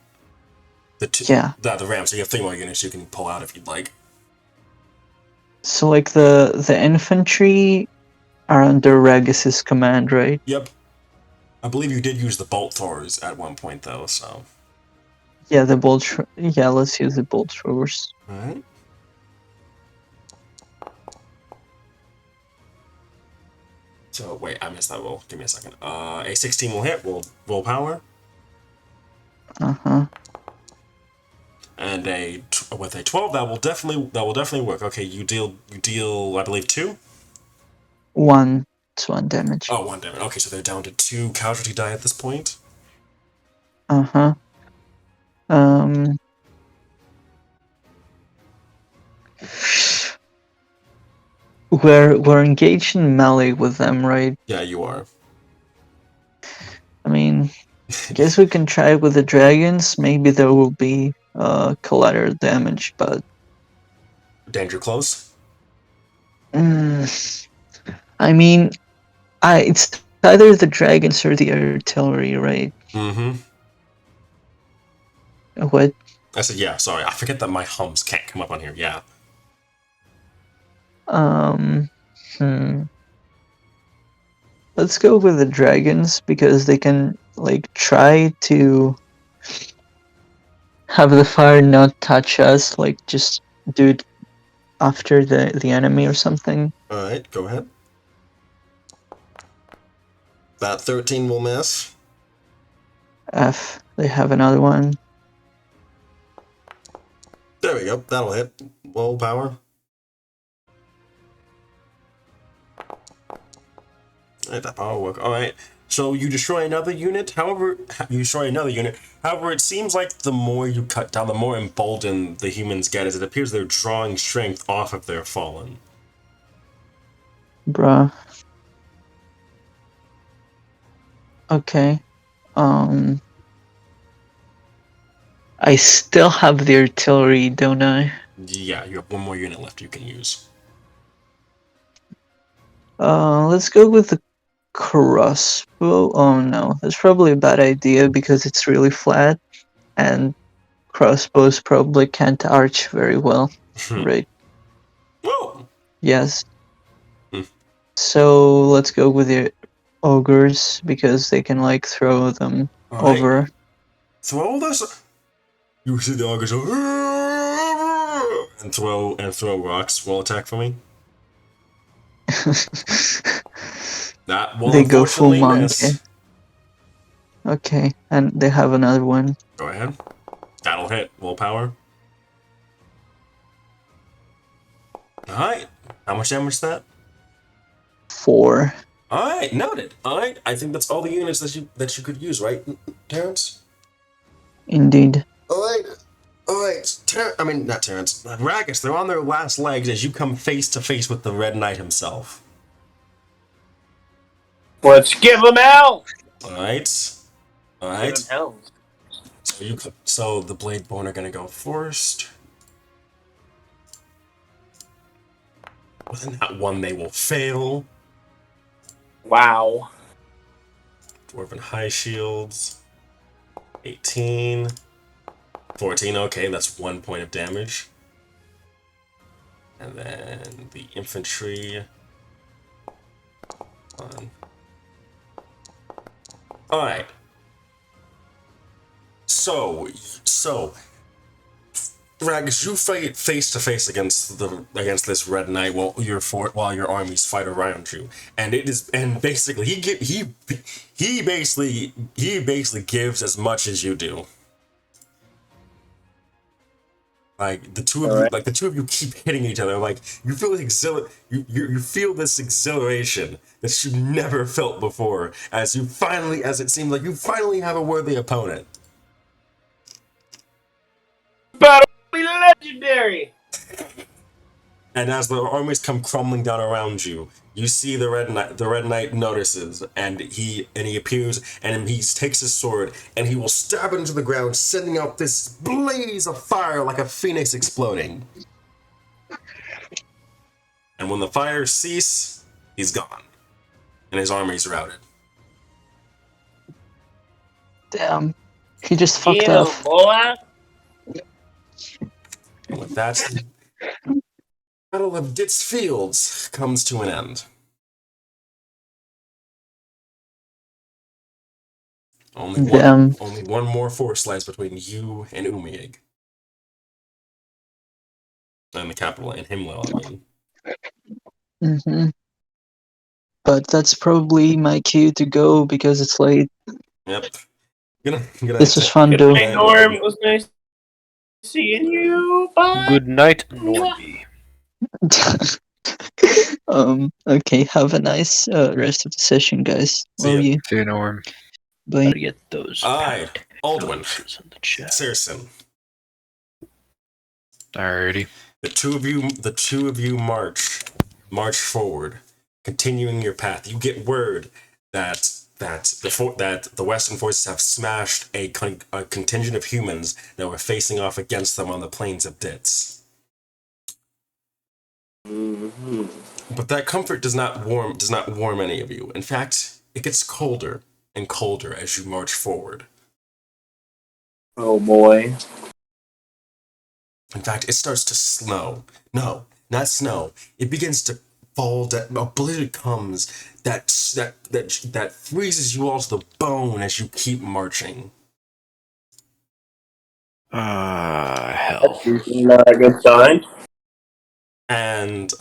Speaker 1: The 2.
Speaker 2: Yeah.
Speaker 1: The ram. So you have 3 more units you can pull out if you'd like.
Speaker 2: So like the infantry are under Regus's command, right?
Speaker 1: Yep. I believe you did use the bolt throwers at one point though. So.
Speaker 2: Yeah, the bolt. Yeah, let's use the bolt throwers.
Speaker 1: All right. So wait, I missed that roll. Give me a second. A 16 will hit. Roll power. And with a 12, that will definitely work. Okay, you deal. I believe 2.
Speaker 2: 1. It's 1 damage.
Speaker 1: Oh, 1 damage. Okay, so they're down to 2 casualty die at this point.
Speaker 2: We're engaged in melee with them, right?
Speaker 1: Yeah, you are.
Speaker 2: I mean, guess we can try with the dragons. Maybe there will be collateral damage, but
Speaker 1: Danger close.
Speaker 2: I mean, it's either the dragons or the artillery, right?
Speaker 1: Mm-hmm.
Speaker 2: What?
Speaker 1: I said, yeah, sorry. I forget that my hums can't come up on here. Yeah.
Speaker 2: Let's go with the dragons because they can like try to have the fire not touch us, like just do it after the enemy or something.
Speaker 1: Alright, go ahead. That 13 will miss.
Speaker 2: They have another one.
Speaker 1: There we go. That'll hit. Roll power. Alright, that power will work. Alright. So you destroy another unit. However, it seems like the more you cut down, the more emboldened the humans get, as it appears they're drawing strength off of their fallen.
Speaker 2: Bruh. Okay. I still have the artillery, don't I?
Speaker 1: Yeah, you have 1 more unit left you can use.
Speaker 2: Let's go with the crossbow. Oh no, that's probably a bad idea because it's really flat, and crossbows probably can't arch very well, right?
Speaker 1: Whoa!
Speaker 2: Yes. So let's go with the ogres because they can like throw them over.
Speaker 1: Throw this. You see the ogres go and throw rocks. Roll attack for me. That will
Speaker 2: They go full
Speaker 1: unfortunately
Speaker 2: monkey.
Speaker 1: miss.
Speaker 2: Okay, and they have another one.
Speaker 1: Go ahead. That'll hit. Willpower. Alright. How much damage is that?
Speaker 2: 4.
Speaker 1: Alright, noted. Alright, I think that's all the units that you could use, right, Terrence?
Speaker 2: Indeed.
Speaker 1: Alright. Not Terrence. Ragus, they're on their last legs as you come face to face with the Red Knight himself.
Speaker 6: Let's give him hell!
Speaker 1: Alright.
Speaker 6: Give him hell.
Speaker 1: So the Bladeborn are gonna go first. Within that 1, they will fail.
Speaker 6: Wow.
Speaker 1: Dwarven High Shields. 18. 14, okay, that's 1 point of damage. And then the infantry. Alright. So, Rags, you fight face to face against this Red Knight while your armies fight around you, and basically he basically gives as much as you do. Like the two of you keep hitting each other. Like you feel you feel this exhilaration that you never felt before, as it seems like you finally have a worthy opponent.
Speaker 6: Battle legendary.
Speaker 1: And as the armies come crumbling down around you, you see the Red Knight notices, and he appears, and he takes his sword, and he will stab it into the ground, sending out this blaze of fire like a phoenix exploding. And when the fires cease, he's gone, and his army's routed.
Speaker 2: Damn. He just fucked off.
Speaker 6: Boy.
Speaker 1: And with that, the Battle of Ditz Fields comes to an end. Only one more force lies between you and Umiyeg. And the capital, and Himmler, I mean.
Speaker 2: Mm-hmm. But that's probably my cue to go because it's late.
Speaker 1: Yep. Good night.
Speaker 2: This was fun, though.
Speaker 6: Hey, Norm, it was nice seeing you. Bye.
Speaker 5: Good night, Normie.
Speaker 2: Okay, have a nice rest of the session, guys.
Speaker 1: See
Speaker 2: Love
Speaker 1: ya.
Speaker 2: you.
Speaker 3: See you, Norm.
Speaker 2: Bye.
Speaker 5: Gotta get those.
Speaker 1: Alright, Aldwin.
Speaker 5: In the chat.
Speaker 1: Saracen.
Speaker 3: Alrighty.
Speaker 1: The two of you march forward, continuing your path. You get word that the Western forces have smashed a contingent of humans that were facing off against them on the plains of Ditz.
Speaker 6: Mm-hmm.
Speaker 1: But that comfort does not warm any of you. In fact, it gets colder and colder as you march forward.
Speaker 6: Oh boy.
Speaker 1: In fact, it starts to snow. No, not snow. It begins to fall. A blizzard comes that freezes you all to the bone as you keep marching.
Speaker 3: Hell.
Speaker 6: That's not a good sign.
Speaker 1: And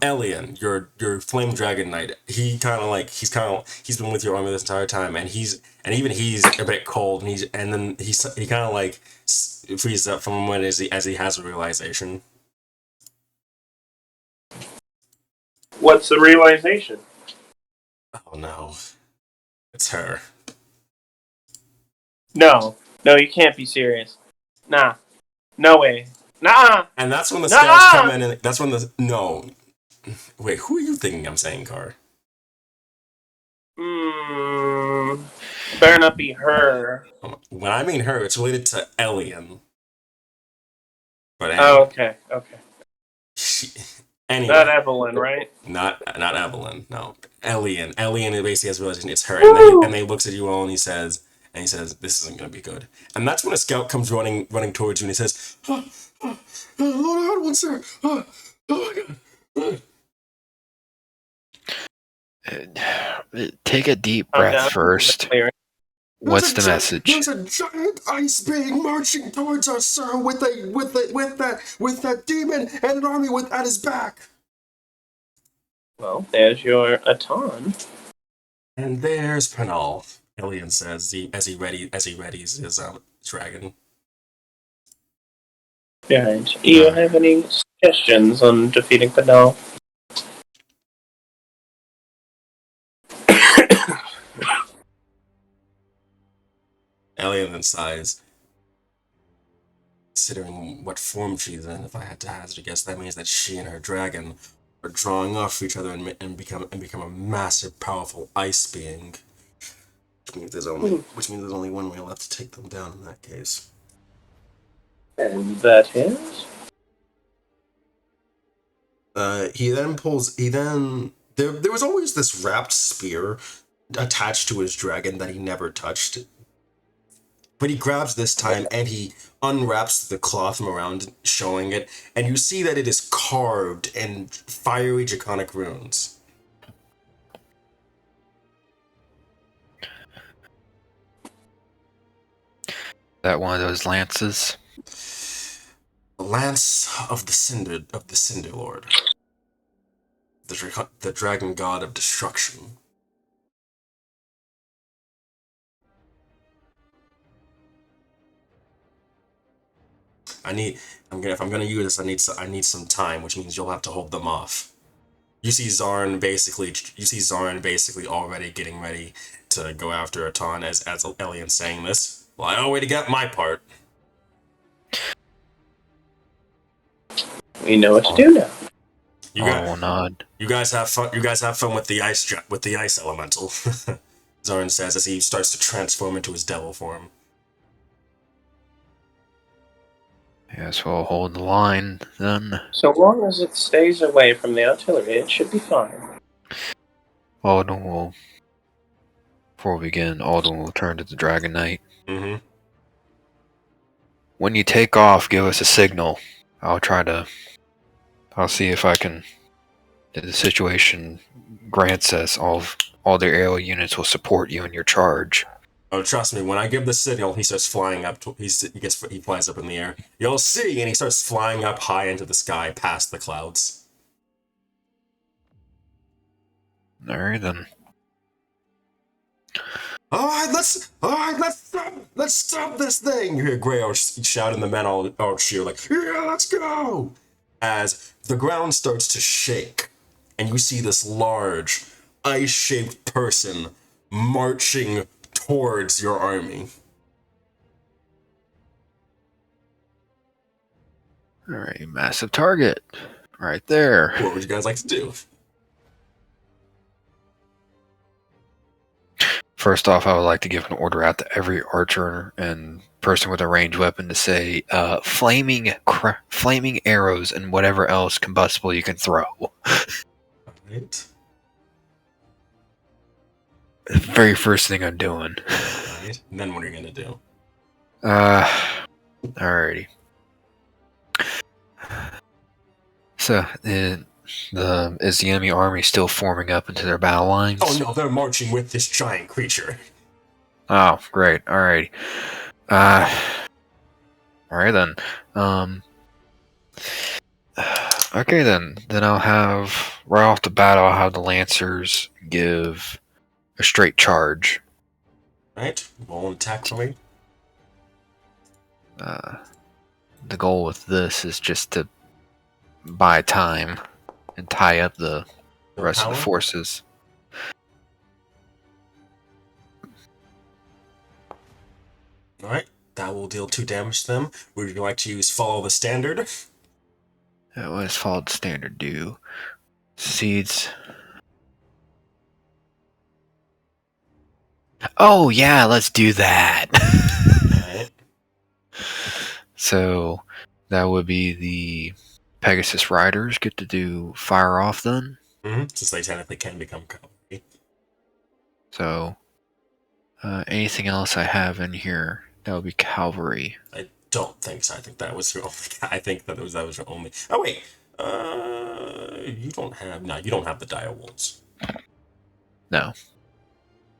Speaker 1: Elian, your flame dragon knight, he's been with your army this entire time, and he's a bit cold, and he kind of like freezes up from when as he has a realization.
Speaker 6: What's the realization?
Speaker 1: Oh no, it's her.
Speaker 6: No, you can't be serious. Nah, no way. Nah.
Speaker 1: And that's when the scouts come in, and that's when no. Wait, who are you thinking I'm saying, Car?
Speaker 6: Better not be her.
Speaker 1: When I mean her, it's related to Elian. But anyway,
Speaker 6: okay.
Speaker 1: Anyway,
Speaker 6: Not Evelyn, right?
Speaker 1: Not Evelyn. No, Elian. Elian basically has realized it's her, and they looks at you all, and he says, "This isn't going to be good." And that's when a scout comes running towards you, and he says, "Lord Hardwin, sir! Oh my
Speaker 3: God!" Take a deep breath first. What's the message?
Speaker 1: There's a giant ice being marching towards us, sir, with that demon and an army at his back.
Speaker 6: Well, there's your Atan.
Speaker 1: And there's Penal, Elian says as he readies his dragon.
Speaker 6: Right. Do you have any suggestions on defeating Penal?
Speaker 1: Elian then sighs. Considering what form she's in, if I had to hazard a guess, that means that she and her dragon are drawing off each other and become a massive, powerful ice being. Which means there's only one way left to take them down in that case.
Speaker 6: And that is?
Speaker 1: There was always this wrapped spear attached to his dragon that he never touched. But he grabs this time and he unwraps the cloth from around, showing it, and you see that it is carved in fiery draconic runes.
Speaker 3: That one of those lances?
Speaker 1: The lance of the Cinder Lord. The dragon god of destruction. If I'm gonna use this, I need some time, which means you'll have to hold them off. You see Zarn basically already getting ready to go after Atan as Elian's saying this. Well, I already got my part.
Speaker 4: We know what to do now.
Speaker 1: You guys have fun. You guys have fun with the ice elemental. Zarn says as he starts to transform into his devil form.
Speaker 3: Yes, we'll hold the line then.
Speaker 4: So long as it stays away from the artillery, it should be fine.
Speaker 3: Alden will... Before we begin, Alden will turn to the Dragon Knight.
Speaker 1: Mm-hmm.
Speaker 3: When you take off, give us a signal. I'll see if I can... If the situation grants us, all their aerial units will support you in your charge.
Speaker 1: Oh, trust me, when I give the signal, he starts flying up. He flies up in the air. You'll see, and he starts flying up high into the sky, past the clouds.
Speaker 3: All right then.
Speaker 1: All right, let's stop this thing. You hear Grail shout, and the men all cheer like, yeah, let's go. As the ground starts to shake, and you see this large, ice-shaped person marching towards your army.
Speaker 3: Alright, massive target. Right there.
Speaker 1: What would you guys like to do?
Speaker 3: First off, I would like to give an order out to every archer and person with a ranged weapon to say, flaming arrows and whatever else combustible you can throw.
Speaker 1: Right.
Speaker 3: The very first thing I'm doing.
Speaker 1: Right. And then what are you gonna do?
Speaker 3: Alrighty. So, is the enemy army still forming up into their battle lines?
Speaker 1: Oh no, they're marching with this giant creature.
Speaker 3: Oh, great. Alrighty. Alright then. Okay then. Then I'll have, right off the bat, I'll have the Lancers give a straight charge.
Speaker 1: Right? Roll an attack for me.
Speaker 3: The goal with this is just to buy time and tie up the rest of the forces.
Speaker 1: Alright, that will deal 2 damage to them. Would you like to use Follow the Standard?
Speaker 3: What does Follow the Standard do? Seeds. Oh yeah, let's do that.
Speaker 1: Alright.
Speaker 3: So that would be the Pegasus Riders get to do fire off then.
Speaker 1: Mm-hmm. Since they technically can become cavalry.
Speaker 3: So anything else I have in here, that would be cavalry.
Speaker 1: I don't think so. I think that was your only. I think that was your only. Oh wait, you don't have the dire wolves.
Speaker 3: No.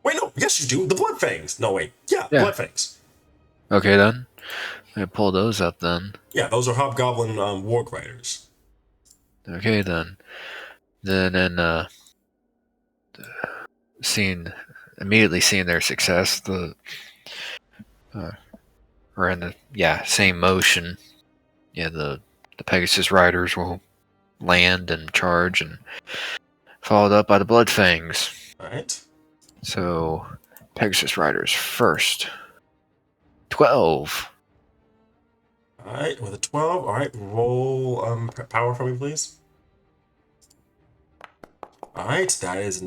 Speaker 1: Wait, no. Yes, you do. The blood fangs. No, wait. Yeah. Blood fangs.
Speaker 3: Okay then. I pull those up then.
Speaker 1: Yeah, those are hobgoblin warg riders.
Speaker 3: Okay then. Then immediately seeing their success, or in the same motion, the Pegasus Riders will land and charge, and followed up by the Blood Fangs.
Speaker 1: Alright.
Speaker 3: So Pegasus Riders first. 12.
Speaker 1: Alright, with a 12. Alright, roll power for me, please. Alright, that is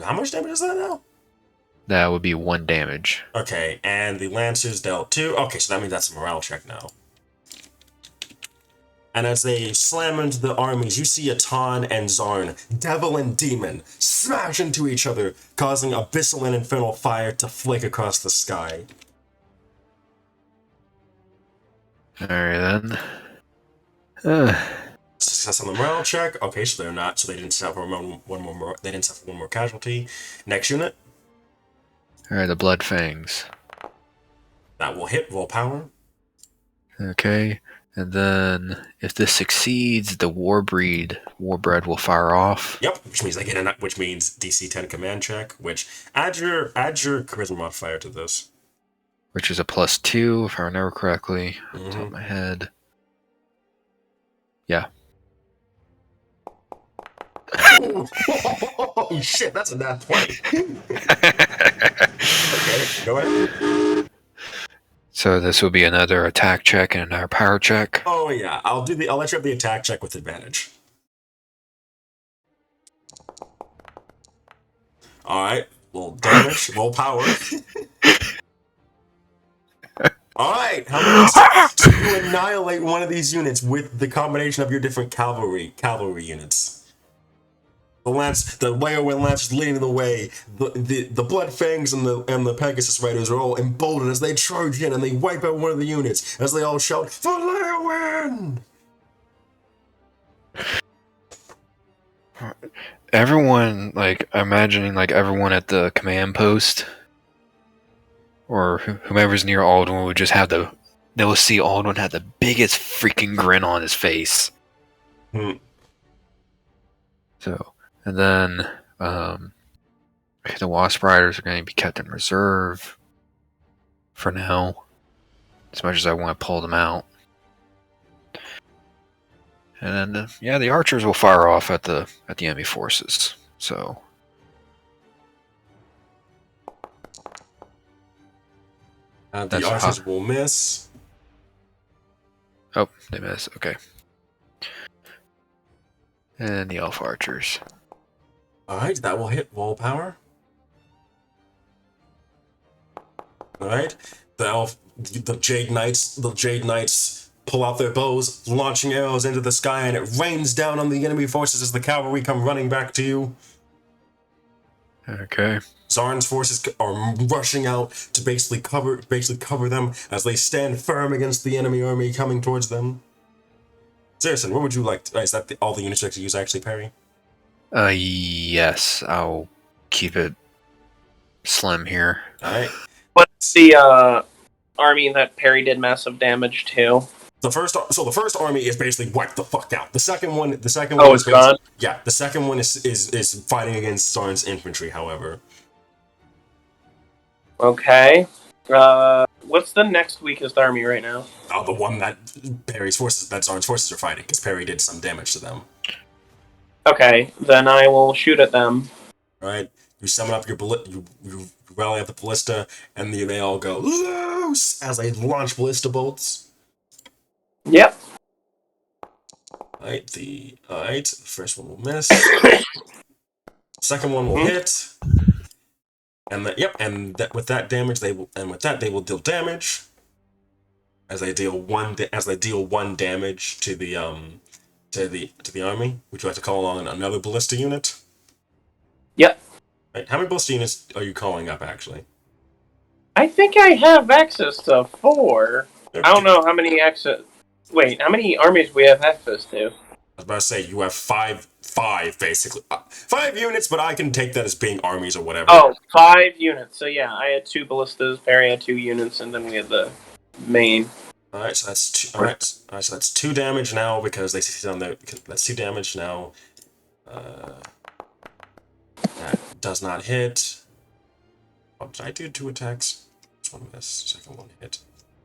Speaker 1: how much damage is that now?
Speaker 3: That would be 1 damage.
Speaker 1: Okay, and the Lancers dealt 2. Okay, so that means that's a morale check now. And as they slam into the armies, you see Atan and Zarn, devil and demon, smash into each other, causing abyssal and infernal fire to flake across the sky.
Speaker 3: Alright then. Uh,
Speaker 1: Success on the morale check. Okay, so they're not. So they didn't suffer one more. They didn't suffer one more casualty. Next unit.
Speaker 3: Alright, the Blood Fangs.
Speaker 1: That will hit. Roll power.
Speaker 3: Okay. And then if this succeeds, the Warbreed will fire off.
Speaker 1: Yep, which means they get which means DC 10 command check. Which add your charisma modifier to this.
Speaker 3: Which is a +2, if I remember correctly, off the top
Speaker 1: Mm-hmm.
Speaker 3: of my head. Yeah.
Speaker 1: Oh shit, that's a nat 20. Okay, go ahead.
Speaker 3: So this will be another attack check and another power check.
Speaker 1: Oh yeah, I'll let you have the attack check with advantage. Alright, roll damage, roll power. Alright, how many so you annihilate one of these units with the combination of your different cavalry units. The Whirlwind Lance is leading the way. The Blood Fangs and the Pegasus Riders are all emboldened as they charge in and they wipe out one of the units as they all shout, "For Whirlwind!"
Speaker 3: Everyone, imagining everyone at the command post, or whomever's near Aldwin would just they will see Aldwin have the biggest freaking grin on his face. So, and then, the Wasp Riders are going to be kept in reserve for now, as much as I want to pull them out. And then, the archers will fire off at the enemy forces. So,
Speaker 1: The archers will miss.
Speaker 3: Oh, they miss. Okay. And the elf archers.
Speaker 1: Alright, that will hit. Roll power. Alright, the Jade Knights pull out their bows, launching arrows into the sky, and it rains down on the enemy forces as the cavalry come running back to you.
Speaker 3: Okay.
Speaker 1: Zarn's forces are rushing out to basically cover them as they stand firm against the enemy army coming towards them. Saracen, what would you like? Is that all the units you like to use actually, Perry?
Speaker 3: Yes, I'll keep it slim here.
Speaker 1: Alright.
Speaker 6: What's the army that Perry did massive damage to?
Speaker 1: The first army is basically wiped the fuck out. The second one
Speaker 6: Oh, it's gone?
Speaker 1: Yeah, the second one is fighting against Zarn's infantry, however.
Speaker 6: Okay. What's the next weakest army right now?
Speaker 1: The one that Zarn's forces are fighting, because Perry did some damage to them.
Speaker 6: Okay, then I will shoot at them.
Speaker 1: Alright, you summon up you rally up the ballista, and they all go loose as they launch ballista bolts.
Speaker 6: Yep.
Speaker 1: Alright, the first one will miss. Second one will hit. And with that they will deal damage. As they deal one damage to the army. Would you like to call on another ballista unit?
Speaker 6: Yep.
Speaker 1: Right, how many ballista units are you calling up actually?
Speaker 6: I think I have access to 4. I don't know how many how many armies we have access to?
Speaker 1: I was about to say, you have five basically. 5 units, but I can take that as being armies or whatever.
Speaker 6: Oh, 5 units. So yeah, I had 2 ballistas, Perry had 2 units, and then we had the main.
Speaker 1: Alright, so that's 2. Alright, so that's 2 damage now because they see on there. That's 2 damage now. That does not hit. Oh, did I do 2 attacks? This one missed. Second one hit.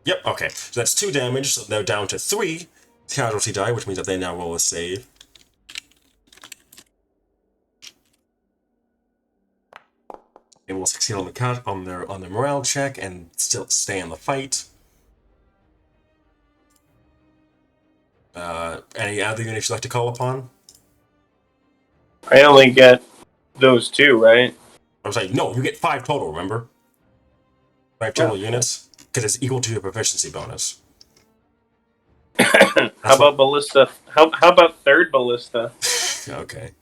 Speaker 1: Yep. Okay, so that's 2 damage. So they're down to 3 casualty die, which means that they now roll a save. They will succeed on their morale check and still stay in the fight. Any other units you'd like to call upon?
Speaker 6: I only get those 2, right?
Speaker 1: I'm saying, no, you get 5 total, remember? 5 total units, because it's equal to your proficiency bonus.
Speaker 6: How about ballista? How about 3rd ballista?
Speaker 1: Okay.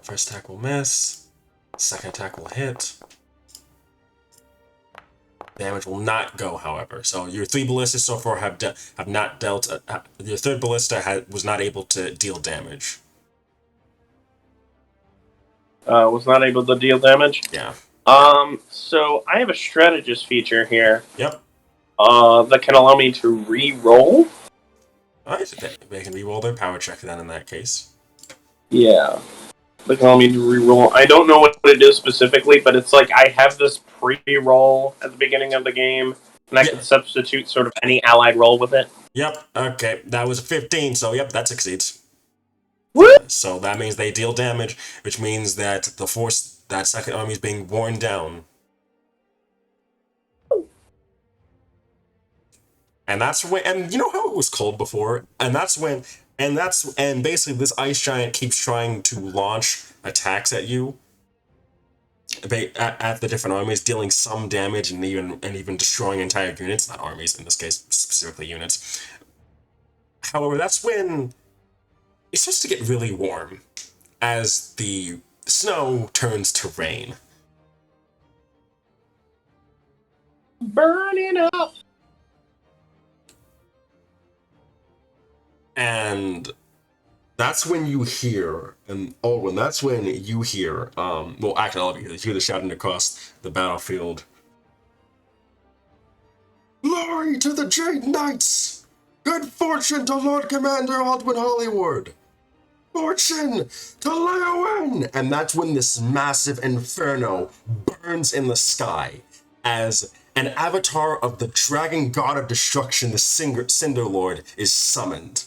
Speaker 1: First attack will miss. Second attack will hit. Damage will not go, however. So your 3 ballistas so far have not dealt. Your third ballista was not able to deal damage.
Speaker 6: Was not able to deal damage.
Speaker 1: Yeah.
Speaker 6: So I have a strategist feature here.
Speaker 1: Yep.
Speaker 6: That can allow me to re-roll.
Speaker 1: Alright, they can re-roll their power check then in that case.
Speaker 6: Yeah. They can allow me to re-roll. I don't know what it is specifically, but it's like I have this pre-roll at the beginning of the game, and I can substitute sort of any allied roll with it.
Speaker 1: Yep, okay. That was a 15, so yep, that succeeds.
Speaker 6: Woo!
Speaker 1: So that means they deal damage, which means that the force, that second army is being worn down. And that's when, and you know how it was cold before? And basically this ice giant keeps trying to launch attacks at you, at the different armies, dealing some damage and even destroying entire units, not armies in this case, specifically units. However, that's when it starts to get really warm as the snow turns to rain.
Speaker 6: Burning up.
Speaker 1: And that's when you hear, that's when you hear, well, actually, all of you hear the shouting across the battlefield. Glory to the Jade Knights! Good fortune to Lord Commander Aldwin Hollywood! Fortune to Leowen! And that's when this massive inferno burns in the sky as an avatar of the dragon god of destruction, the Cinder Lord, is summoned.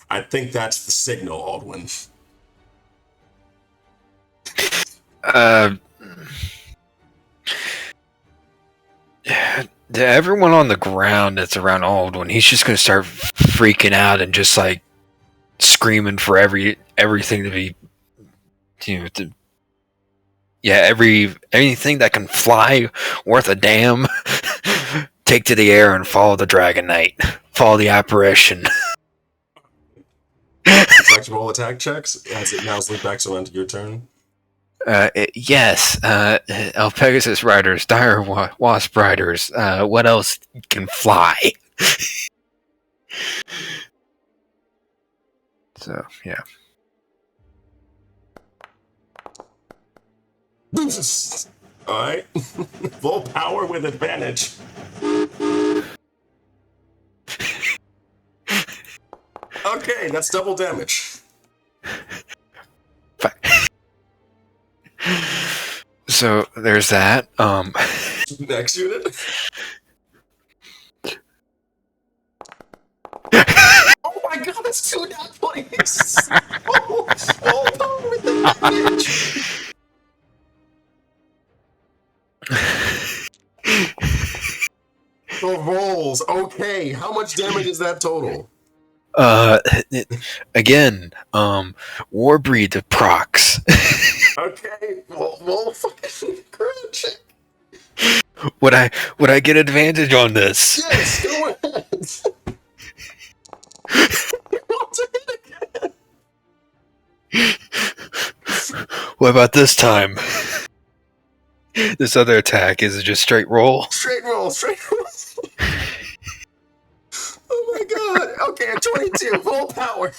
Speaker 1: I think that's the signal, Aldwin.
Speaker 3: To everyone on the ground that's around Aldwin, he's just gonna start freaking out and just like screaming for everything to be, anything that can fly worth a damn, take to the air and follow the Dragon Knight, follow the apparition.
Speaker 1: Select roll attack checks as it now loop back so onto your turn.
Speaker 3: Yes, El Pegasus riders, Dire Wasp riders, what else can fly? So, yeah.
Speaker 1: Alright. Full power with advantage. Okay, that's double damage.
Speaker 3: So there's that.
Speaker 1: Next unit. Oh my god, that's 2 nat points! Full power with advantage! The rolls. Okay, how much damage is that total?
Speaker 3: Again, Warbreed the procs.
Speaker 1: Okay, we'll fucking crunch it.
Speaker 3: Would I get advantage on this?
Speaker 1: Yes, go ahead. Want to hit again?
Speaker 3: What about this time? This other attack, is it just straight roll?
Speaker 1: Straight roll. Oh my god. Okay, I'm 22. Full power.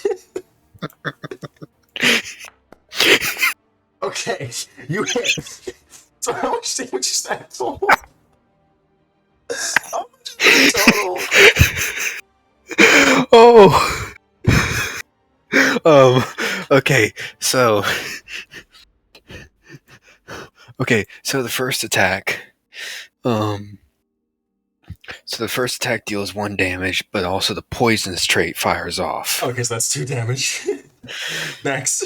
Speaker 1: Okay, you hit. So how much damage is that total? How much is that total?
Speaker 3: Oh. Okay, so the first attack, deals 1 damage, but also the poisonous trait fires off.
Speaker 1: Okay, so that's 2 damage. Next.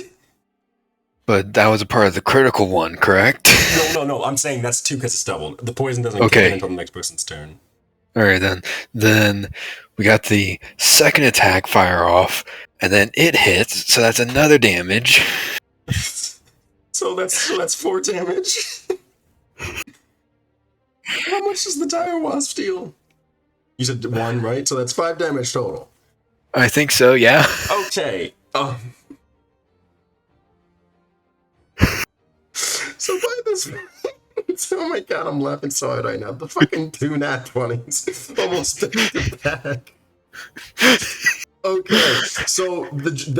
Speaker 3: But that was a part of the critical one, correct?
Speaker 1: No. I'm saying that's 2 because it's doubled. The poison doesn't kick in until the next person's turn.
Speaker 3: All right, then we got the second attack fire off, and then it hits, so that's another damage.
Speaker 1: So that's 4 damage. How much does the Dire Wasp deal? You said 1, right? So that's 5 damage total.
Speaker 3: I think so, yeah.
Speaker 1: Okay. So by this, oh my god, I'm laughing so hard right now. The fucking 2 nat 20s, almost back to back. Okay, so the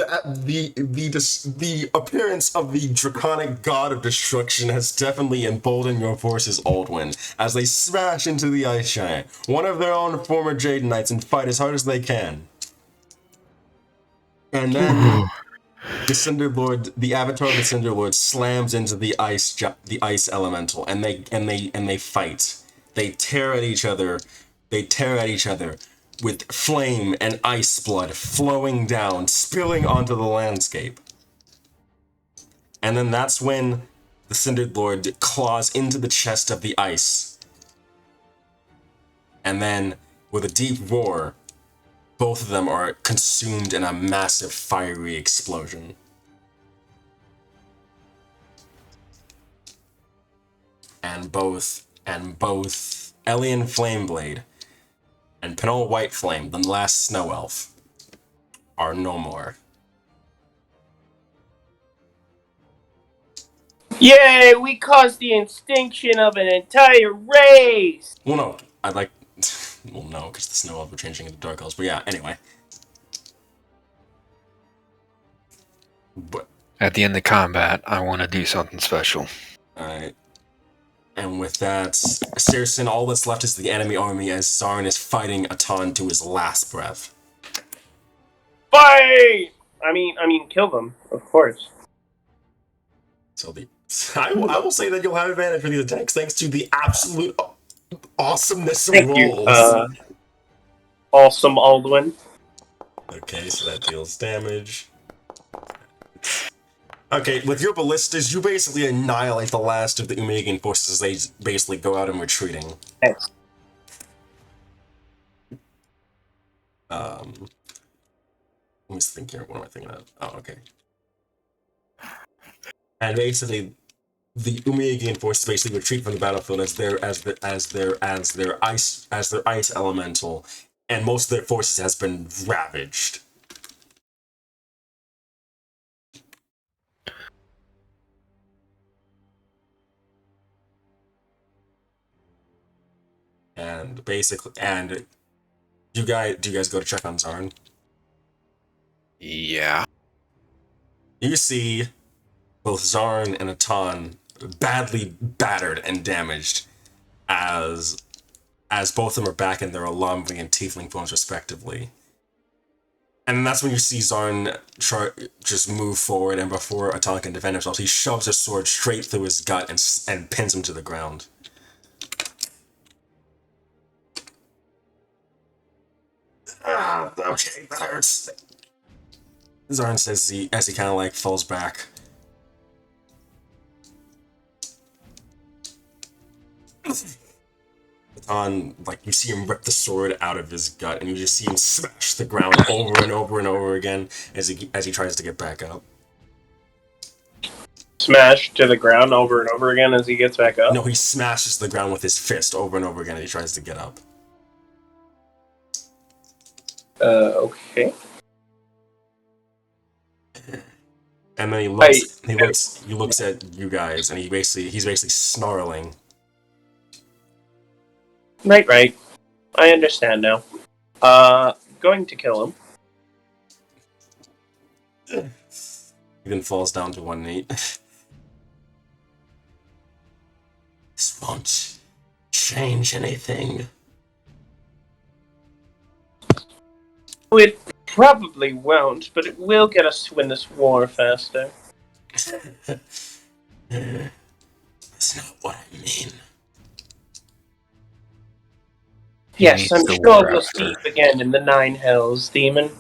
Speaker 1: appearance of the draconic god of destruction has definitely emboldened your forces, Aldwin, as they smash into the ice giant, one of their own former Jade Knights, and fight as hard as they can. And then the Cinder Lord, the avatar of the Cinder Lord, slams into the ice elemental, and they fight. They tear at each other. With flame and ice blood flowing down, spilling onto the landscape. And then that's when the Cinder Lord claws into the chest of the ice. And then, with a deep roar, both of them are consumed in a massive fiery explosion. And both Elian Flameblade and Pinol Whiteflame, the last snow elf, are no more.
Speaker 6: Yay! We caused the extinction of an entire race!
Speaker 1: Well, no, well, no, because the snow elves were changing into dark elves, but yeah, anyway. But
Speaker 3: At the end of combat, I want to do something special.
Speaker 1: Alright. And with that, Saracen, all that's left is the enemy army as Zarn is fighting Atan to his last breath.
Speaker 6: Fight! I mean, kill them, of course.
Speaker 1: So I will say that you'll have advantage for these attacks thanks to the absolute awesomeness of
Speaker 6: Thank you,
Speaker 1: rolls.
Speaker 6: awesome Aldwin.
Speaker 1: Okay, so that deals damage. Okay, with your ballistas, you basically annihilate the last of the Umuyuegian forces as they basically go out and retreating.
Speaker 6: Thanks.
Speaker 1: Let me think here. What am I thinking of? Oh, okay. And basically, the Umuyuegian forces basically retreat from the battlefield as their ice elemental, and most of their forces has been ravaged. And basically, do you guys go to check on Zarn?
Speaker 3: Yeah.
Speaker 1: You see both Zarn and Atan badly battered and damaged as both of them are back in their Alamvi and Tiefling forms respectively. And that's when you see Zarn just move forward, and before Atan can defend himself, he shoves his sword straight through his gut and pins him to the ground. Okay, that hurts. Zarn says as he kind of like falls back. Atan, like, you see him rip the sword out of his gut, and you just see him smash the ground over and over and over again as he tries to get back up.
Speaker 6: Smash to the ground over and over again as he gets back up?
Speaker 1: No, he smashes the ground with his fist over and over again as he tries to get up.
Speaker 6: Okay.
Speaker 1: And then he looks at you guys, and he's basically snarling.
Speaker 6: Right. I understand now. Going to kill him.
Speaker 1: He then falls down to one knee. This won't change anything.
Speaker 6: It probably won't, but it will get us to win this war faster.
Speaker 1: That's not what I mean.
Speaker 6: Yes, I'm sure we'll see you again in the Nine Hells, Demon.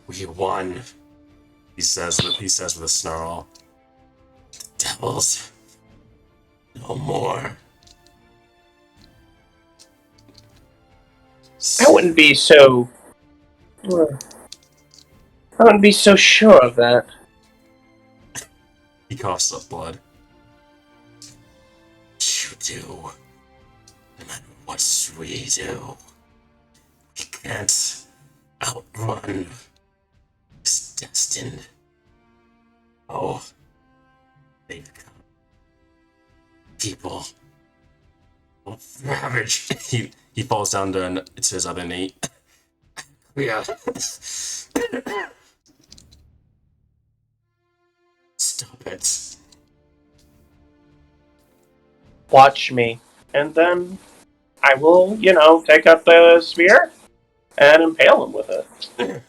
Speaker 1: We won, he says with a snarl. The devils, no more.
Speaker 6: I wouldn't be so sure of that.
Speaker 1: He coughs up blood. You do. No matter what we do, we can't outrun this destined Oh, they've got people. Oh, ravage. He falls down to it's his other knee. Yeah. Stop it.
Speaker 6: Watch me. And then I will, take up the spear and impale him with it.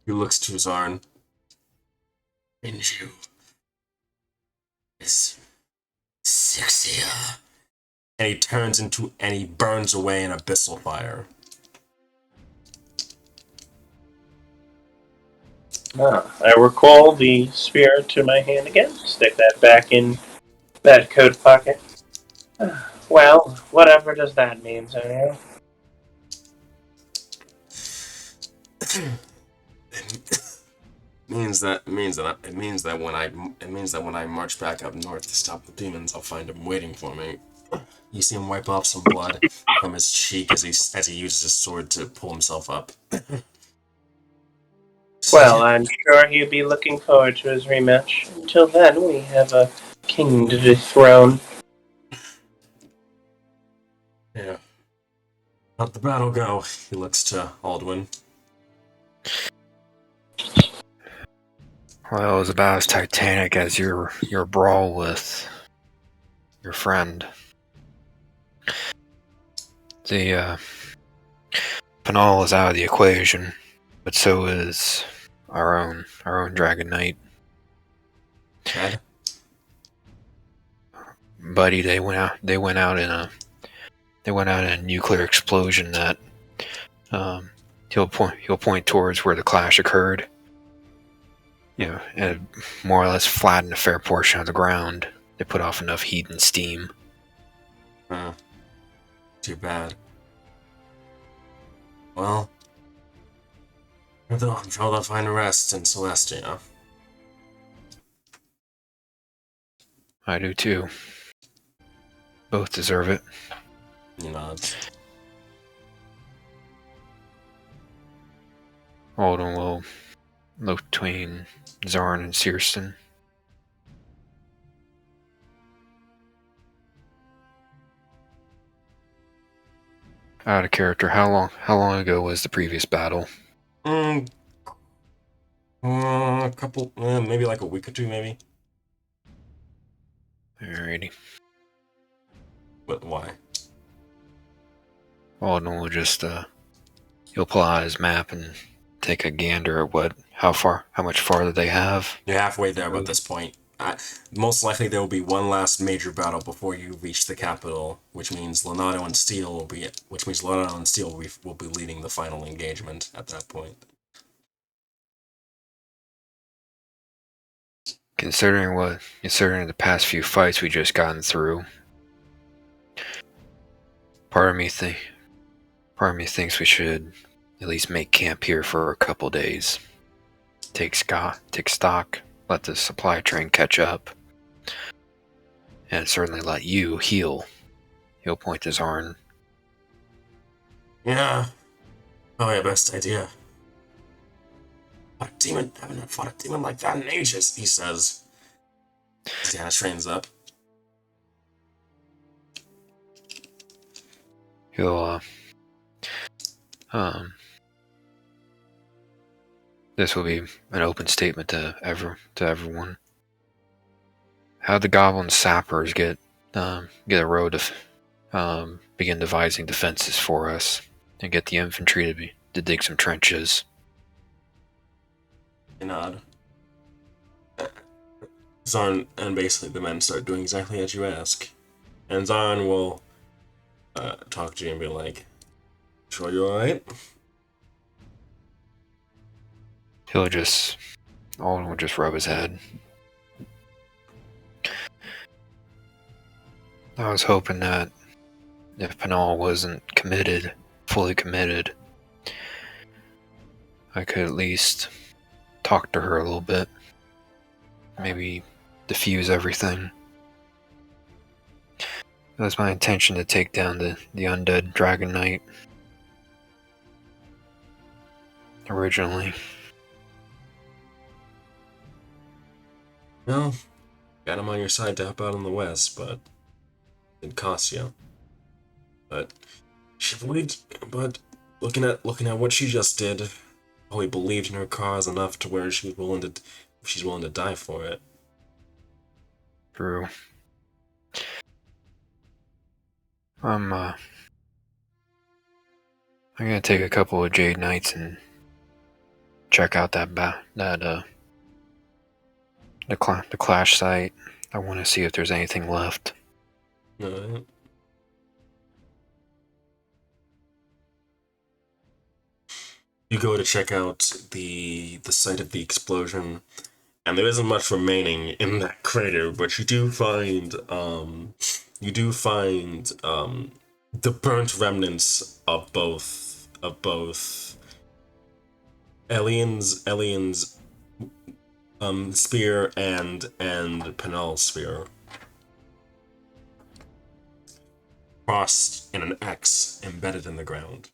Speaker 1: He looks to Zarn. Inju is sexier. And he turns into and he burns away in abyssal fire.
Speaker 6: I recall the spear to my hand again. Stick that back in that coat pocket. Well, whatever does that mean, Zeno?
Speaker 1: It means that when I march back up north to stop the demons, I'll find him waiting for me. You see him wipe off some blood from his cheek as he uses his sword to pull himself up.
Speaker 6: Well, I'm sure he'll be looking forward to his rematch. Until then, we have a king to dethrone.
Speaker 1: Yeah. How'd the battle go? He looks to Aldwin.
Speaker 3: Well, it was about as titanic as your brawl with your friend. The Penal is out of the equation, but so is our own Dragon Knight.
Speaker 1: Dead?
Speaker 3: Buddy, they went out in a nuclear explosion that he'll point towards where the clash occurred. And more or less flattened a fair portion of the ground. They put off enough heat and steam.
Speaker 1: Too bad. Well, I'm sure they'll find rest in Celestia.
Speaker 3: I do too. Both deserve it.
Speaker 1: He nods.
Speaker 3: Alden will look between Zarn and Searston. Out of character, how long ago was the previous battle?
Speaker 1: A couple, maybe like a week or two, maybe.
Speaker 3: Alrighty.
Speaker 1: But why?
Speaker 3: Alden will just he'll pull out his map and take a gander at how much farther they have.
Speaker 1: You're halfway there at this point. Most likely there will be one last major battle before you reach the capital, which means Leonardo and Steel will be leading the final engagement at that point.
Speaker 3: Considering the past few fights we just gotten through, part of me thinks we should at least make camp here for a couple days. Take stock, let the supply train catch up, and certainly let you heal. He'll point his arm.
Speaker 1: Yeah. Oh yeah, best idea. A demon, I haven't fought a demon like that in ages, he says. His trains up.
Speaker 3: He'll this will be an open statement to everyone. How'd the goblin sappers get a road to begin devising defenses for us and get the infantry to dig some trenches?
Speaker 1: Nod. Zarn and basically the men start doing exactly as you ask. And Zarn will talk to you and be like, "Sure you're alright?"
Speaker 3: Alden will just rub his head. I was hoping that if Penal wasn't fully committed, I could at least talk to her a little bit. Maybe diffuse everything. It was my intention to take down the undead Dragon Knight. originally.
Speaker 1: Well, got him on your side to help out in the West, but it cost you. But she believed. But looking at what she just did, probably believed in her cause enough to where she's willing to die for it.
Speaker 3: True. I'm gonna take a couple of Jade Knights and check out the clash site. I want to see if there's anything left.
Speaker 1: Alright. You go to check out the site of the explosion, and there isn't much remaining in that crater, but you do find the burnt remnants of both Elian's spear and Penal's spear, crossed in an X embedded in the ground.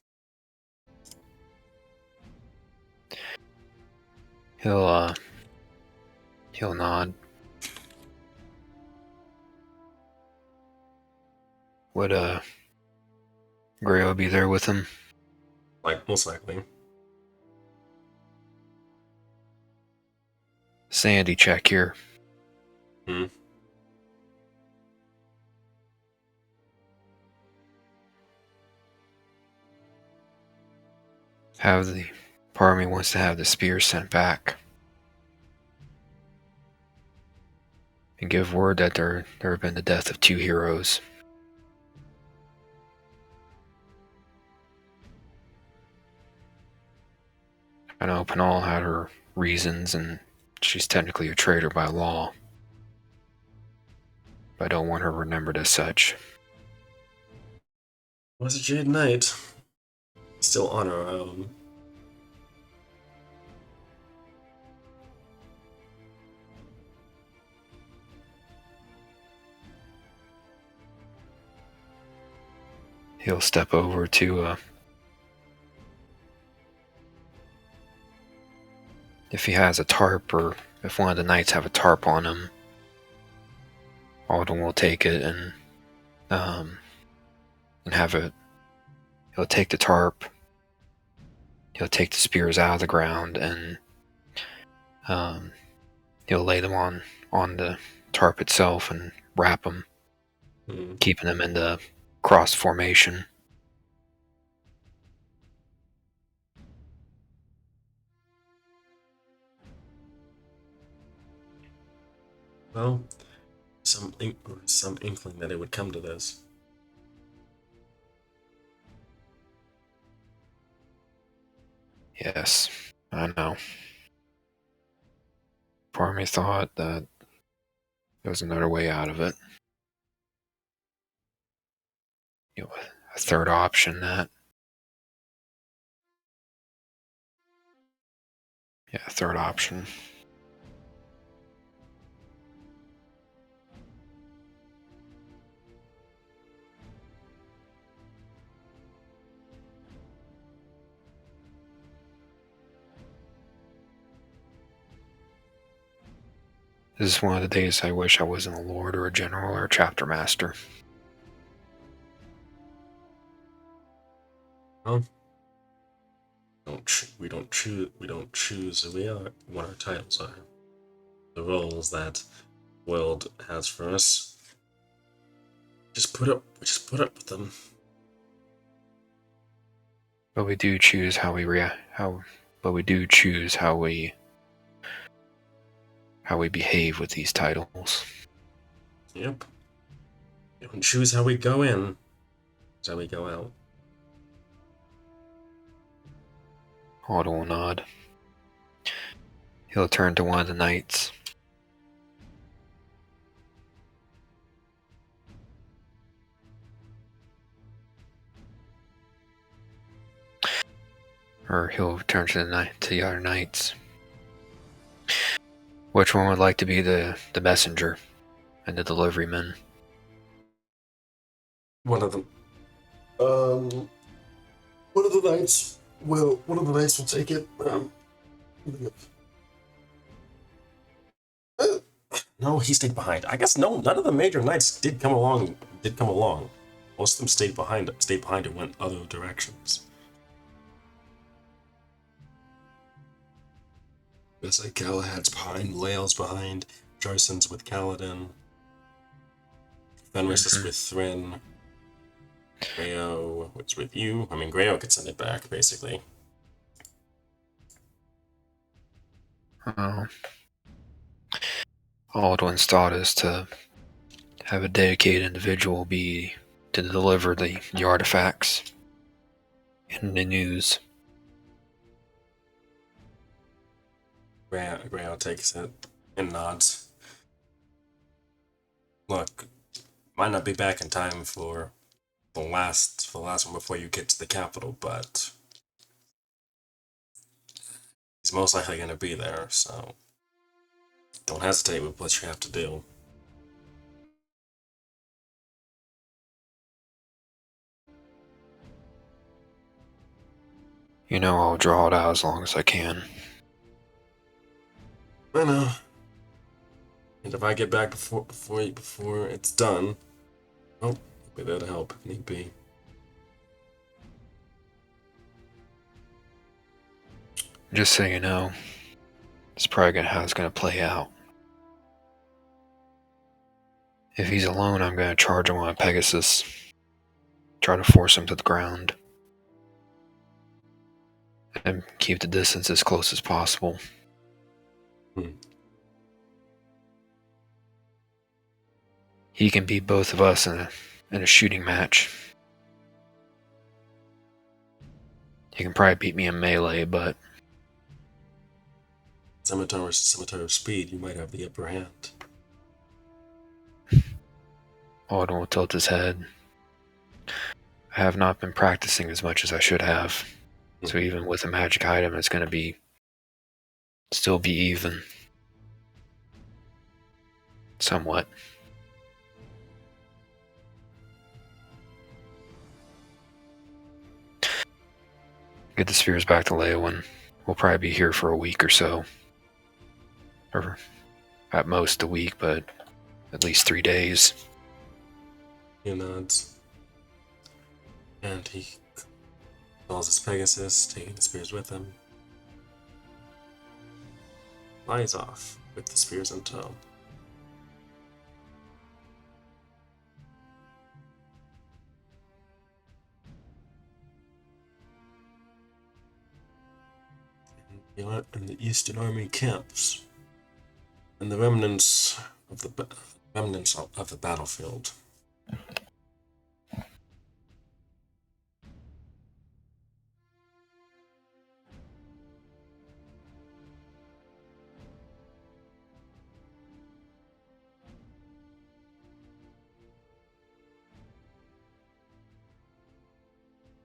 Speaker 3: He'll nod. Would Grail be there with him?
Speaker 1: Like, most likely.
Speaker 3: Sandy check here. Part of me wants to have the spear sent back. And give word that there have been the death of 2 heroes. I know Penal had her reasons, and she's technically a traitor by law. But I don't want her remembered as such.
Speaker 1: Was a Jade Knight. Still on her own.
Speaker 3: He'll step over to if he has a tarp, or if one of the knights have a tarp on him, Alden will take it and have it. He'll take the tarp. He'll take the spears out of the ground, and he'll lay them on the tarp itself and wrap them, keeping them in the cross formation.
Speaker 1: Well, some inkling that it would come to this.
Speaker 3: Yes, I know. Part of me thought that there was another way out of it. A third option that... Yeah, a third option. This is one of the days I wish I wasn't a lord or a general or a chapter master.
Speaker 1: Well, we don't choose who we are, what our titles are. The roles that world has for us. Just put up with them.
Speaker 3: But we do choose how we react. But we do choose how we behave with these titles.
Speaker 1: Yep. We don't choose how we go in, it's how we go out.
Speaker 3: Otto will nod. He'll turn to one of the knights. Or he'll turn to the other knights. Which one would like to be the messenger and the deliveryman?
Speaker 1: One of them. One of the knights Well, one of the knights will take it. No, he stayed behind. I guess none of the major knights did come along. Most of them stayed behind and went other directions. It's like Galahad's behind, Lael's behind, Jarson's with Kaladin, Fenris is with Thrin, Grayo is with you. I mean, Grayo could send it back, basically.
Speaker 3: Aldwin's thought is to have a dedicated individual be to deliver the artifacts and the news.
Speaker 1: Grayo takes it and nods. Look, might not be back in time for the last one before you get to the capital, but he's most likely going to be there, so don't hesitate with what you have to do.
Speaker 3: You know, I'll draw it out as long as I can.
Speaker 1: I know. And if I get back before it's done, I'll be there to help if need be.
Speaker 3: Just so you know, it's probably how it's gonna play out. If he's alone, I'm gonna charge him on a Pegasus. Try to force him to the ground. And keep the distance as close as possible. He can beat both of us in a shooting match. He can probably beat me in melee, but
Speaker 1: Scimitar versus scimitar of speed, you might have the upper hand.
Speaker 3: Alden will tilt his head. I have not been practicing as much as I should have. So even with a magic item, it's going to still be even. Somewhat. Get the spheres back to Leowyn. We'll probably be here for a week or so. Or at most a week, but at least 3 days.
Speaker 1: He nods. And he calls his Pegasus, taking the spears with him. Flies off with the spears in tow. And the Eastern Army camps, and the remnants of the battlefield.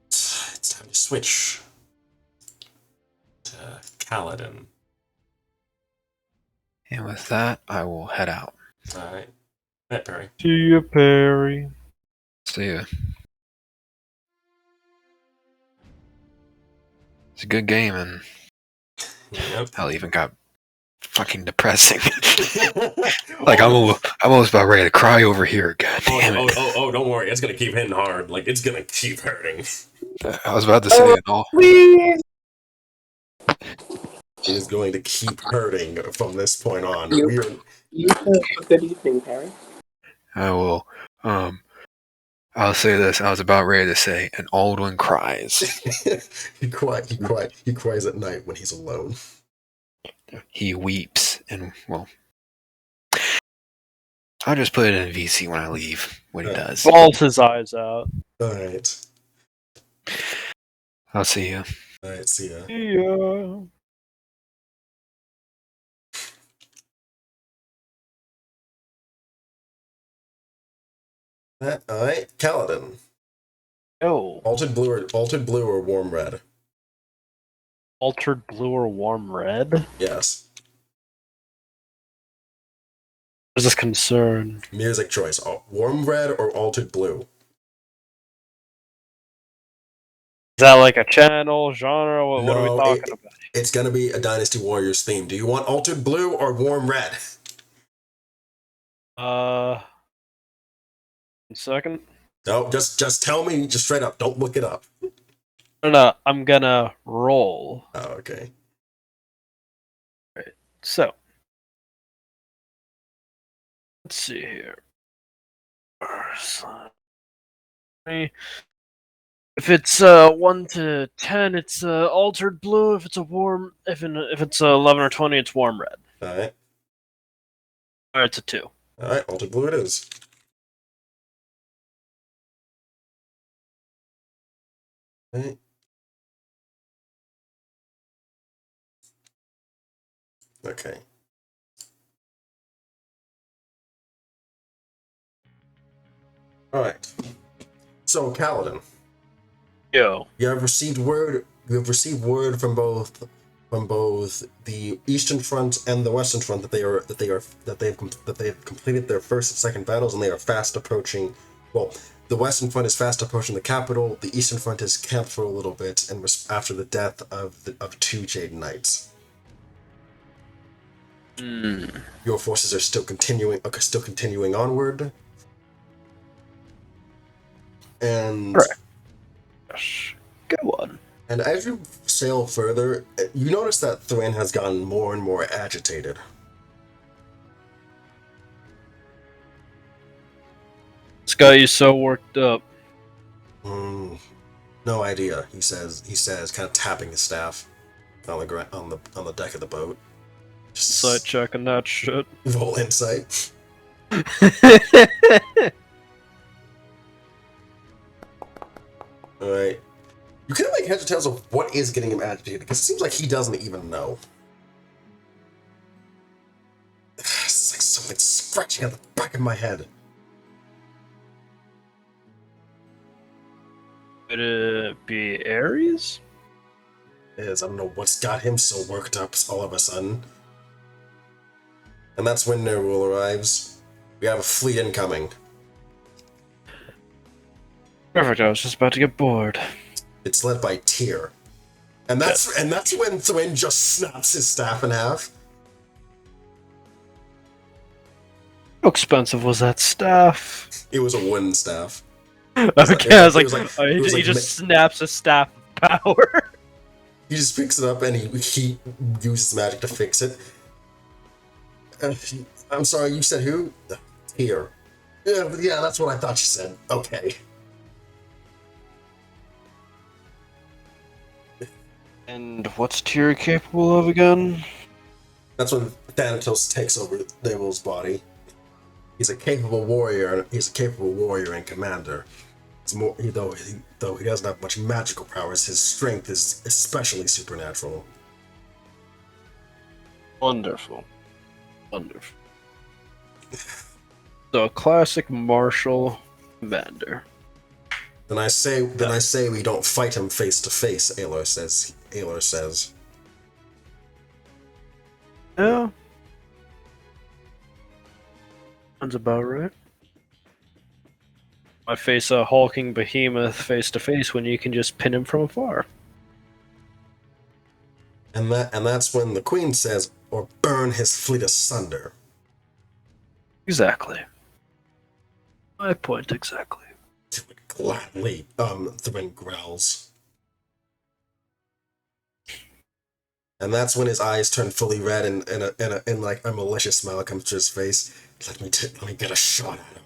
Speaker 1: It's time to switch to Kaladin.
Speaker 3: And with that, I will head out.
Speaker 1: Alright. Night, Perry.
Speaker 5: See you, Perry.
Speaker 3: See ya. It's a good game, and
Speaker 1: Yep.
Speaker 3: hell, even got fucking depressing. Like I'm almost about ready to cry over here. God damn it!
Speaker 1: Oh! Don't worry, it's gonna keep hitting hard. Like it's gonna keep hurting.
Speaker 3: I was about to say it all.
Speaker 6: Please.
Speaker 1: It is going to keep hurting from this point on.
Speaker 6: You have a good evening, Perry.
Speaker 3: I will. I'll say this. I was about ready to say, and Aldwin cries.
Speaker 1: He cries at night when he's alone.
Speaker 3: He weeps, and well, I'll just put it in VC when I leave. What he does.
Speaker 5: Balls his eyes out.
Speaker 1: Alright.
Speaker 3: I'll see you.
Speaker 1: Alright, see ya.
Speaker 5: Yeah.
Speaker 1: Alright, Kaladin.
Speaker 5: Oh.
Speaker 1: Altered blue or warm red?
Speaker 5: Altered blue or warm red?
Speaker 1: Yes.
Speaker 5: What is this concern?
Speaker 1: Music choice. Warm red or altered blue?
Speaker 5: that like a channel, genre? What are we
Speaker 1: No,
Speaker 5: talking about?
Speaker 1: it's gonna be a Dynasty Warriors theme. Do you want altered blue or warm red?
Speaker 5: 1 second.
Speaker 1: No, just tell me, just straight up. Don't look it up.
Speaker 5: No, I'm gonna roll.
Speaker 1: Oh, okay.
Speaker 5: So, let's see here. If it's 1 to 10, it's altered blue. If it's if it's 11 or 20, it's warm red.
Speaker 1: All right.
Speaker 5: Or it's a 2.
Speaker 1: All right. Altered blue it is. Right. Okay. All right. So, Kaladin,
Speaker 5: Yo.
Speaker 1: you have received word. You have received word from both the Eastern Front and the Western Front that they have completed their first and second battles, and they are fast approaching. Well, the Western Front is fast approaching the capital. The Eastern Front is camped for a little bit, and was after the death of 2 Jade Knights. Your forces are still continuing onward. And
Speaker 5: Correct. Go on.
Speaker 1: And as you sail further, you notice that Thrain has gotten more and more agitated.
Speaker 5: This guy is so worked up.
Speaker 1: No idea. He says, kind of tapping his staff on the deck of the boat. Just
Speaker 5: Side checking that shit.
Speaker 1: roll insight. All right. You kind of make heads or tails of what is getting him agitated, because it seems like he doesn't even know. It's like something scratching at the back of my head.
Speaker 5: Could it be Ares?
Speaker 1: I don't know what's got him so worked up all of a sudden. And that's when Nerul arrives. We have a fleet incoming.
Speaker 5: Perfect, I was just about to get bored.
Speaker 1: It's led by Tyr. And that's when Thwin just snaps his staff in half.
Speaker 5: How expensive was that staff?
Speaker 1: It was a wooden staff.
Speaker 5: Okay, I was like,
Speaker 1: he
Speaker 5: just snaps a staff of power.
Speaker 1: He just picks it up and he uses magic to fix it. I'm sorry, you said who? Tyr. Yeah, that's what I thought you said. Okay.
Speaker 5: And what's Tyr capable of again?
Speaker 1: That's when Thanatos takes over Nerul's body. He's a capable warrior and commander. It's more, though he doesn't have much magical powers, his strength is especially supernatural.
Speaker 5: Wonderful. Wonderful. So a classic martial commander.
Speaker 1: Then I say we don't fight him face to face, Aelor says.
Speaker 5: Yeah. Sounds about right. I face a hulking behemoth face to face when you can just pin him from afar.
Speaker 1: And that's when the Queen says, or burn his fleet asunder.
Speaker 5: Exactly. My point exactly.
Speaker 1: Gladly, Thwin growls. And that's when his eyes turn fully red and like a malicious smile comes to his face. Let me get a shot at him.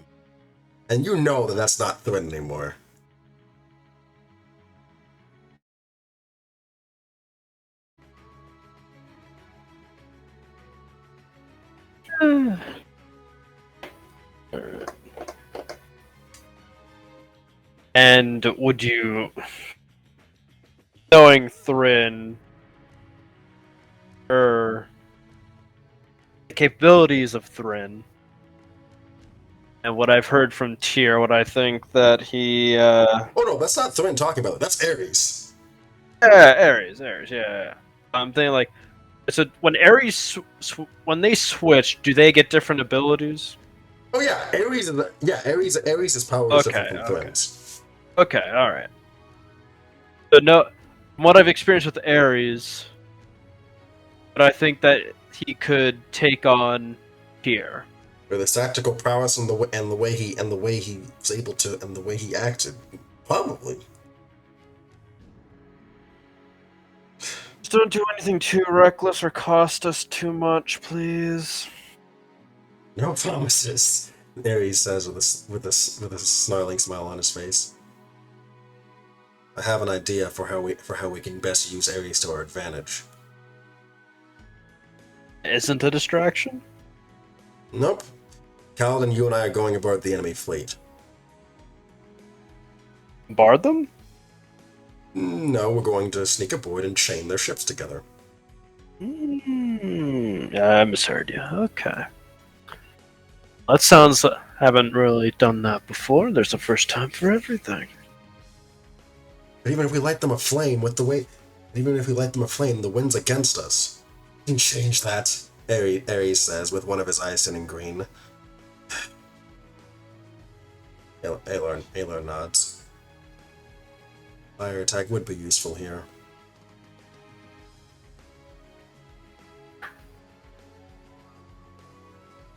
Speaker 1: And you know that that's not Thwin anymore.
Speaker 5: And would you, knowing Thrin, or the capabilities of Thrin, and what I've heard from Tyr, what I think that he,
Speaker 1: Oh no, that's not Thwin talking about it. That's Ares.
Speaker 5: yeah, Ares, yeah. I'm thinking like, so when Ares, when they switch, do they get different abilities?
Speaker 1: Oh yeah, Ares' power is different from Thwin's.
Speaker 5: Okay, alright. So no, from what I've experienced with Ares, but I think that he could take on Tyr.
Speaker 1: With his tactical prowess and the way he was able to and the way he acted, probably.
Speaker 5: Just don't do anything too reckless or cost us too much, please.
Speaker 1: No promises. Ares says with a snarling smile on his face. I have an idea for how we can best use Ares to our advantage.
Speaker 5: Isn't a distraction?
Speaker 1: Nope. Kaladin, you and I are going aboard the enemy fleet.
Speaker 5: Bar them?
Speaker 1: No, we're going to sneak aboard and chain their ships together.
Speaker 5: I misheard you. Okay. That sounds... haven't really done that before. There's a first time for everything.
Speaker 1: But even if we light them aflame the wind's against us. We can change that, Ares says, with one of his eyes turning green. Alar nods. Fire attack would be useful here.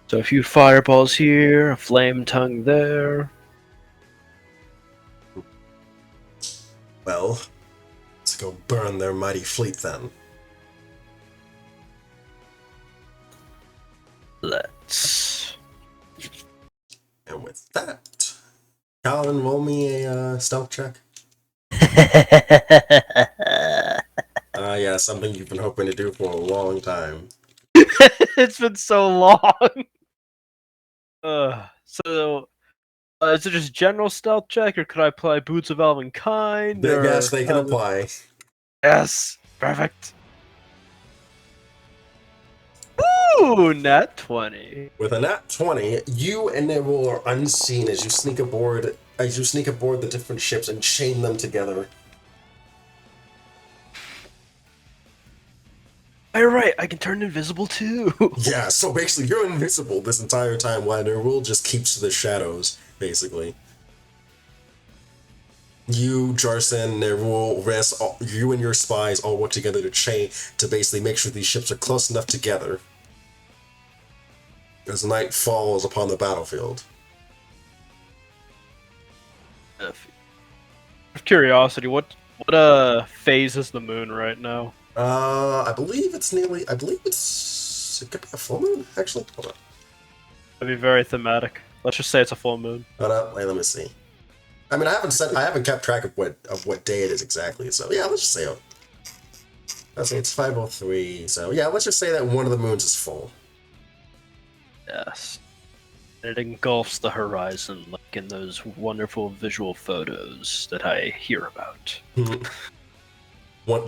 Speaker 5: So a few fireballs here, a flame tongue there.
Speaker 1: Well, let's go burn their mighty fleet then.
Speaker 5: Let's...
Speaker 1: And with that, Colin, roll me a stealth check. Yeah, something you've been hoping to do for a long time.
Speaker 5: It's been so long. Is it just general stealth check, or could I apply Boots of Elvenkind?
Speaker 1: Yes, they can apply.
Speaker 5: Yes, perfect. Ooh, nat 20.
Speaker 1: With a nat 20, you and Nerul are unseen as you sneak aboard the different ships and chain them together.
Speaker 5: You're right, I can turn invisible too.
Speaker 1: Yeah, so basically you're invisible this entire time while Nerul just keeps to the shadows, basically. You, Jarson, Nerul, Riss, you and your spies all work together to basically make sure these ships are close enough together as night falls upon the battlefield.
Speaker 5: Out of curiosity, what phase is the moon right now?
Speaker 1: I believe it could be a full moon, actually. Hold on.
Speaker 5: That'd be very thematic. Let's just say it's a full moon.
Speaker 1: Hold on, wait, let me see. I mean, I haven't kept track of what day it is exactly, so yeah, let's just say it's 5:03, so yeah, let's just say that one of the moons is full.
Speaker 5: Yes. It engulfs the horizon like in those wonderful visual photos that I hear about.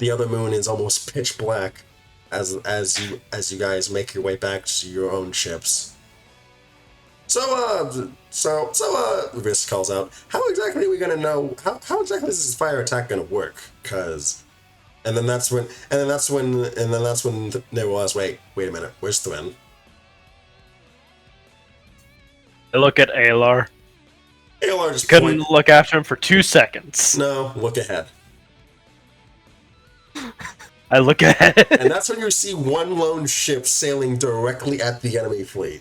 Speaker 1: The other moon is almost pitch black as you guys make your way back to your own ships. So Risk calls out, how exactly are we gonna know how exactly is this fire attack gonna work? And then that's when they realize, wait a minute, where's Thwin?
Speaker 5: I look at Alar.
Speaker 1: Alar just
Speaker 5: couldn't look after him for 2 seconds.
Speaker 1: No, look ahead.
Speaker 5: I look ahead.
Speaker 1: And that's when you see one lone ship sailing directly at the enemy fleet.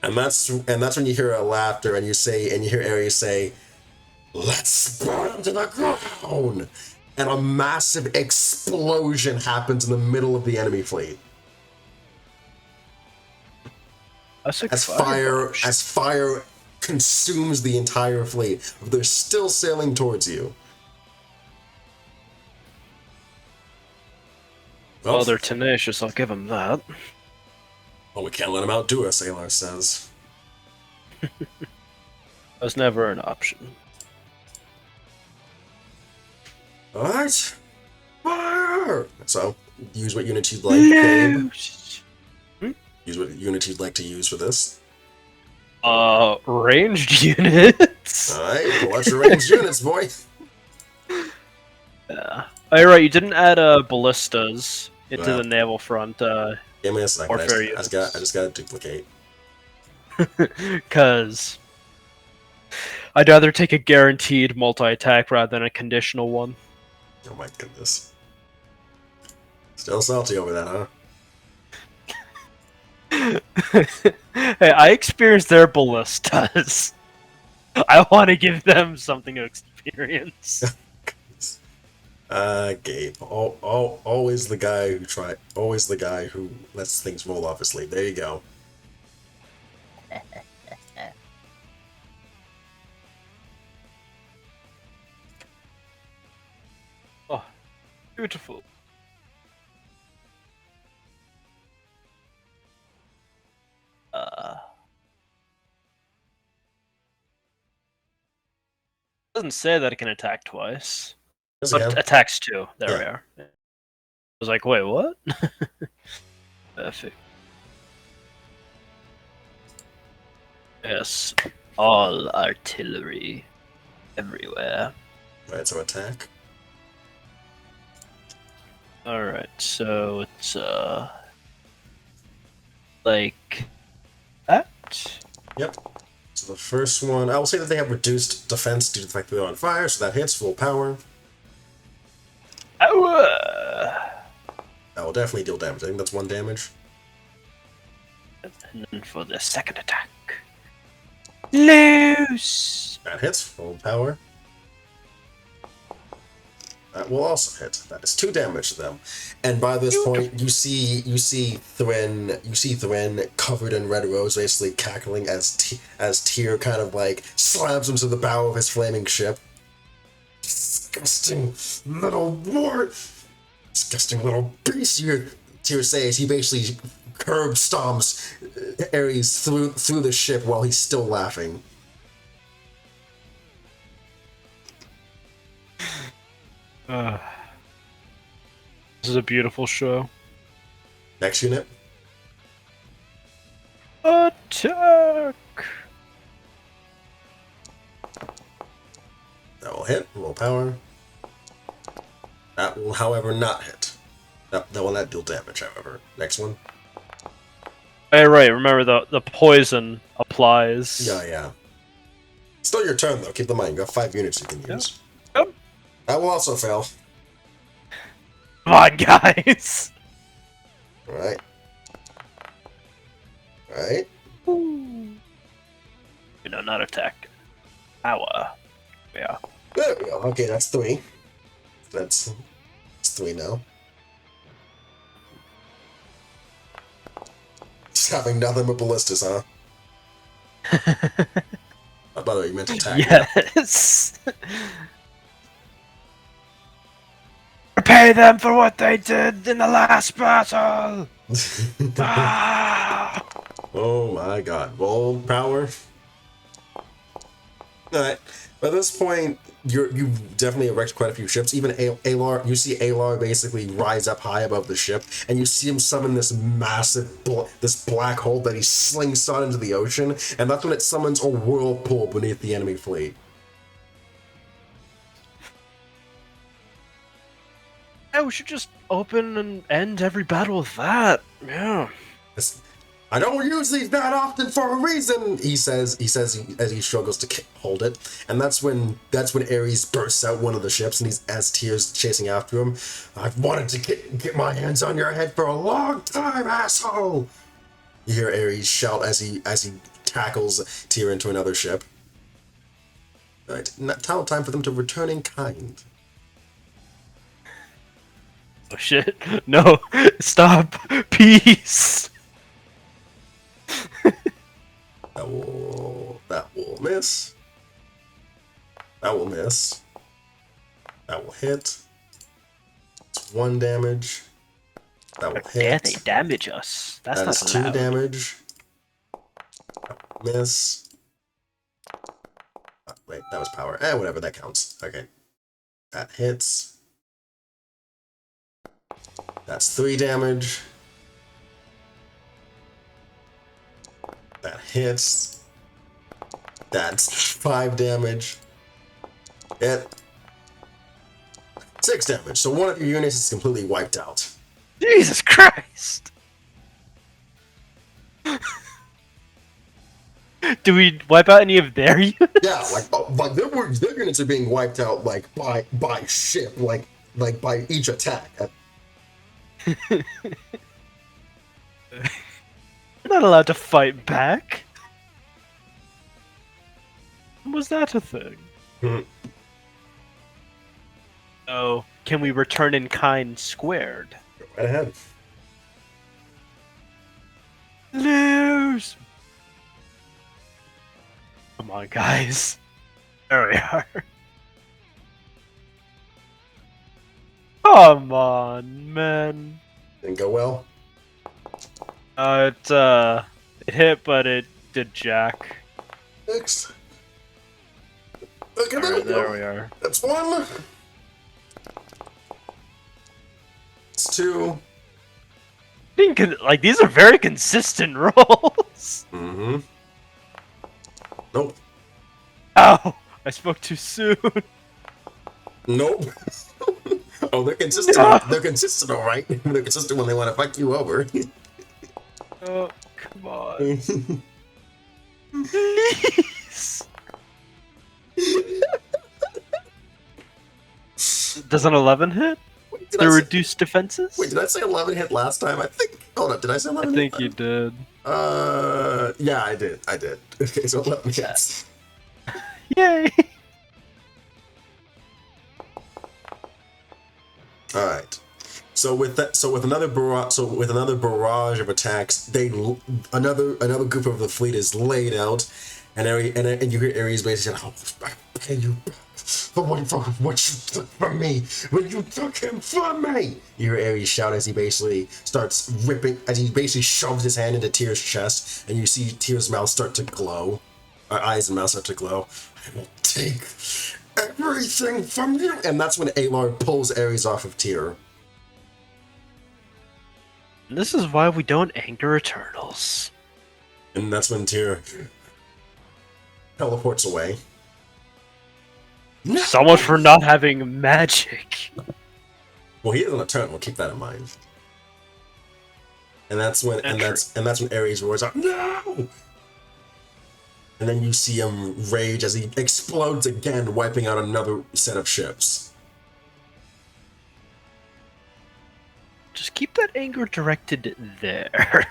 Speaker 1: And that's when you hear a laughter and you hear Ares say, "Let's burn to the ground!" And a massive explosion happens in the middle of the enemy fleet. As fire consumes the entire fleet. They're still sailing towards you.
Speaker 5: Well, they're tenacious, I'll give them that.
Speaker 1: Well, we can't let them outdo us, Alar says.
Speaker 5: That's never an option.
Speaker 1: Alright. Fire! So, use what unit you'd like, Gabe. Use what unit you'd like to use for this.
Speaker 5: Ranged units?
Speaker 1: Alright, watch your ranged units, boy.
Speaker 5: Yeah. Oh, you're right, you didn't add ballistas into the naval front.
Speaker 1: Give me a second, I just gotta duplicate.
Speaker 5: Because I'd rather take a guaranteed multi-attack rather than a conditional one.
Speaker 1: Oh my goodness. Still salty over that, huh?
Speaker 5: Hey, I experienced their ballistas. I want to give them something to experience.
Speaker 1: Gabe. Always the guy who lets things roll off his sleeve. There you go.
Speaker 5: Oh, beautiful. Doesn't say that it can attack twice.
Speaker 1: Yes,
Speaker 5: But
Speaker 1: again.
Speaker 5: attacks two. There
Speaker 1: Yeah.
Speaker 5: we are. I was like, wait, what? Perfect. Yes. All artillery. Everywhere.
Speaker 1: Right, so attack.
Speaker 5: Alright, so it's, like... that?
Speaker 1: Yep. So the first one, I will say that they have reduced defense due to the fact that they're on fire, so that hits full power.
Speaker 5: Ow!
Speaker 1: That will definitely deal damage. I think that's 1 damage.
Speaker 5: And then for the second attack. Loose!
Speaker 1: That hits full power. That will also hit. That is 2 damage to them. And by this point, you see Thrin covered in red rose, basically cackling as Tyr kind of like slams him to the bow of his flaming ship. Disgusting little beast! Tyr says he basically curb stomps Ares through the ship while he's still laughing.
Speaker 5: This is a beautiful show.
Speaker 1: Next unit.
Speaker 5: Attack!
Speaker 1: That will hit. Roll power. That will, however, not hit. That will not deal damage, however. Next one.
Speaker 5: Hey, right, remember the poison applies.
Speaker 1: Yeah. Still your turn, though. Keep in mind, you got 5 units you can use.
Speaker 5: Yep.
Speaker 1: That will also fail.
Speaker 5: Come on, guys!
Speaker 1: Alright.
Speaker 5: No, not attack. Ow. Yeah.
Speaker 1: There we go. Okay, that's 3. That's 3 now. Just having nothing but ballistas, huh? Oh, by the way, you meant attack.
Speaker 5: Yes! Repay them for what they did in the last battle! Ah!
Speaker 1: Oh my god. Roll power. Alright. By this point, you've definitely erected quite a few ships. Even Alar, you see Alar basically rise up high above the ship, and you see him summon this massive, this black hole that he slingshot into the ocean, and that's when it summons a whirlpool beneath the enemy fleet.
Speaker 5: Yeah, we should just open and end every battle with that. Yeah.
Speaker 1: I don't use these that often for a reason, he says as he struggles to hold it, and that's when Ares bursts out one of the ships, and he's as Tyr's chasing after him. I've wanted to get my hands on your head for a long time, asshole! You hear Ares shout as he tackles Tyr into another ship. All right, now time for them to return in kind.
Speaker 5: Oh shit. No. Stop. Peace.
Speaker 1: That will miss. That will miss. That will hit. It's 1 damage. That will hit.
Speaker 5: Yeah, they damage us. That's
Speaker 1: That is
Speaker 5: not
Speaker 1: 2
Speaker 5: allowed.
Speaker 1: damage. That will miss. Oh, wait, that was power. Whatever, that counts. Okay. That hits. That's 3 damage. That hits. That's 5 damage. Hit. 6 damage. So one of your units is completely wiped out.
Speaker 5: Jesus Christ! Do we wipe out any of their units?
Speaker 1: Yeah, like their units are being wiped out like by ship, like by each attack.
Speaker 5: We're not allowed to fight back. Was that a thing?
Speaker 1: Hmm.
Speaker 5: Oh, can we return in kind squared?
Speaker 1: Go right ahead.
Speaker 5: Lose! Come on, guys. There we are. Come on, man.
Speaker 1: Didn't go well.
Speaker 5: It hit, but it did jack.
Speaker 1: Next. Okay,
Speaker 5: Alright, there we are.
Speaker 1: That's one. It's two.
Speaker 5: Like, these are very consistent rolls.
Speaker 1: Mm-hmm. Nope.
Speaker 5: Ow! I spoke too soon.
Speaker 1: Nope. Oh, they're consistent.
Speaker 5: No.
Speaker 1: They're consistent, all right. They're consistent when they want to fuck you over.
Speaker 5: Oh, come on. Please. Does an 11 hit?
Speaker 1: Wait, did
Speaker 5: The
Speaker 1: I say,
Speaker 5: reduced defenses?
Speaker 1: wait, did I say 11 hit last time? I think. Hold up, did I say 11?
Speaker 5: I think you did.
Speaker 1: Yeah, I did. Okay, so 11 hits.
Speaker 5: Yay!
Speaker 1: All right. So with another barrage of attacks, another group of the fleet is laid out, and you hear Ares basically saying, "Oh, I pay you for what you took from me. When you took him from me." You hear Ares shout as he basically shoves his hand into Tyr's chest, and you see Tyr's mouth start to glow, eyes and mouth start to glow. "I will take everything from you," and that's when Alar pulls Ares off of Tyr.
Speaker 5: This is why we don't anger Eternals.
Speaker 1: And that's when Tyr teleports away.
Speaker 5: So much for not having magic.
Speaker 1: Well, he is an Eternal. Keep that in mind. And that's when Ares roars out, "No!" And then you see him rage as he explodes again, wiping out another set of ships.
Speaker 5: Just keep that anger directed there.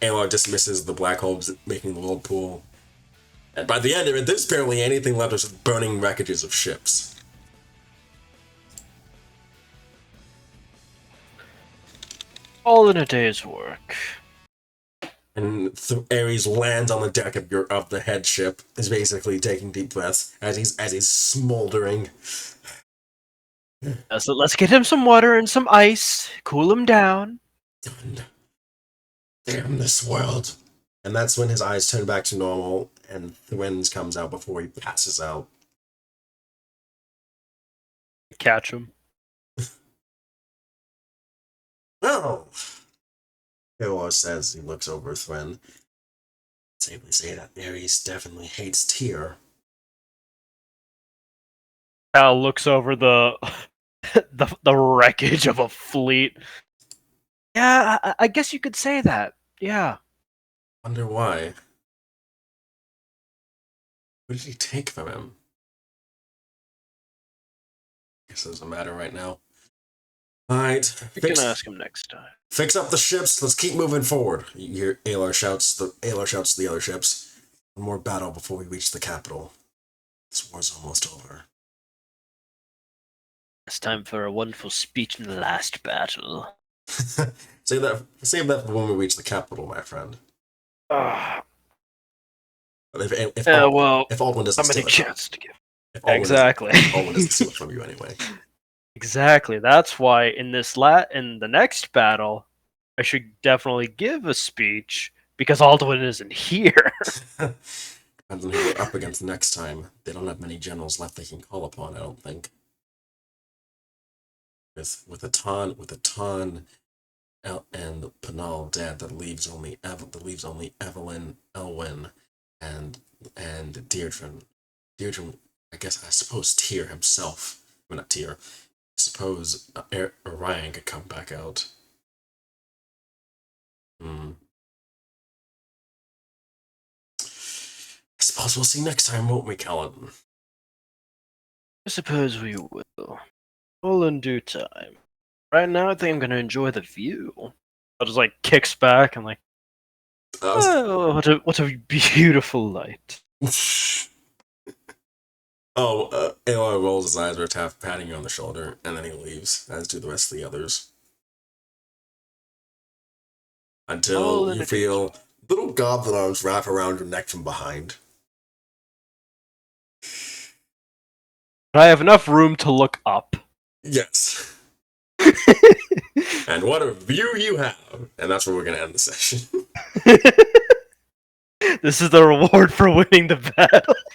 Speaker 1: Alar dismisses the black holes making the whirlpool. And by the end of it, there's barely anything left of just burning wreckages of ships.
Speaker 5: All in a day's work.
Speaker 1: And Ares lands on the deck of the head ship, is basically taking deep breaths as he's smoldering.
Speaker 5: So let's get him some water and some ice, cool him down.
Speaker 1: Damn this world. And that's when his eyes turn back to normal and the wind comes out before he passes out.
Speaker 5: Catch him.
Speaker 1: Oh! Alar says he looks over Thwen. Safely say that Ares definitely hates Tyr.
Speaker 5: Hal looks over the the wreckage of a fleet. Yeah, I guess you could say that. Yeah.
Speaker 1: Wonder why. What did he take from him? Guess it doesn't matter right now. Alright.
Speaker 5: We can ask him next time.
Speaker 1: Fix up the ships, let's keep moving forward. You hear Alar shouts to the other ships. One more battle before we reach the capital. This war's almost over.
Speaker 5: It's time for a wonderful speech in the last battle.
Speaker 1: Save that for when we reach the capital, my friend. But if Aldwin doesn't
Speaker 5: how many
Speaker 1: steal it,
Speaker 5: chances to give?
Speaker 1: Exactly.
Speaker 5: Exactly.
Speaker 1: Aldwin doesn't steal it from you anyway.
Speaker 5: Exactly. That's why in the next battle, I should definitely give a speech because Alduin isn't here.
Speaker 1: Depends on who we're up against next time. They don't have many generals left they can call upon, I don't think. With a ton, and Panal dead, that leaves only Evelyn, Elwyn, and Deirdre. Deirdre, I suppose Tyr himself. Well, not Tyr. I suppose Orion could come back out. suppose we'll see next time, won't we, Kellen?
Speaker 5: I suppose we will. All in due time. Right now, I think I'm gonna enjoy the view. I just like kicks back and like, oh, what a beautiful light.
Speaker 1: Aloy rolls his eyes, patting you on the shoulder, and then he leaves, as do the rest of the others. Until you feel little goblin arms wrap around your neck from behind.
Speaker 5: I have enough room to look up.
Speaker 1: Yes. And what a view you have! And that's where we're going to end the session.
Speaker 5: This is the reward for winning the battle.